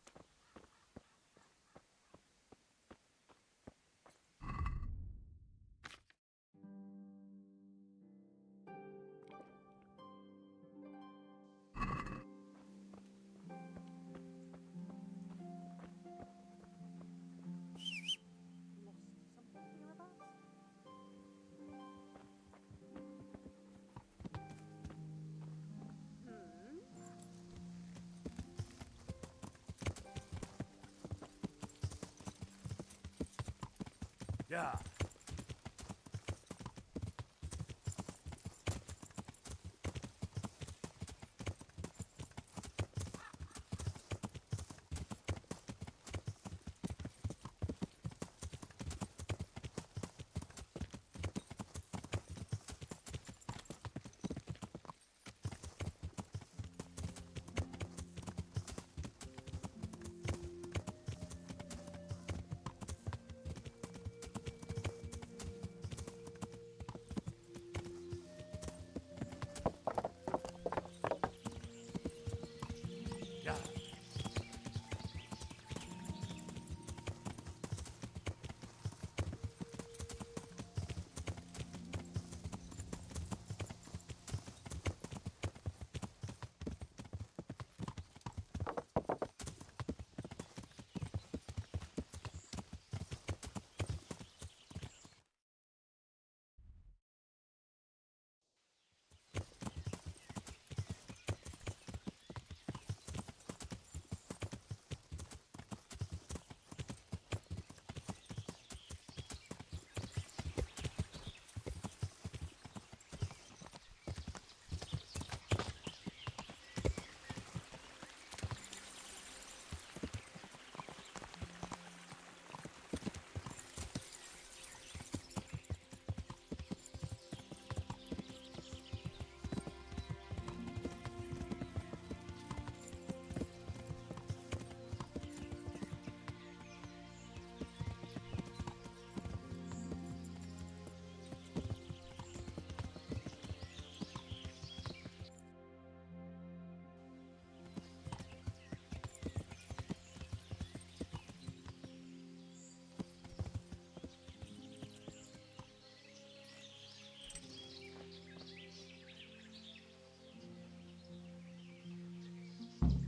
Yeah.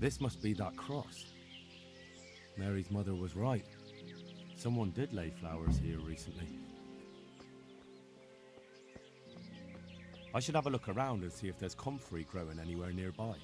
This must be that cross. Mary's mother was right. Someone did lay flowers here recently. I should have a look around and see if there's comfrey growing anywhere nearby.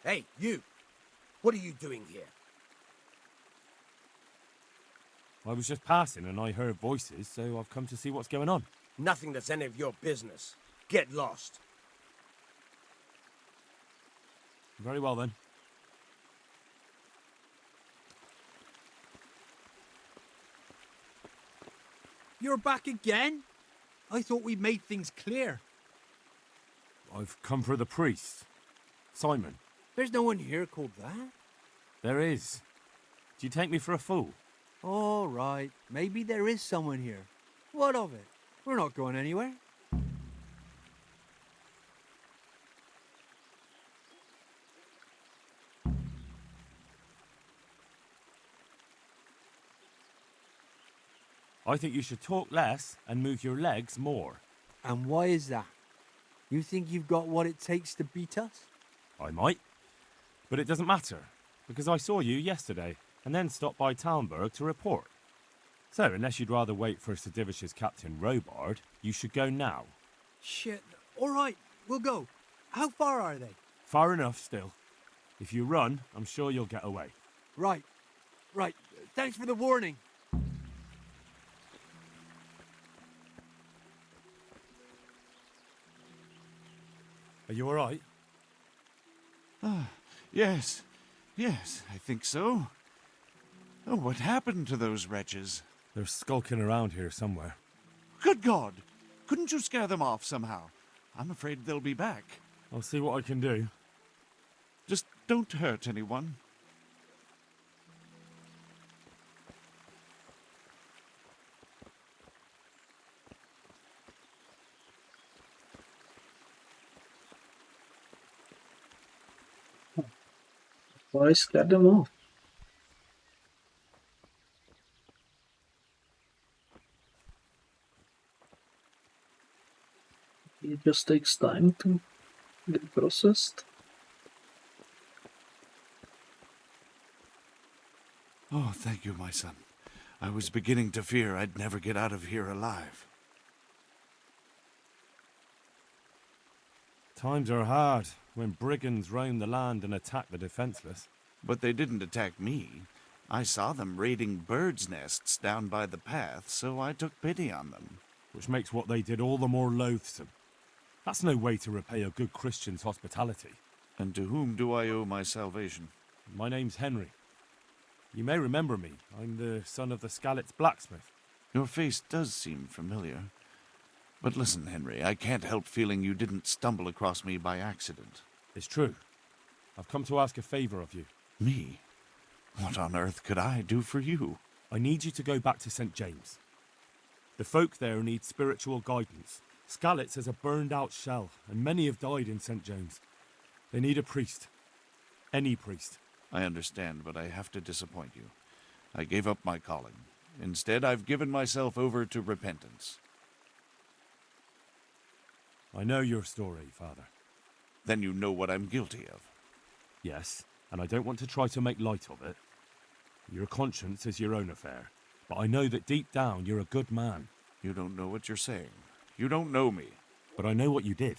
Hey, you! What are you doing here? I was just passing and I heard voices, so I've come to see what's going on. Nothing that's any of your business. Get lost. Very well then. You're back again? I thought we made things clear. I've come for the priest. Simon. There's no one here called that. There is. Do you take me for a fool? All right, maybe there is someone here. What of it? We're not going anywhere. I think you should talk less and move your legs more. And why is that? You think you've got what it takes to beat us? I might. But it doesn't matter, because I saw you yesterday, and then stopped by Talmberg to report. So, unless you'd rather wait for Sir Divish's Captain Robard, you should go now. Shit. All right, we'll go. How far are they? Far enough still. If you run, I'm sure you'll get away. Right. Right. Thanks for the warning. Are you all right? Yes. Yes, I think so. Oh, what happened to those wretches? They're skulking around here somewhere. Good God! Couldn't you scare them off somehow? I'm afraid they'll be back. I'll see what I can do. Just don't hurt anyone. Why scare them off? It just takes time to get processed. Oh, thank you, my son. I was beginning to fear I'd never get out of here alive. Times are hard when brigands roam the land and attack the defenseless. But they didn't attack me. I saw them raiding birds' nests down by the path, so I took pity on them. Which makes what they did all the more loathsome. That's no way to repay a good Christian's hospitality. And to whom do I owe my salvation? My name's Henry. You may remember me. I'm the son of the Skalitz blacksmith. Your face does seem familiar. But listen, Henry, I can't help feeling you didn't stumble across me by accident. It's true. I've come to ask a favor of you. Me? What on earth could I do for you? I need you to go back to St. James. The folk there need spiritual guidance. Skalitz has a burned-out shell, and many have died in St. James. They need a priest. Any priest. I understand, but I have to disappoint you. I gave up my calling. Instead, I've given myself over to repentance. I know your story, Father. Then you know what I'm guilty of. Yes, and I don't want to try to make light of it. Your conscience is your own affair, but I know that deep down you're a good man. You don't know what you're saying. You don't know me. But I know what you did.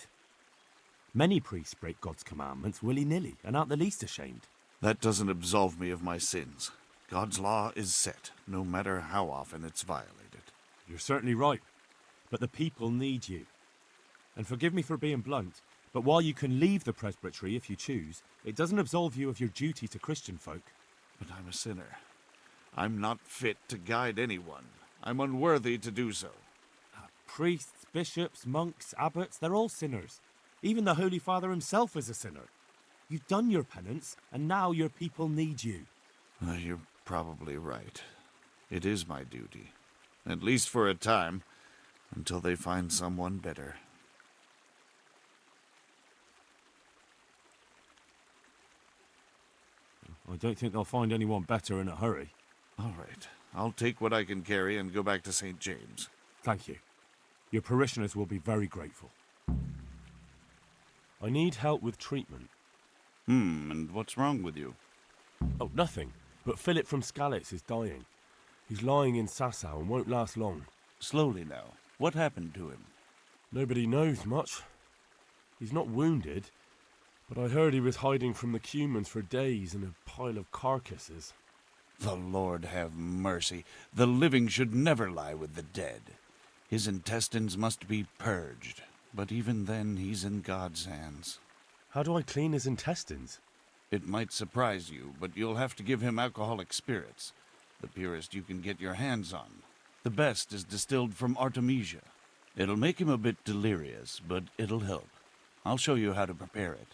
Many priests break God's commandments willy-nilly and aren't the least ashamed. That doesn't absolve me of my sins. God's law is set, no matter how often it's violated. You're certainly right, but the people need you. And forgive me for being blunt, but while you can leave the presbytery if you choose, it doesn't absolve you of your duty to Christian folk. But I'm a sinner. I'm not fit to guide anyone. I'm unworthy to do so. Priests, bishops, monks, abbots, they're all sinners. Even the Holy Father himself is a sinner. You've done your penance, and now your people need you. You're probably right. It is my duty. At least for a time, until they find someone better. I don't think they'll find anyone better in a hurry. All right. I'll take what I can carry and go back to St. James. Thank you. Your parishioners will be very grateful. I need help with treatment. And what's wrong with you? Oh, nothing. But Philip from Skalitz is dying. He's lying in Sasau and won't last long. Slowly now. What happened to him? Nobody knows much. He's not wounded, But I heard he was hiding from the Cumans for days in a pile of carcasses. The Lord have mercy. The living should never lie with the dead. His intestines must be purged, but even then he's in God's hands. How do I clean his intestines? It might surprise you, but you'll have to give him alcoholic spirits, the purest you can get your hands on. The best is distilled from Artemisia. It'll make him a bit delirious, but it'll help. I'll show you how to prepare it.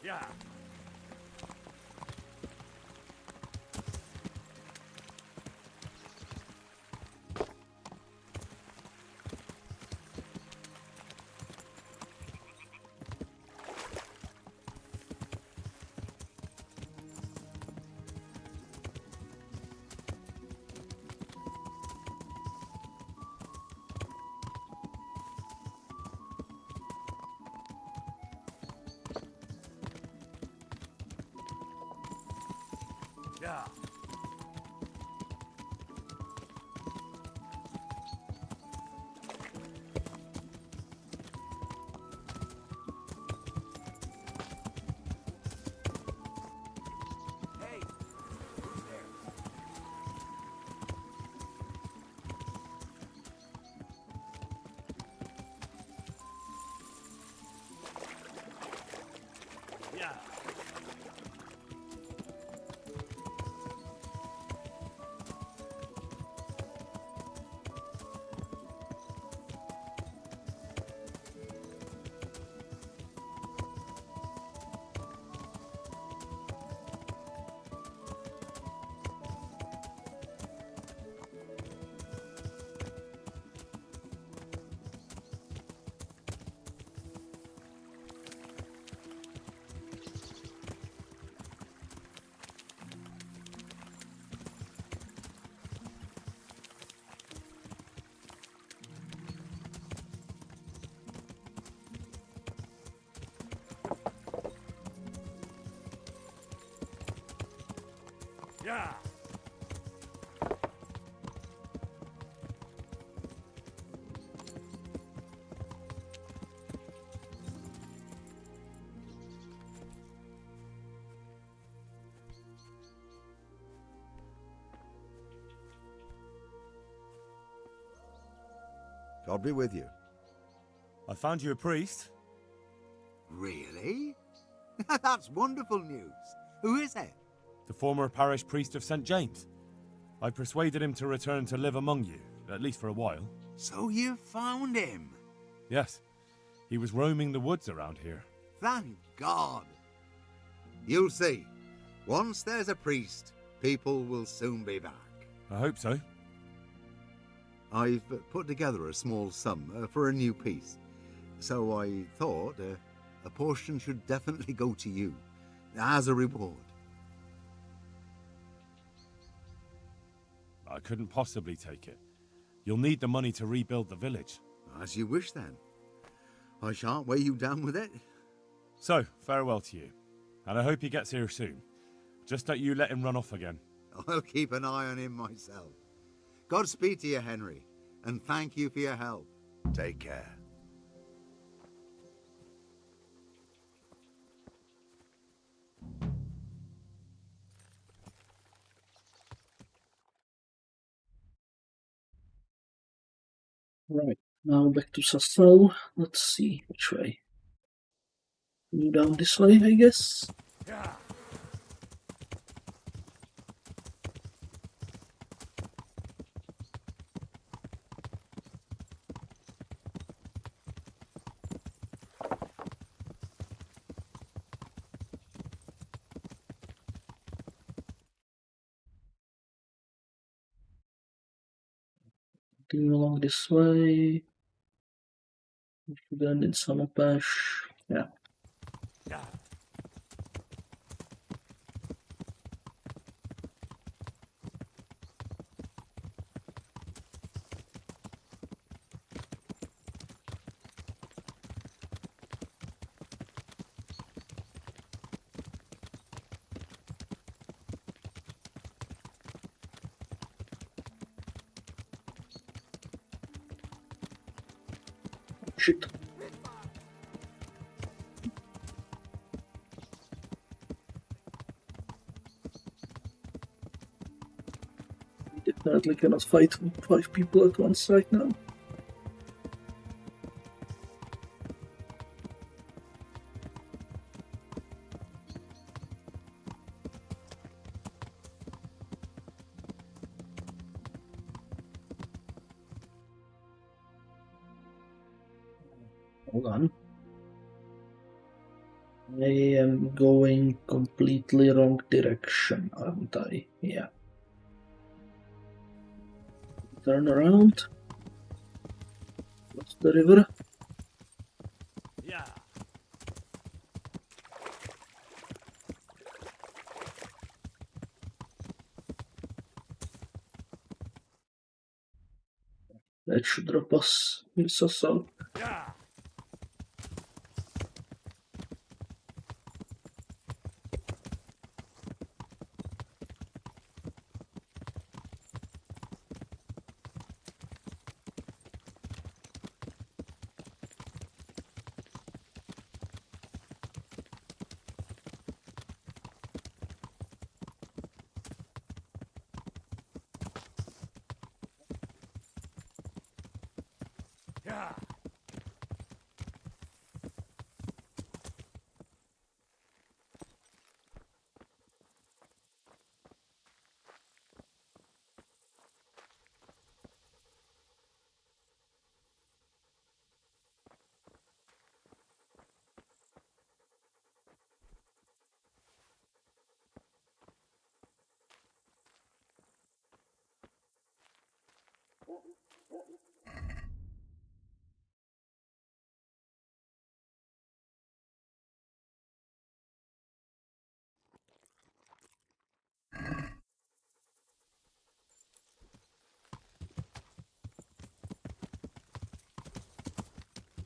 Yeah. Yeah. Hey, who's there? Yeah. Yeah. God be with you. I found you a priest. Really? That's wonderful news. Who is it? The former parish priest of St. James. I persuaded him to return to live among you, at least for a while. So you found him? Yes. He was roaming the woods around here. Thank God. You'll see. Once there's a priest, people will soon be back. I hope so. I've put together a small sum for a new piece. So I thought a portion should definitely go to you, as a reward. I couldn't possibly take it. You'll need the money to rebuild the village. As you wish, then. I shan't weigh you down with it. So, farewell to you. And I hope he gets here soon. Just don't you let him run off again. I'll keep an eye on him myself. Godspeed to you, Henry, and thank you for your help. Take care. Right, now back to Sassau. Let's see which way. Go down this way, I guess. Yeah. Continue along this way. Again in Summerpash. Yeah. Shit. We definitely cannot fight 5 people at once right now. Hold on. I am going completely wrong direction, aren't I? Yeah. Turn around. What's the river? Yeah. That should drop us in Sassal. Yeah. Yeah.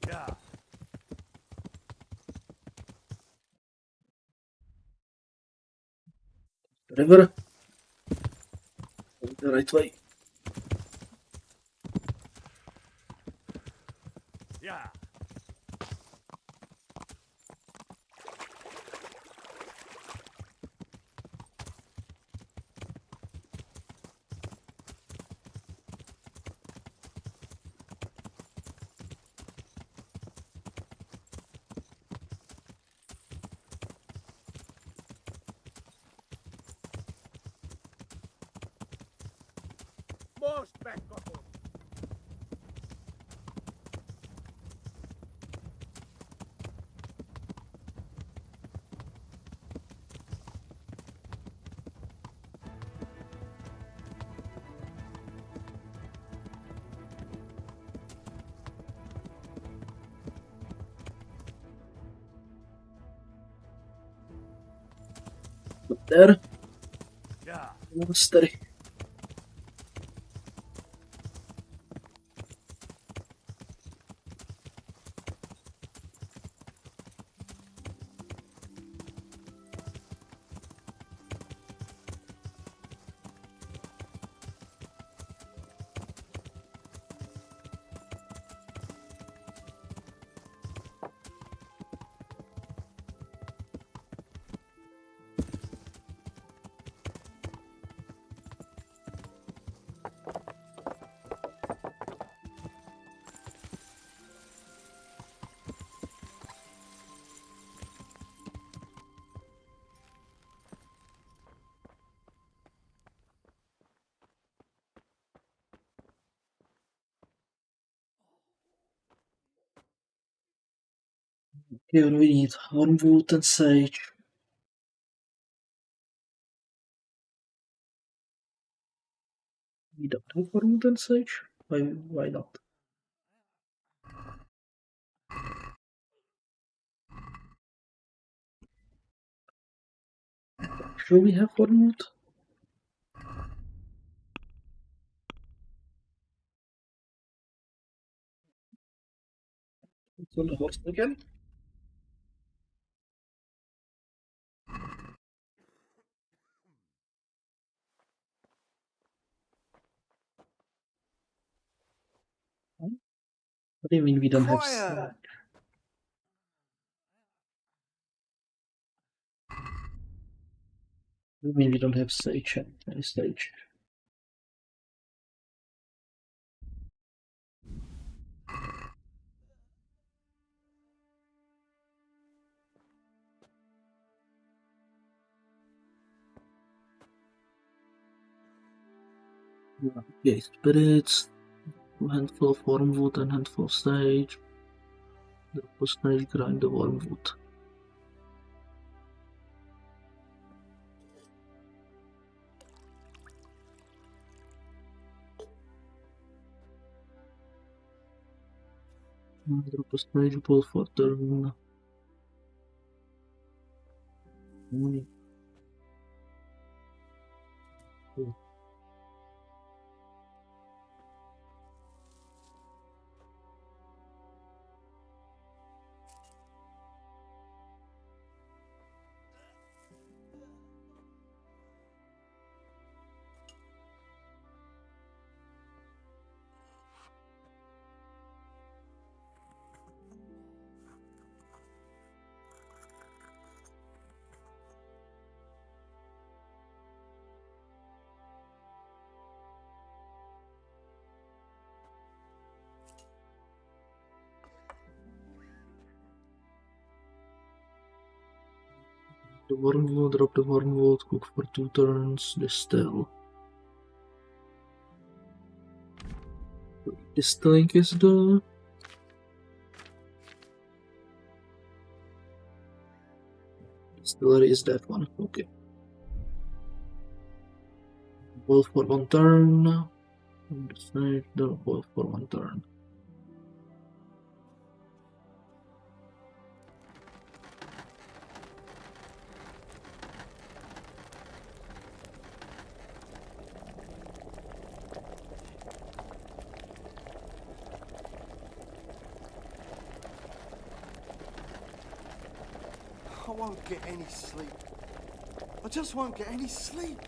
Yeah. River. The right way. Yeah. Most back couple. Up there. Yeah. Monastery. Okay, what do we need? Wormwood and sage. We don't have wormwood and sage? Why not? Sure, we have wormwood. It's on the horse again. What do you mean we don't have sage? What do you mean we don't have sage at any stage? Okay, spirits, a handful of wormwood and handful of sage. Drop a sage, grind the wormwood. Drop a sage ball for turn. The wormwood, drop the wormwood, cook for 2 turns, distill. Distilling is the... Distillery is that one, okay. Boil for 1 turn. And the sage, boil for 1 turn. I won't get any sleep. I just won't get any sleep.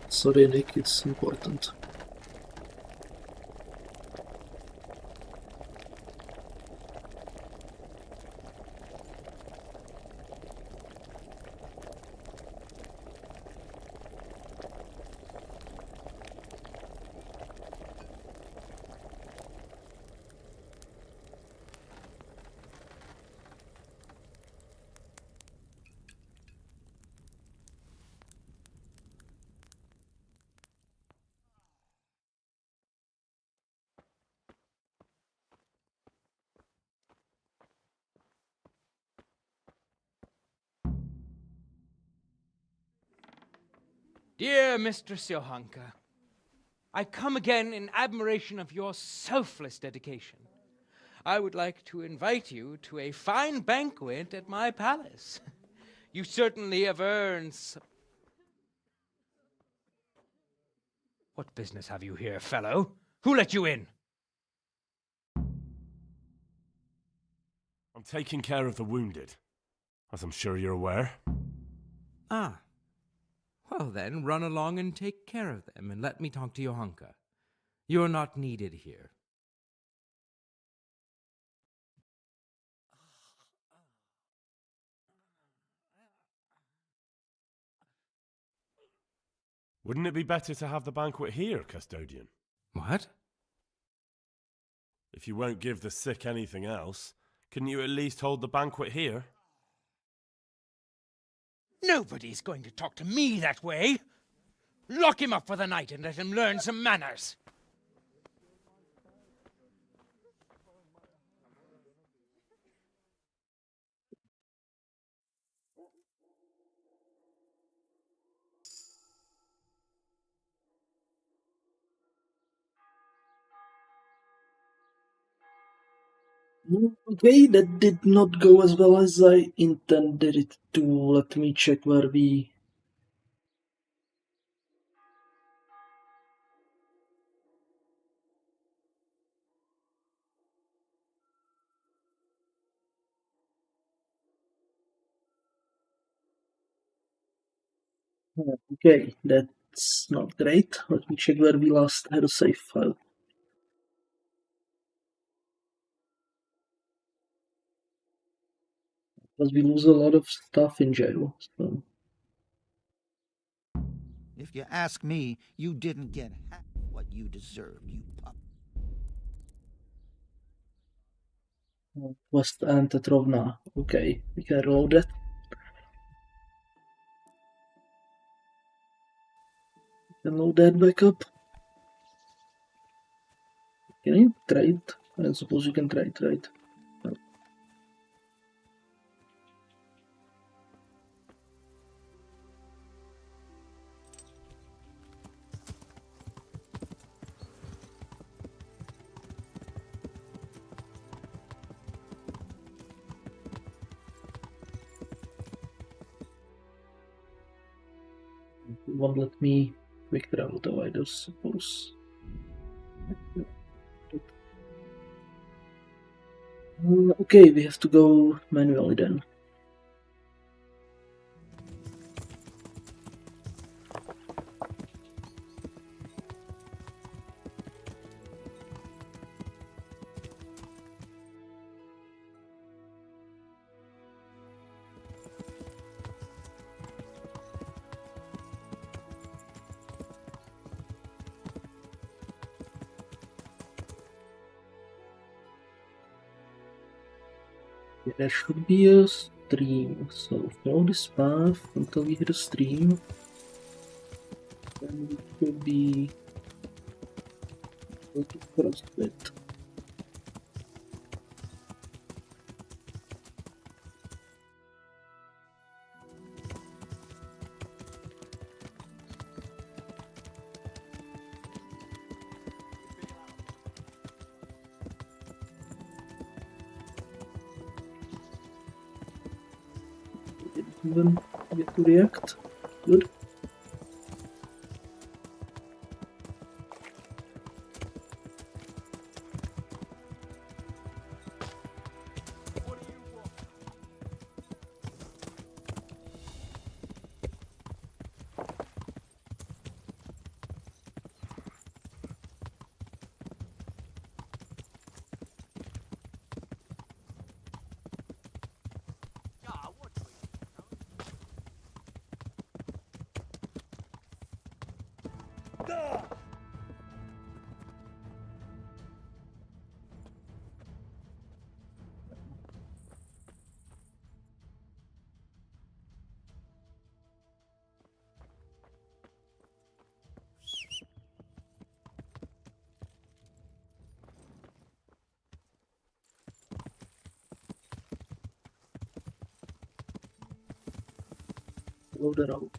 Sorry, Nick, it's important. Dear Mistress Johanka, I come again in admiration of your selfless dedication. I would like to invite you to a fine banquet at my palace. You certainly have earned What business have you here, fellow? Who let you in? I'm taking care of the wounded, as I'm sure you're aware. Ah. Well then, run along and take care of them, and let me talk to Johanka. You're not needed here. Wouldn't it be better to have the banquet here, custodian? What? If you won't give the sick anything else, Couldn't you at least hold the banquet here? Nobody's going to talk to me that way. Lock him up for the night and let him learn some manners. Okay, that did not go as well as I intended it to. Let me check where we... Okay, that's not great. Let me check where we last had a save file. Because we lose a lot of stuff in jail. So. If you ask me, you didn't get half what you deserved, you pup. West and Tetrovna. Okay, we can reload that. We can load that back up. Can you trade? I suppose you can trade, right? No. It won't let me quick travel though, I don't suppose. Okay, we have to go manually then. Yeah, there should be a stream, so follow this path until we hit a stream. Then we should be able to cross it. Even get to react. Good. Load it out.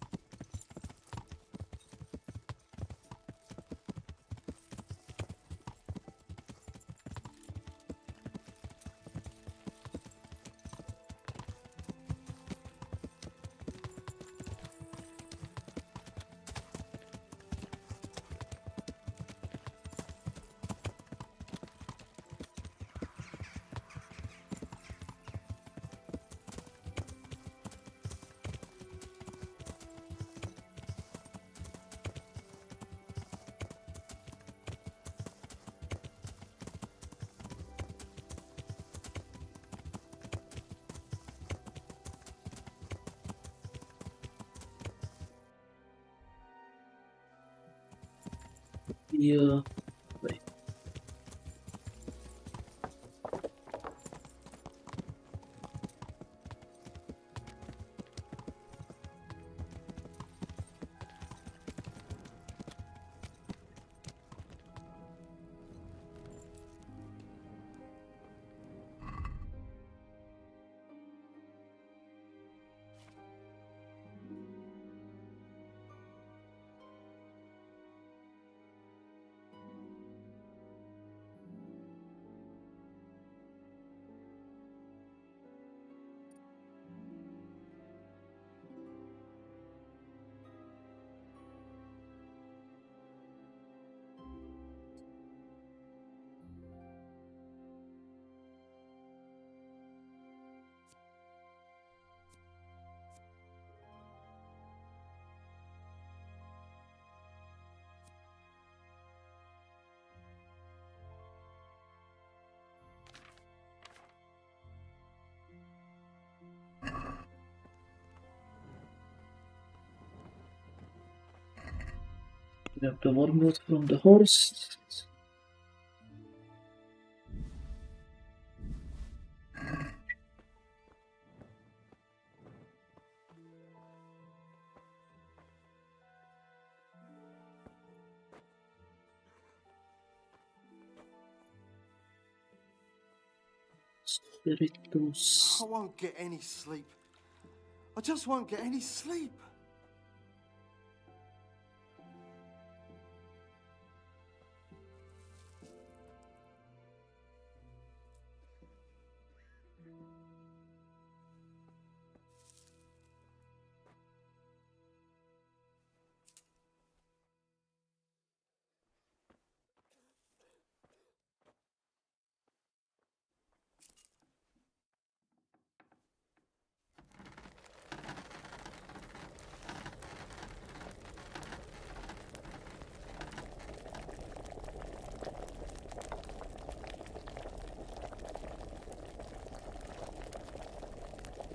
Yeah, wait. Grab the wormwood from the horse. Spiritus. I won't get any sleep. I just won't get any sleep.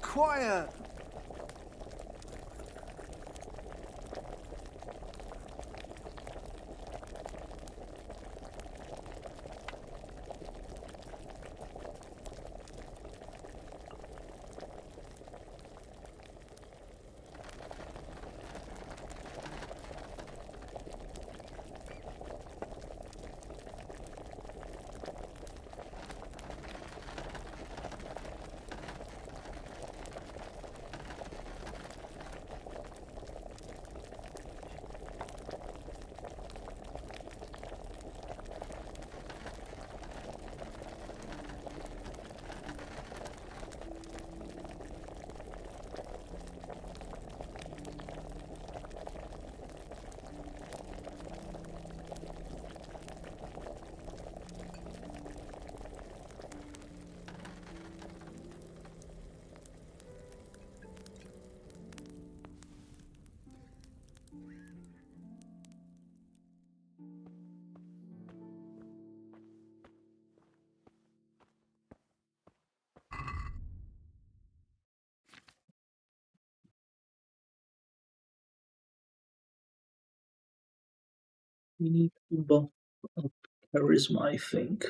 Quiet! We need to bump up charisma, I think.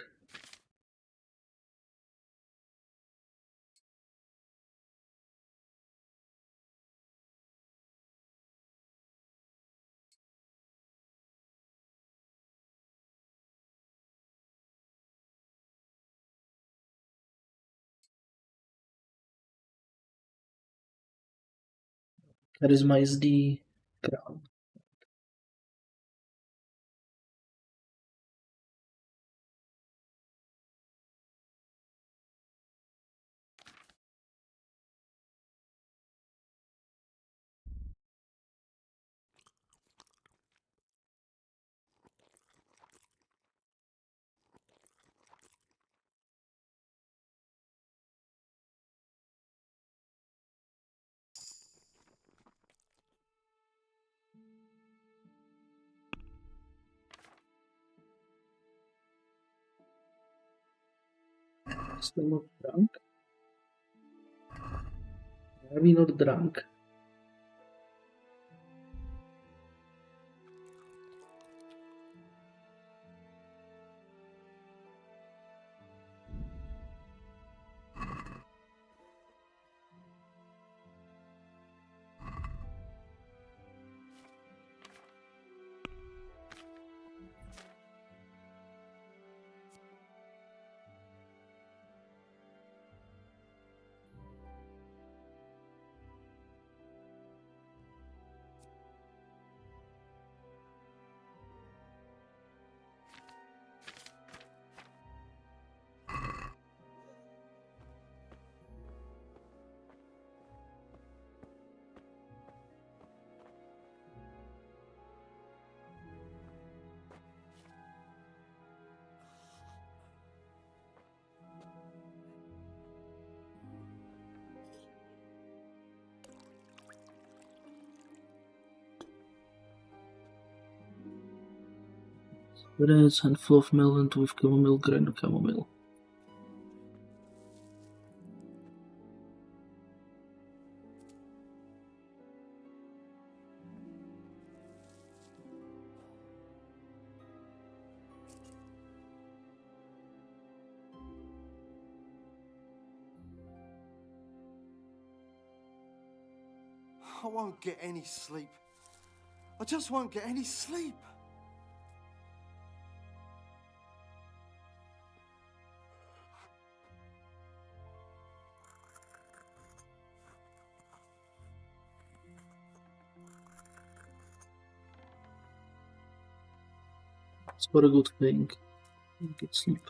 Charisma is the crown. Still not drunk? Are we not drunk? Breads, handful of melon with chamomile, grind chamomile. I won't get any sleep. I just won't get any sleep. It's not a good thing. Get sleep.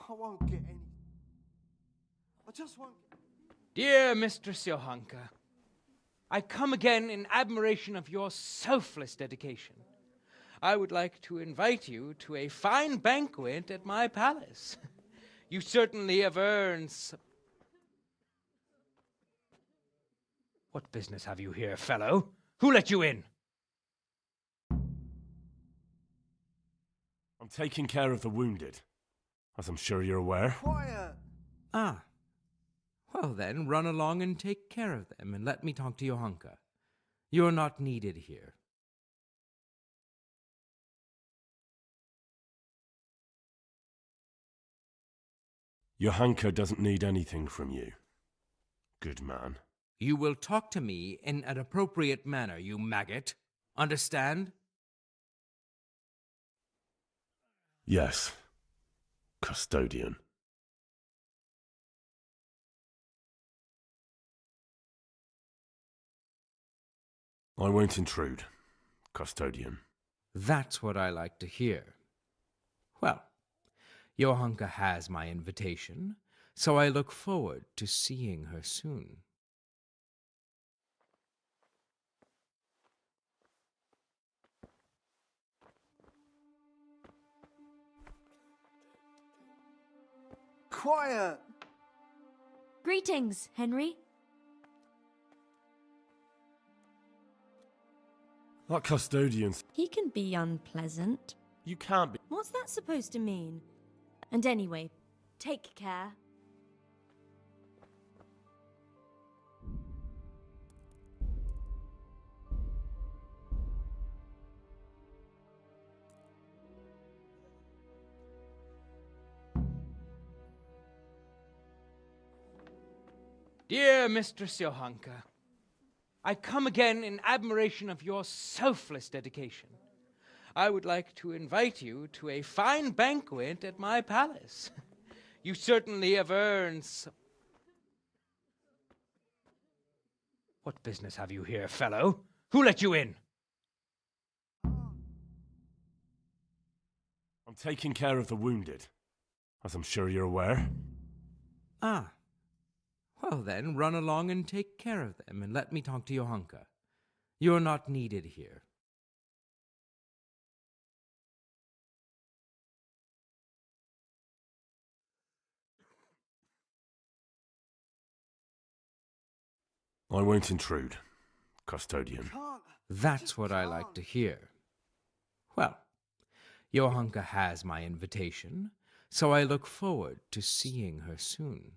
I won't get any. I just won't. Dear Mistress Johanka, I come again in admiration of your selfless dedication. I would like to invite you to a fine banquet at my palace. You certainly have earned What business have you here, fellow? Who let you in? I'm taking care of the wounded, as I'm sure you're aware. Quiet! Ah. Well then, run along and take care of them, and let me talk to Johanka. You're not needed here. Johanka doesn't need anything from you. Good man. You will talk to me in an appropriate manner, you maggot. Understand? Yes. Custodian. I won't intrude, Custodian. That's what I like to hear. Well, Johanka has my invitation, so I look forward to seeing her soon. Quiet! Greetings, Henry. That custodian's... He can be unpleasant. You can't be... What's that supposed to mean? And anyway, take care. Dear Mistress Johanka, I come again in admiration of your selfless dedication. I would like to invite you to a fine banquet at my palace. You certainly have earned What business have you here, fellow? Who let you in? I'm taking care of the wounded, as I'm sure you're aware. Ah. Well then, run along and take care of them, and let me talk to Johanka. You're not needed here. I won't intrude, custodian. That's what I like to hear. Well, Johanka has my invitation, so I look forward to seeing her soon.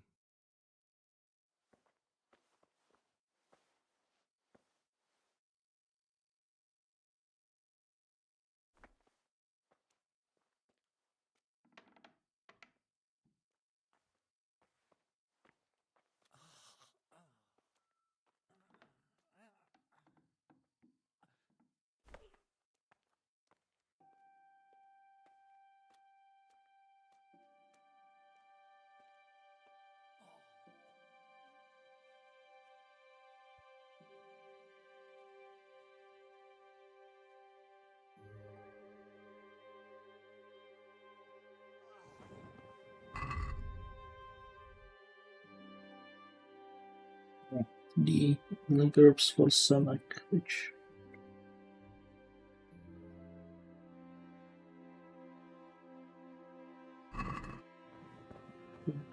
The herbs for stomach, which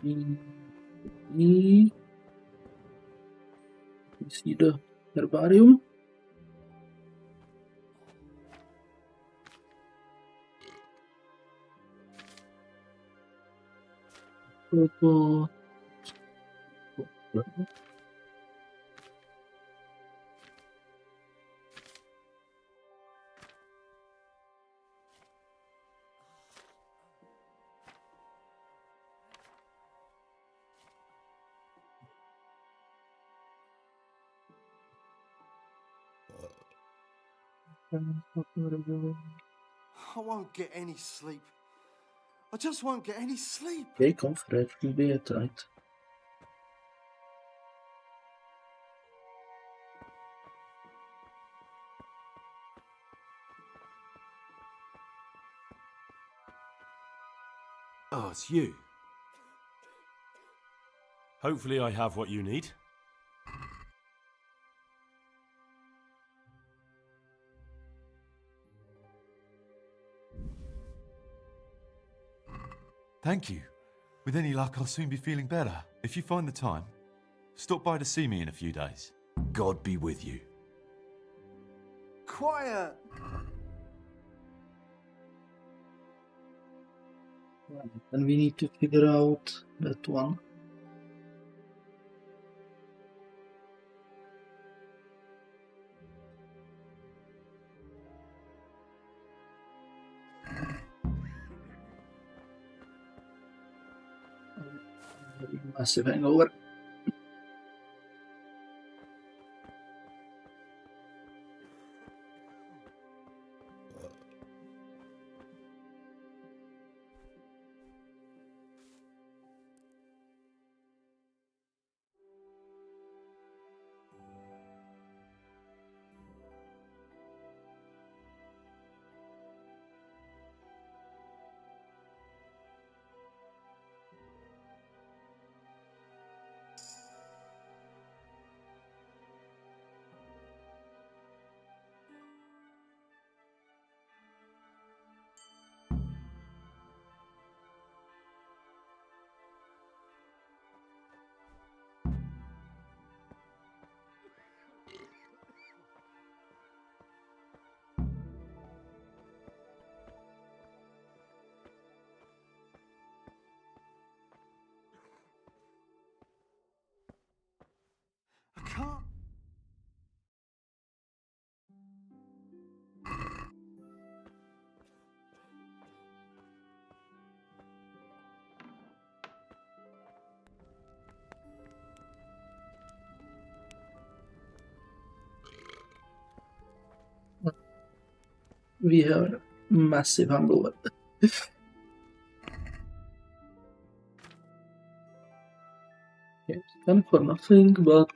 we see the herbarium. Purple. I won't get any sleep. I just won't get any sleep. Okay, comfort will be it, right? Oh, it's you. Hopefully I have what you need. Thank you. With any luck, I'll soon be feeling better. If you find the time, stop by to see me in a few days. God be with you. Quiet! And we need to figure out that one. Massive hangover. I can't. We have massive hangover. Okay, done for nothing, but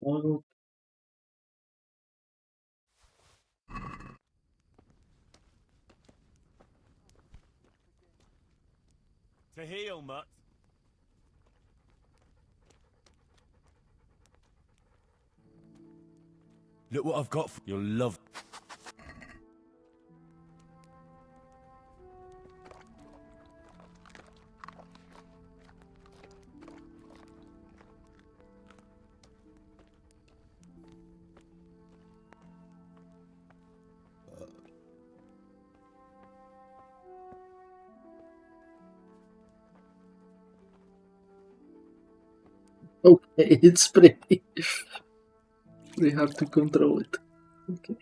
Oh, To heal, Mutt. Look what I've got for you'll love. okay, it's pretty hard to control it. Okay.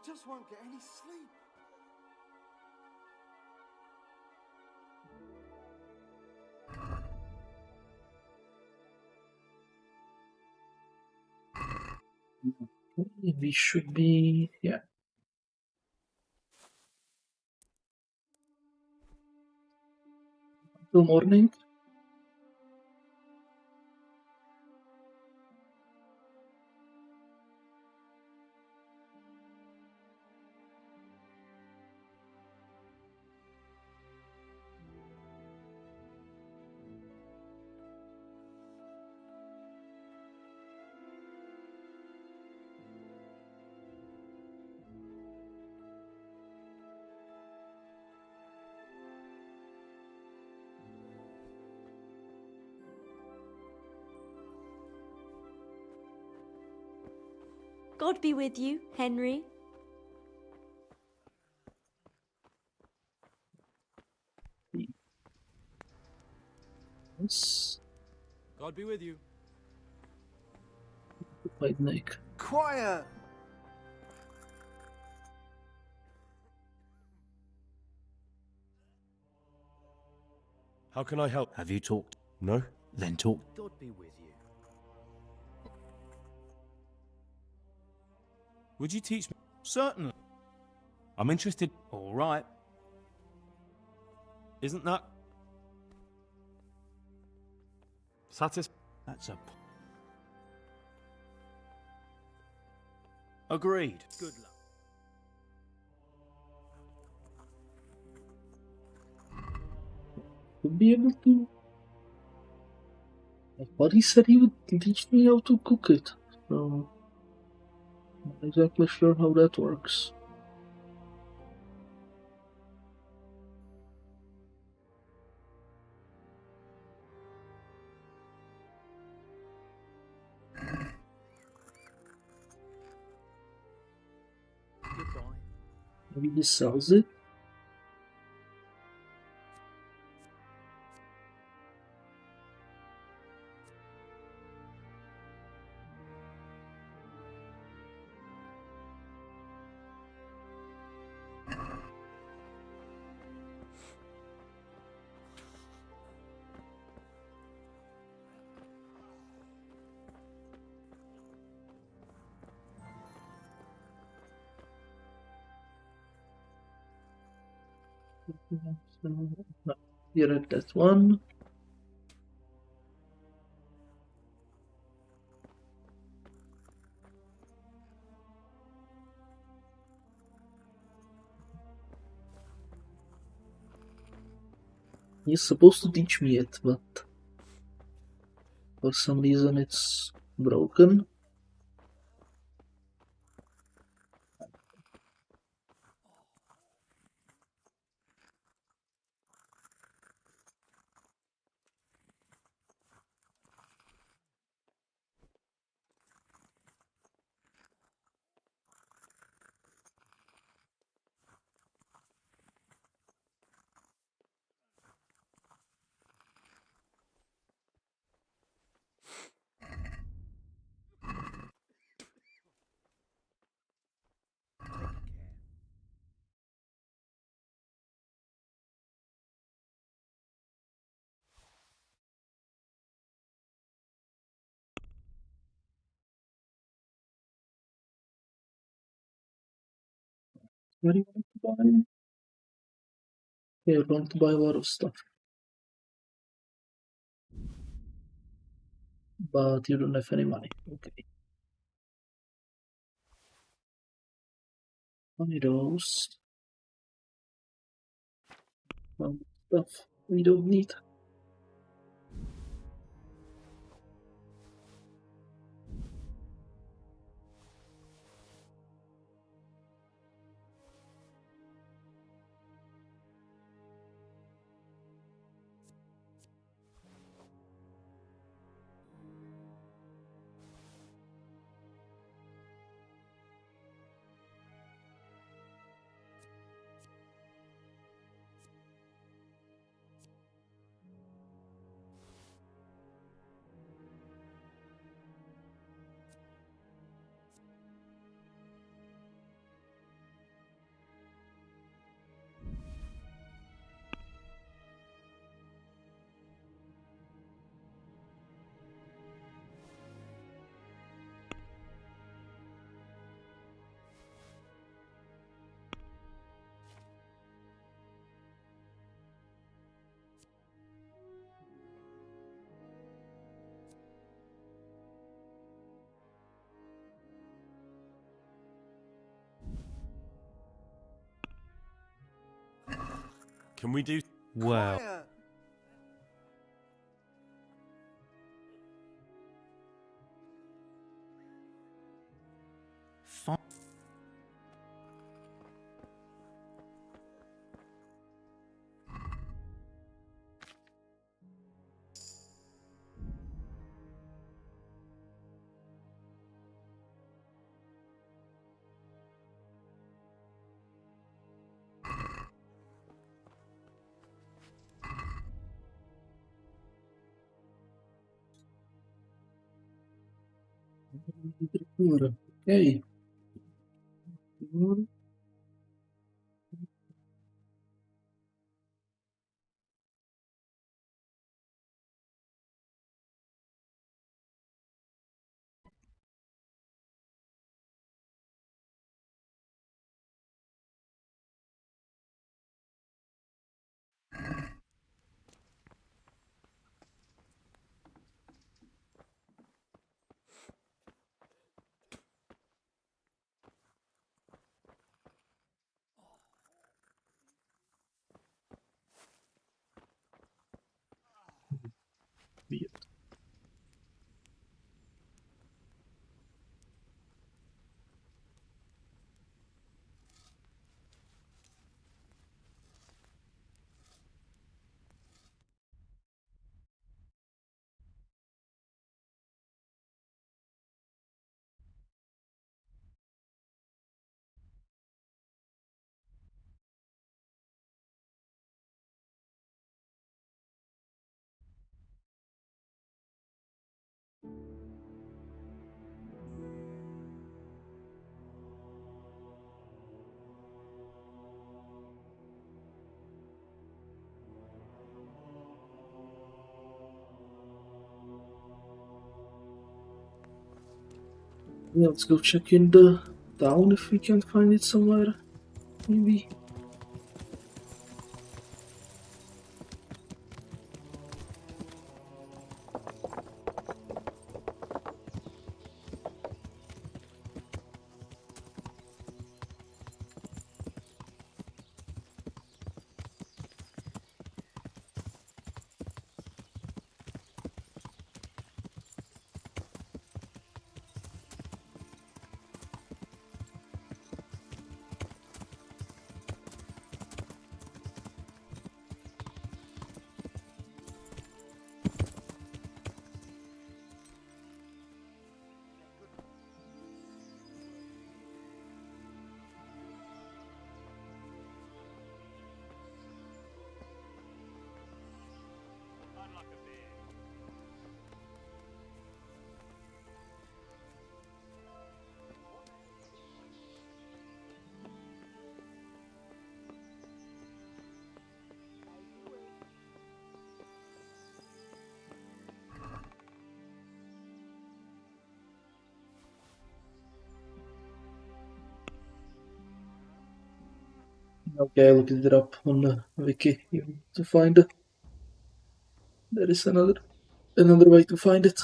I just won't get any sleep. We should be, yeah. Till morning. God be with you, Henry. Yes. God be with you. Goodbye, Nick. Quiet! How can I help? Have you talked? No. Then talk. God be with you. Would you teach me? Certainly. I'm interested. All right. Isn't that That's a... Agreed. Good luck. Would be able to. My buddy said he would teach me how to cook it, so I'm not exactly sure how that works. Goodbye. Maybe he sells it? No, you're at that one. He's supposed to teach me it, but for some reason it's broken. What do you want to buy? Yeah, I want to buy a lot of stuff. But you don't have any money. Okay. Buy those. Stuff we don't need. Can we do... Well... Quiet. Fine. Okay. Weird. Yeah, let's go check in the town if we can find it somewhere. Maybe. Okay, I looked it up on the wiki to find it. There is another way to find it.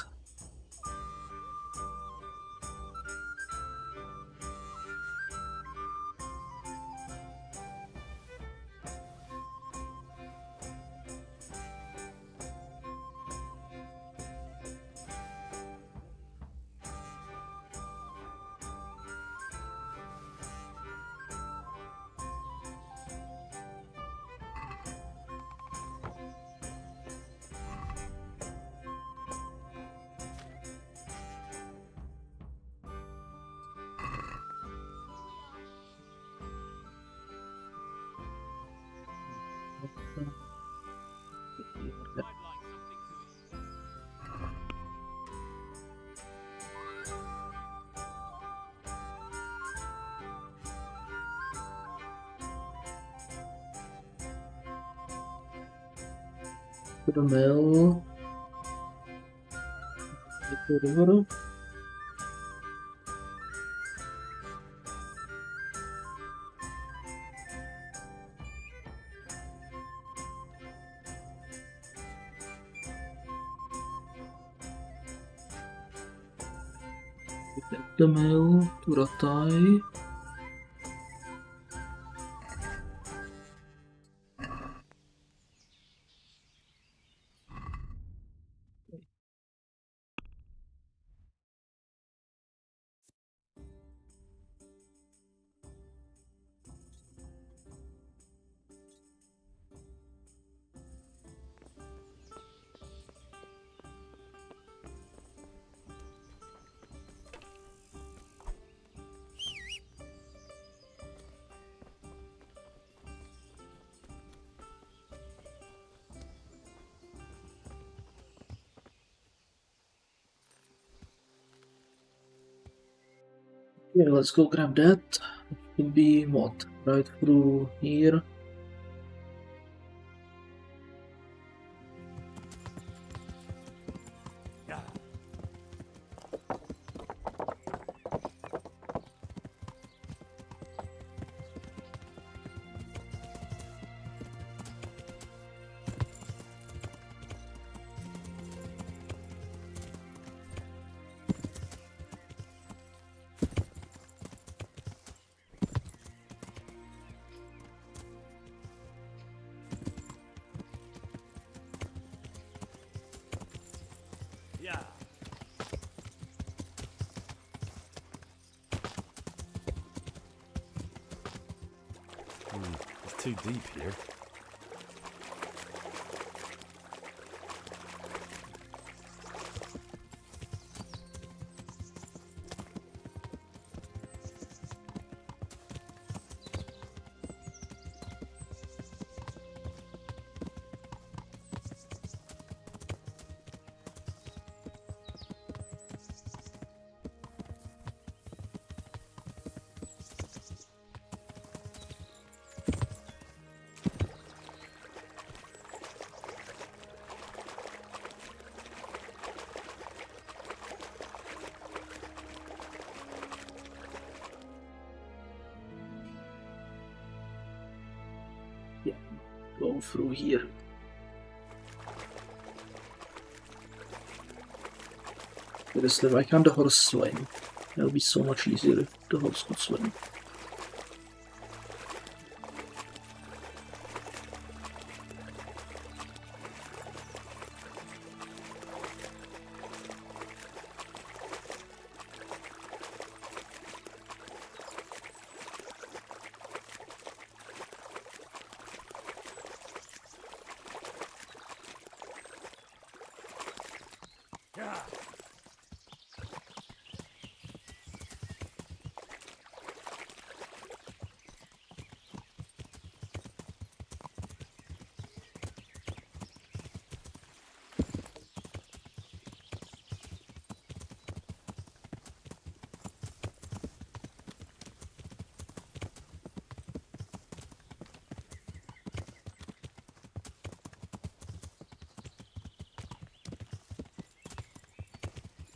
To the mill. To the river. The mill to the tie. Yeah, let's go grab that. It should be what? Right through here. Yeah. It's too deep here. Yeah, go through here. Because why can't the horse swim? That'll be so much easier if the horse could swim. Yeah.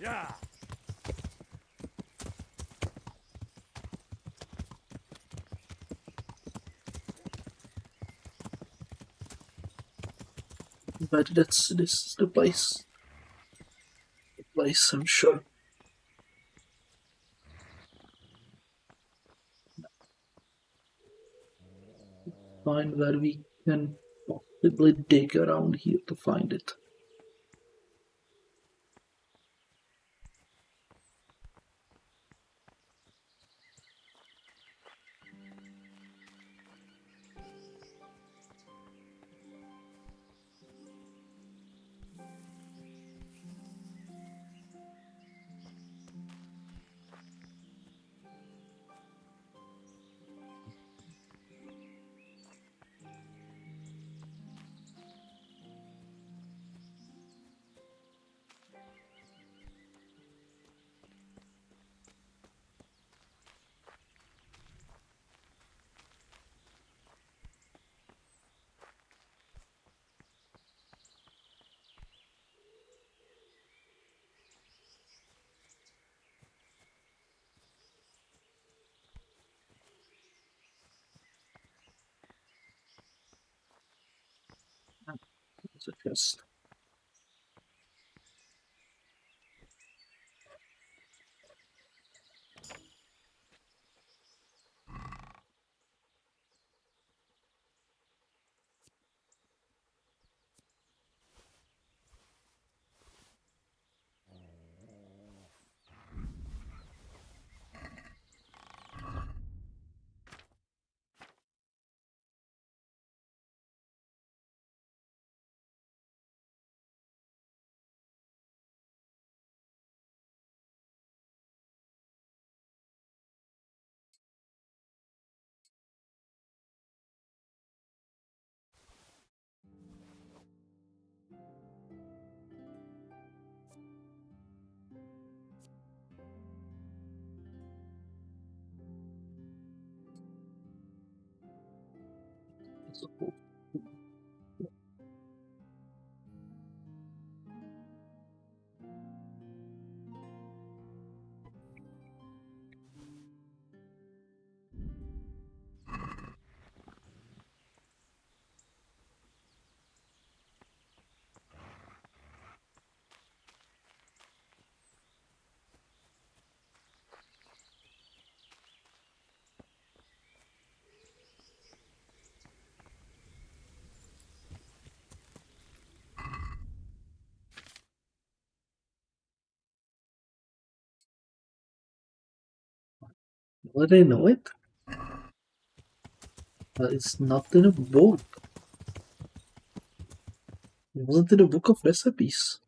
Yeah. But this is the place. The place, I'm sure. Find where we can possibly dig around here to find it. It's a chest. It's a hole. Well, they know it. But it's not in a book. It wasn't in a book of recipes.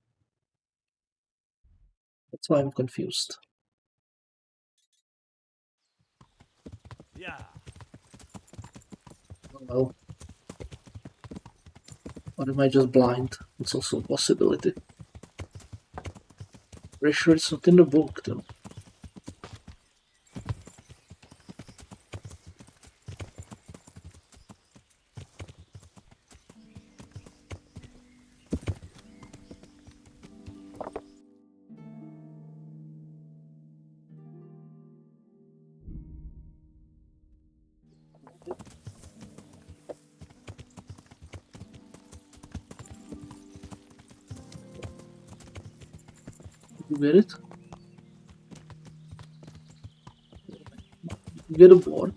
That's why I'm confused. Yeah. Well, or am I just blind? It's also a possibility. Pretty sure it's not in the book, though. You get it? You get a board.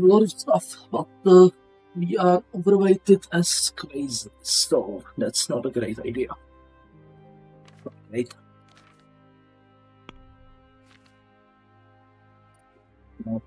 a lot of stuff, but we are overweighted as crazy, so that's not a great idea. Great. No.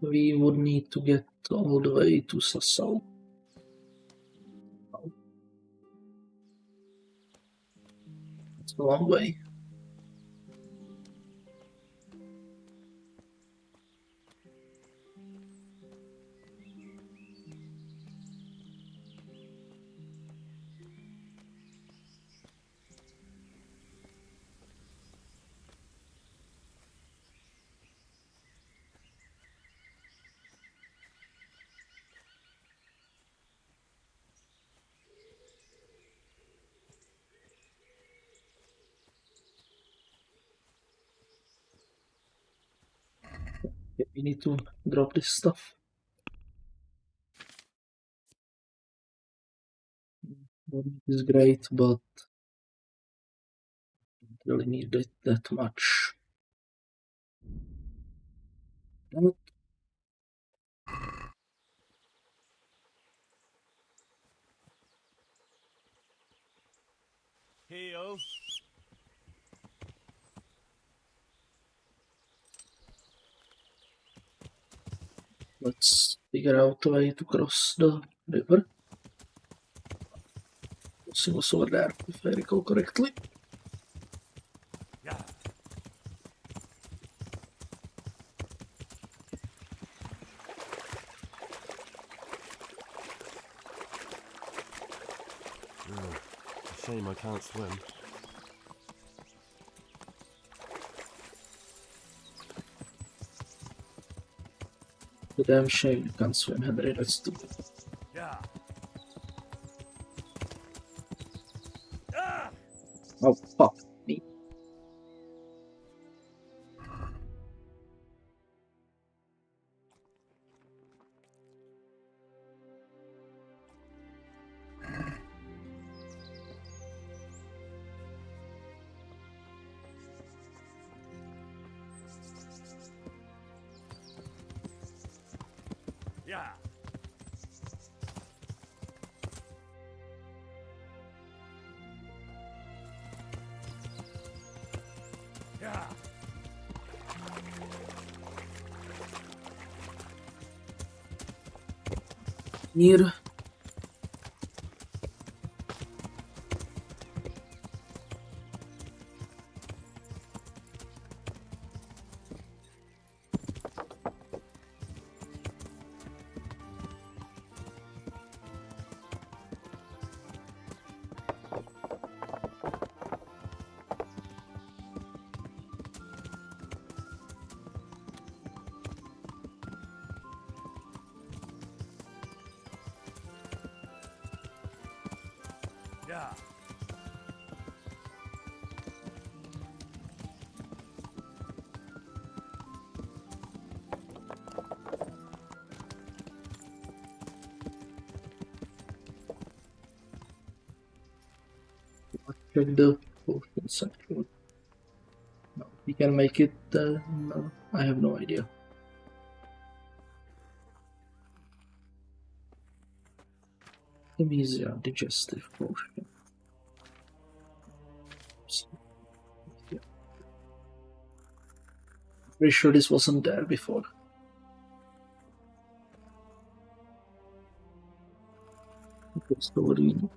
We would need to get all the way to Sassau. It's a long way. Okay, we need to drop this stuff. Is great, but don't really need it that much. Damn it. Heyo. Let's figure out a way to cross the river. It was over there, if I recall correctly. Yeah. Oh, a shame I can't swim. The damn shame you can't swim, Henry, that's stupid. Yeah. Oh, fuck me. Yeah. Yeah. Here. Yeah. Check the potion section. No, we can make it. No, I have no idea. Artemisia digestive potion. Yeah. Pretty sure this wasn't there before. Okay, so what do we need?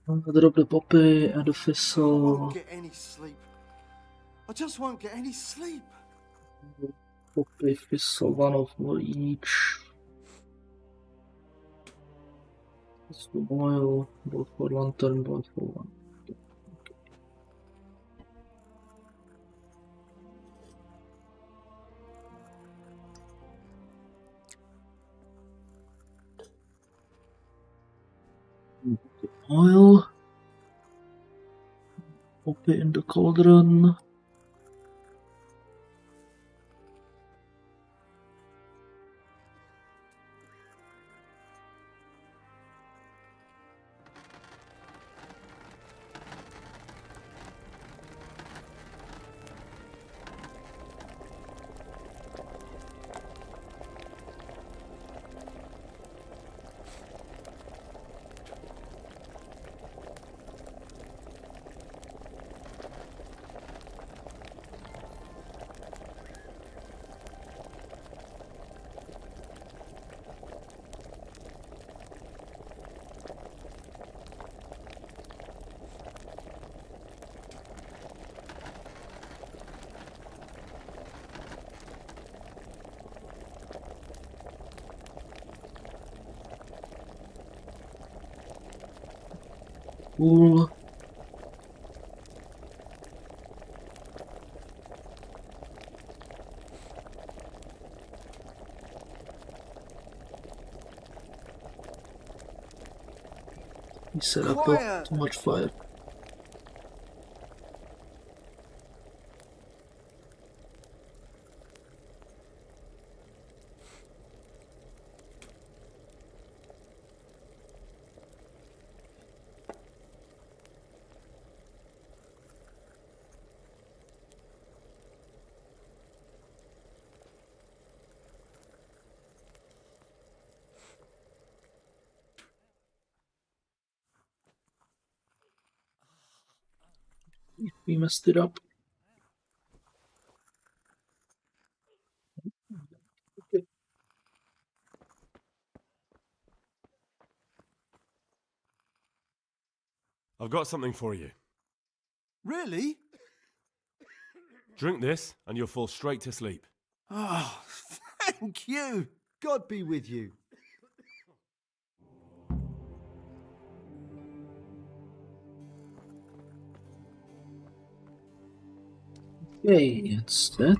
Drop the poppy and the I thistle. won't get any sleep. I just won't get any sleep. Poppy, thistle, one of each. It's the oil, both for lantern, both for one. The oil. Pop it in the cauldron. Cool. He set up too much fire. We messed it up. Okay. I've got something for you. Really? Drink this, and you'll fall straight to sleep. Oh, thank you. God be with you. Okay, it's that.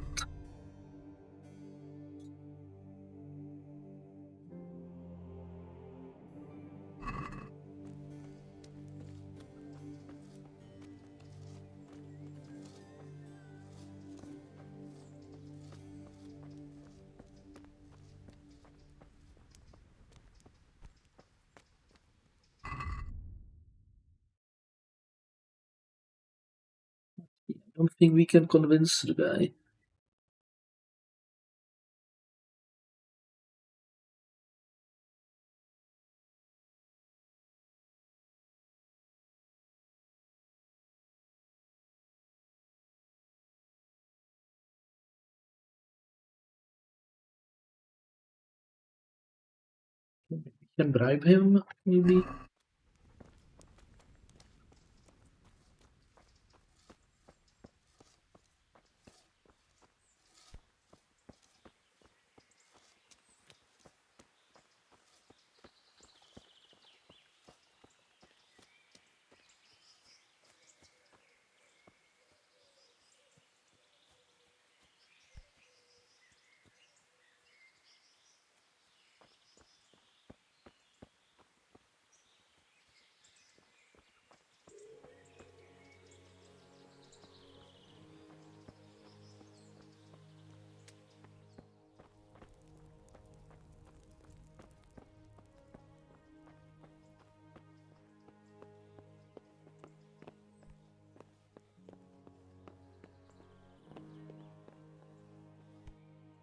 I don't think we can convince the guy. We can bribe him, maybe.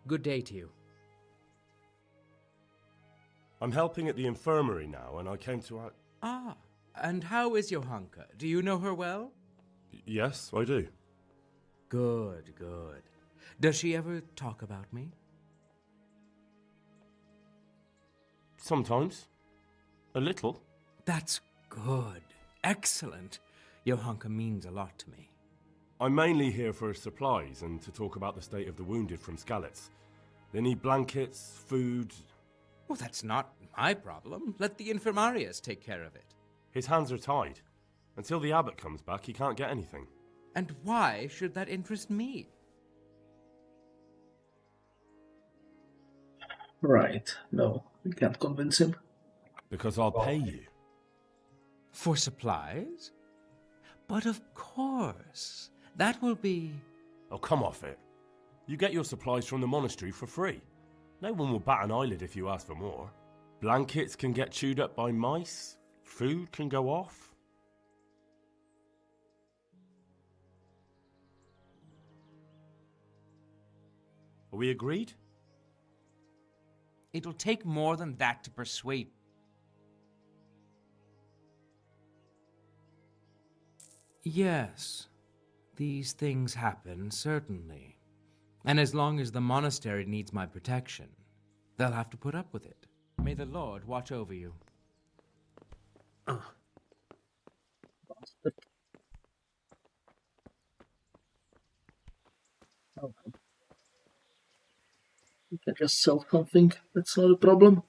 Good day to you. I'm helping at the infirmary now, and I came to... Ah, and how is Johanka? Do you know her well? Yes, I do. Good, good. Does she ever talk about me? Sometimes. A little. That's good. Excellent. Johanka means a lot to me. I'm mainly here for supplies and to talk about the state of the wounded from Skalitz. They need blankets, food... Well, that's not my problem. Let the infirmarius take care of it. His hands are tied. Until the abbot comes back, he can't get anything. And why should that interest me? Right. No, we can't convince him. Because I'll pay you. For supplies? But of course. That will be... Oh, come off it. You get your supplies from the monastery for free. No one will bat an eyelid if you ask for more. Blankets can get chewed up by mice. Food can go off. Are we agreed? It'll take more than that to persuade. Yes, these things happen, certainly. And as long as the monastery needs my protection, they'll have to put up with it. May the Lord watch over you. You can just sell something. That's not a problem.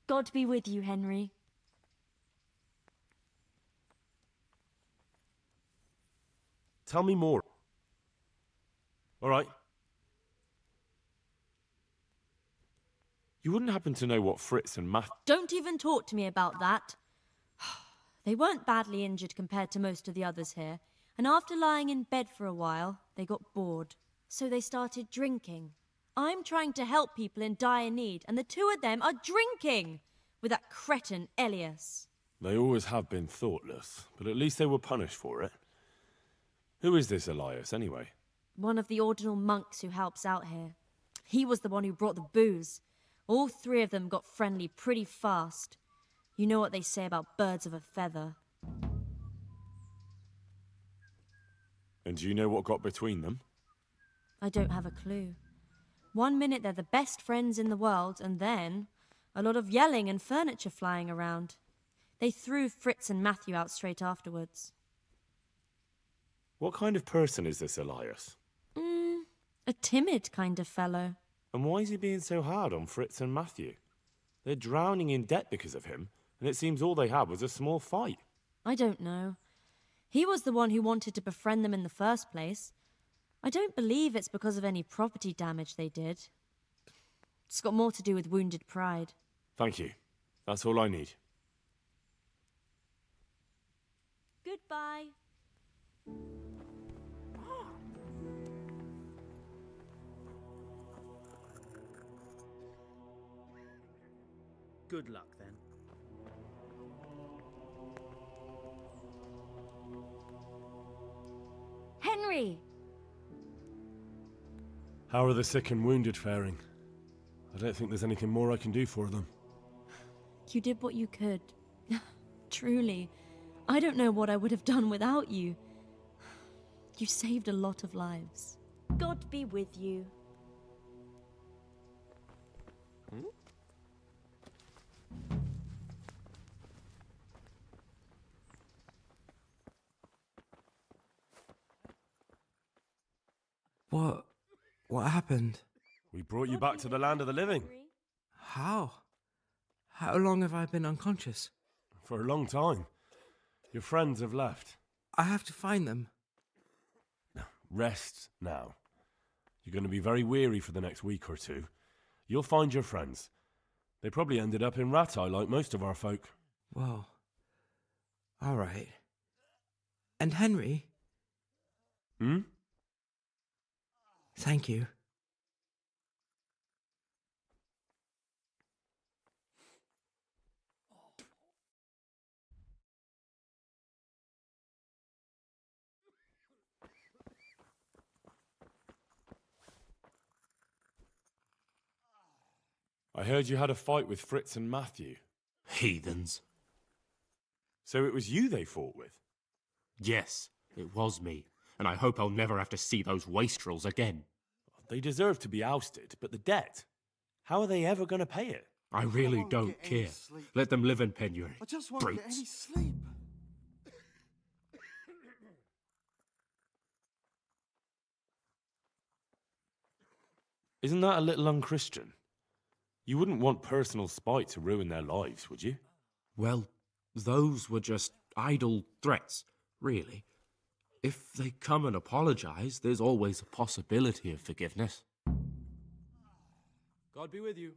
God be with you, Henry. Tell me more. All right. You wouldn't happen to know what Fritz and Matt... Don't even talk to me about that. They weren't badly injured compared to most of the others here, and after lying in bed for a while, they got bored. So they started drinking. I'm trying to help people in dire need, and the two of them are drinking with that cretin Elias. They always have been thoughtless, but at least they were punished for it. Who is this Elias, anyway? One of the ordinal monks who helps out here. He was the one who brought the booze. All three of them got friendly pretty fast. You know what they say about birds of a feather. And do you know what got between them? I don't have a clue. 1 minute they're the best friends in the world, and then a lot of yelling and furniture flying around. They threw Fritz and Matthew out straight afterwards. What kind of person is this Elias? A timid kind of fellow. And why is he being so hard on Fritz and Matthew? They're drowning in debt because of him, and it seems all they had was a small fight. I don't know. He was the one who wanted to befriend them in the first place. I don't believe it's because of any property damage they did. It's got more to do with wounded pride. Thank you. That's all I need. Goodbye. Good luck, then. Henry! How are the sick and wounded faring? I don't think there's anything more I can do for them. You did what you could. Truly. I don't know what I would have done without you. You saved a lot of lives. God be with you. What happened? We brought you back to the land of the living. How? How long have I been unconscious? For a long time. Your friends have left. I have to find them. Rest now. You're going to be very weary for the next week or two. You'll find your friends. They probably ended up in Rattay like most of our folk. Well, all right. And Henry? Hmm? Thank you. I heard you had a fight with Fritz and Matthew. Heathens. So it was you they fought with? Yes, it was me, and I hope I'll never have to see those wastrels again. They deserve to be ousted, but the debt? How are they ever going to pay it? I really don't care. Let them live in penury. I just won't get any sleep. Isn't that a little unchristian? You wouldn't want personal spite to ruin their lives, would you? Well, those were just idle threats, really. If they come and apologize, there's always a possibility of forgiveness. God be with you.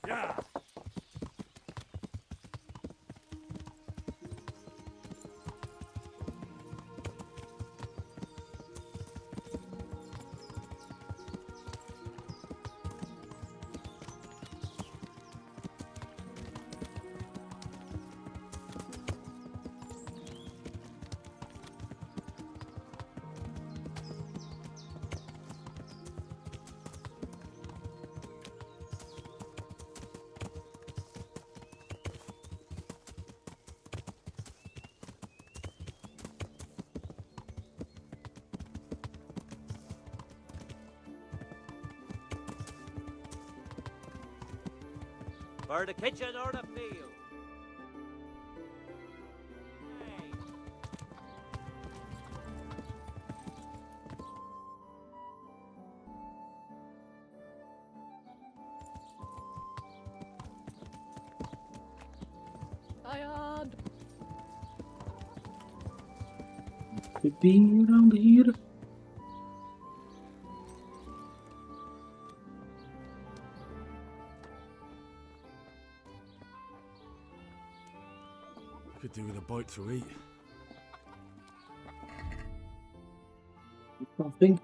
Yeah. For the kitchen or the field? Tired. Could be around here. Could do with a bite to eat. Something.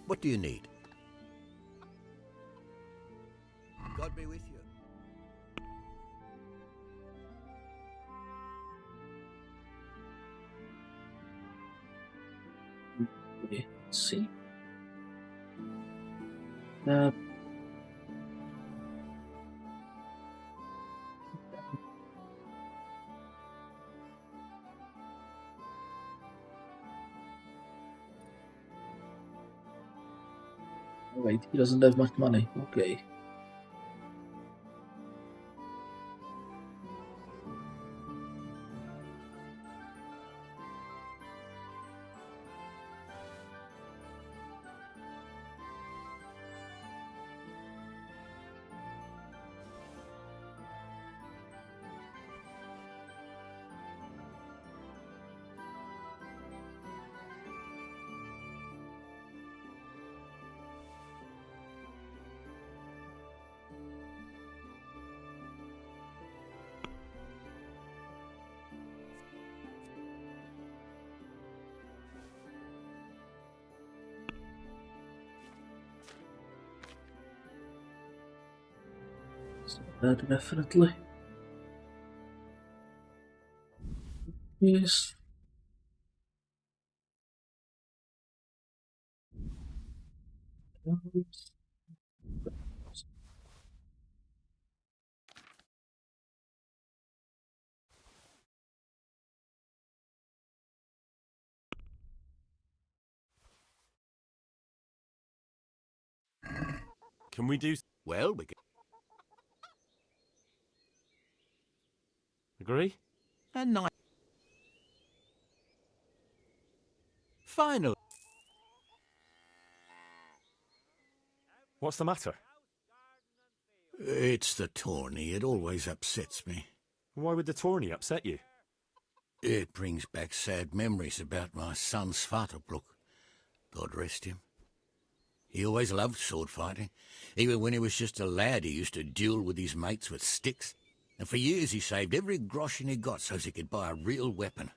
What do you need? God be with you. Okay, let's see. Wait, he doesn't have much money. Okay. So that definitely. Yes. Can we do... Well, we can... Agree? A night. Finally. What's the matter? It's the tourney. It always upsets me. Why would the tourney upset you? It brings back sad memories about my son Svartalfluk. God rest him. He always loved sword fighting. Even when he was just a lad, he used to duel with his mates with sticks. And for years he saved every groschen he got so he could buy a real weapon.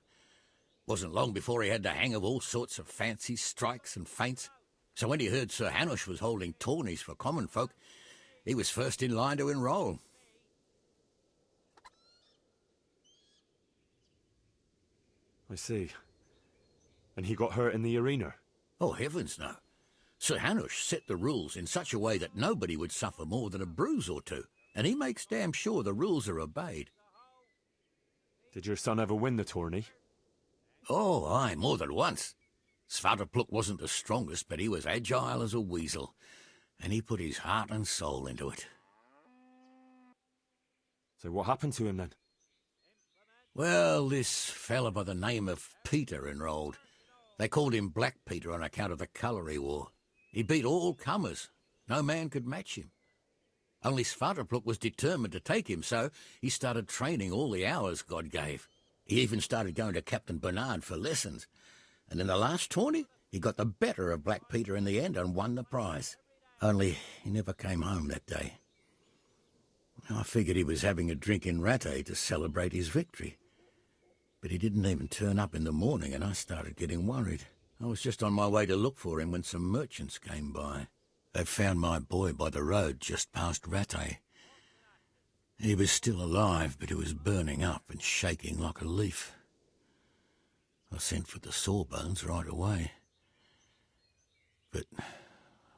Wasn't long before he had the hang of all sorts of fancy strikes and feints. So when he heard Sir Hanush was holding tourneys for common folk, he was first in line to enroll. I see. And he got hurt in the arena? Oh, heavens no. Sir Hanush set the rules in such a way that nobody would suffer more than a bruise or two, and he makes damn sure the rules are obeyed. Did your son ever win the tourney? Oh, aye, more than once. Svartalfluk wasn't the strongest, but he was agile as a weasel, and he put his heart and soul into it. So what happened to him then? Well, this fella by the name of Peter enrolled. They called him Black Peter on account of the colour he wore. He beat all comers. No man could match him. Only Svartalfluk was determined to take him, so he started training all the hours God gave. He even started going to Captain Bernard for lessons. And in the last tourney, he got the better of Black Peter in the end and won the prize. Only he never came home that day. I figured he was having a drink in Rattay to celebrate his victory. But he didn't even turn up in the morning, and I started getting worried. I was just on my way to look for him when some merchants came by. They found my boy by the road just past Rattay. He was still alive, but he was burning up and shaking like a leaf. I sent for the sawbones right away. But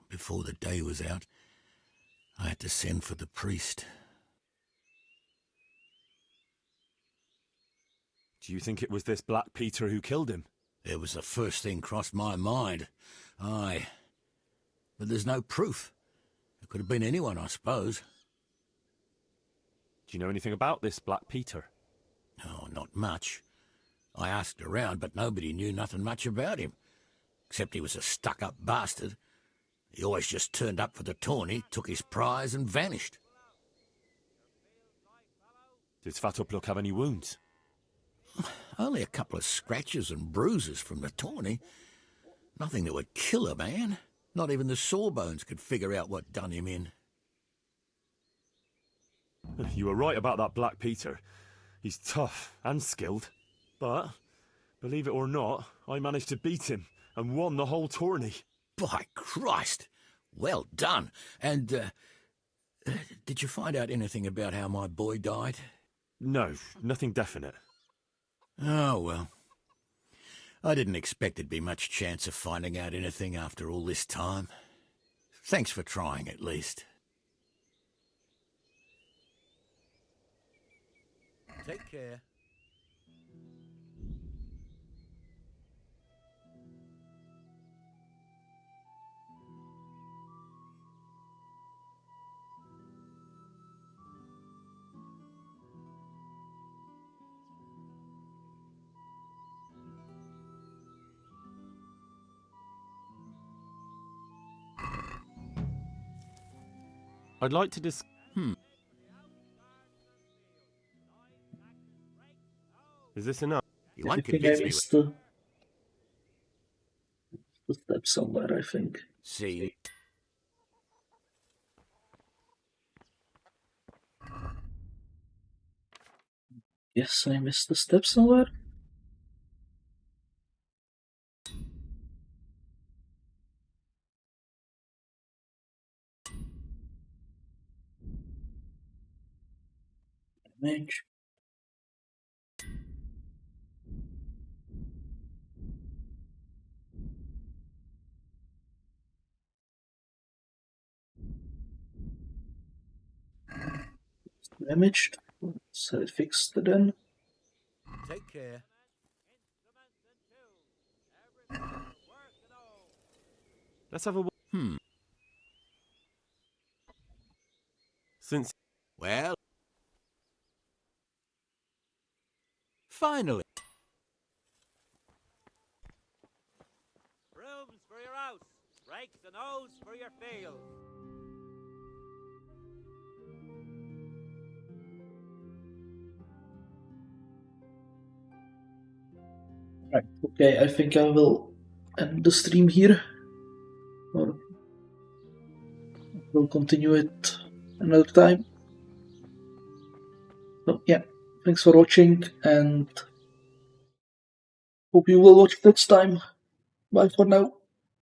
before the day was out, I had to send for the priest. Do you think it was this Black Peter who killed him? It was the first thing crossed my mind. Aye. But there's no proof. It could have been anyone, I suppose. Do you know anything about this Black Peter? Oh, not much. I asked around, but nobody knew nothing much about him. Except he was a stuck-up bastard. He always just turned up for the tourney, took his prize and vanished. Did Svartalfluk have any wounds? Only a couple of scratches and bruises from the tourney. Nothing that would kill a man. Not even the sawbones could figure out what done him in. You were right about that Black Peter. He's tough and skilled. But, believe it or not, I managed to beat him and won the whole tourney. By Christ! Well done. And, did you find out anything about how my boy died? No, nothing definite. Oh, well. I didn't expect there'd be much chance of finding out anything after all this time. Thanks for trying, at least. Take care. I'd like to dis... Is this enough? You won't I think I convince me. missed the step somewhere, I think. See. Yes, I missed the step somewhere. Damage. Damaged. Let's have it fixed then. Take care. Let's have a... Since... Well... Finally. Brooms for your house, rakes and hoes for your field. Right, okay, I think I will end the stream here. Or we'll continue it another time. So yeah, thanks for watching and hope you will watch next time. Bye for now.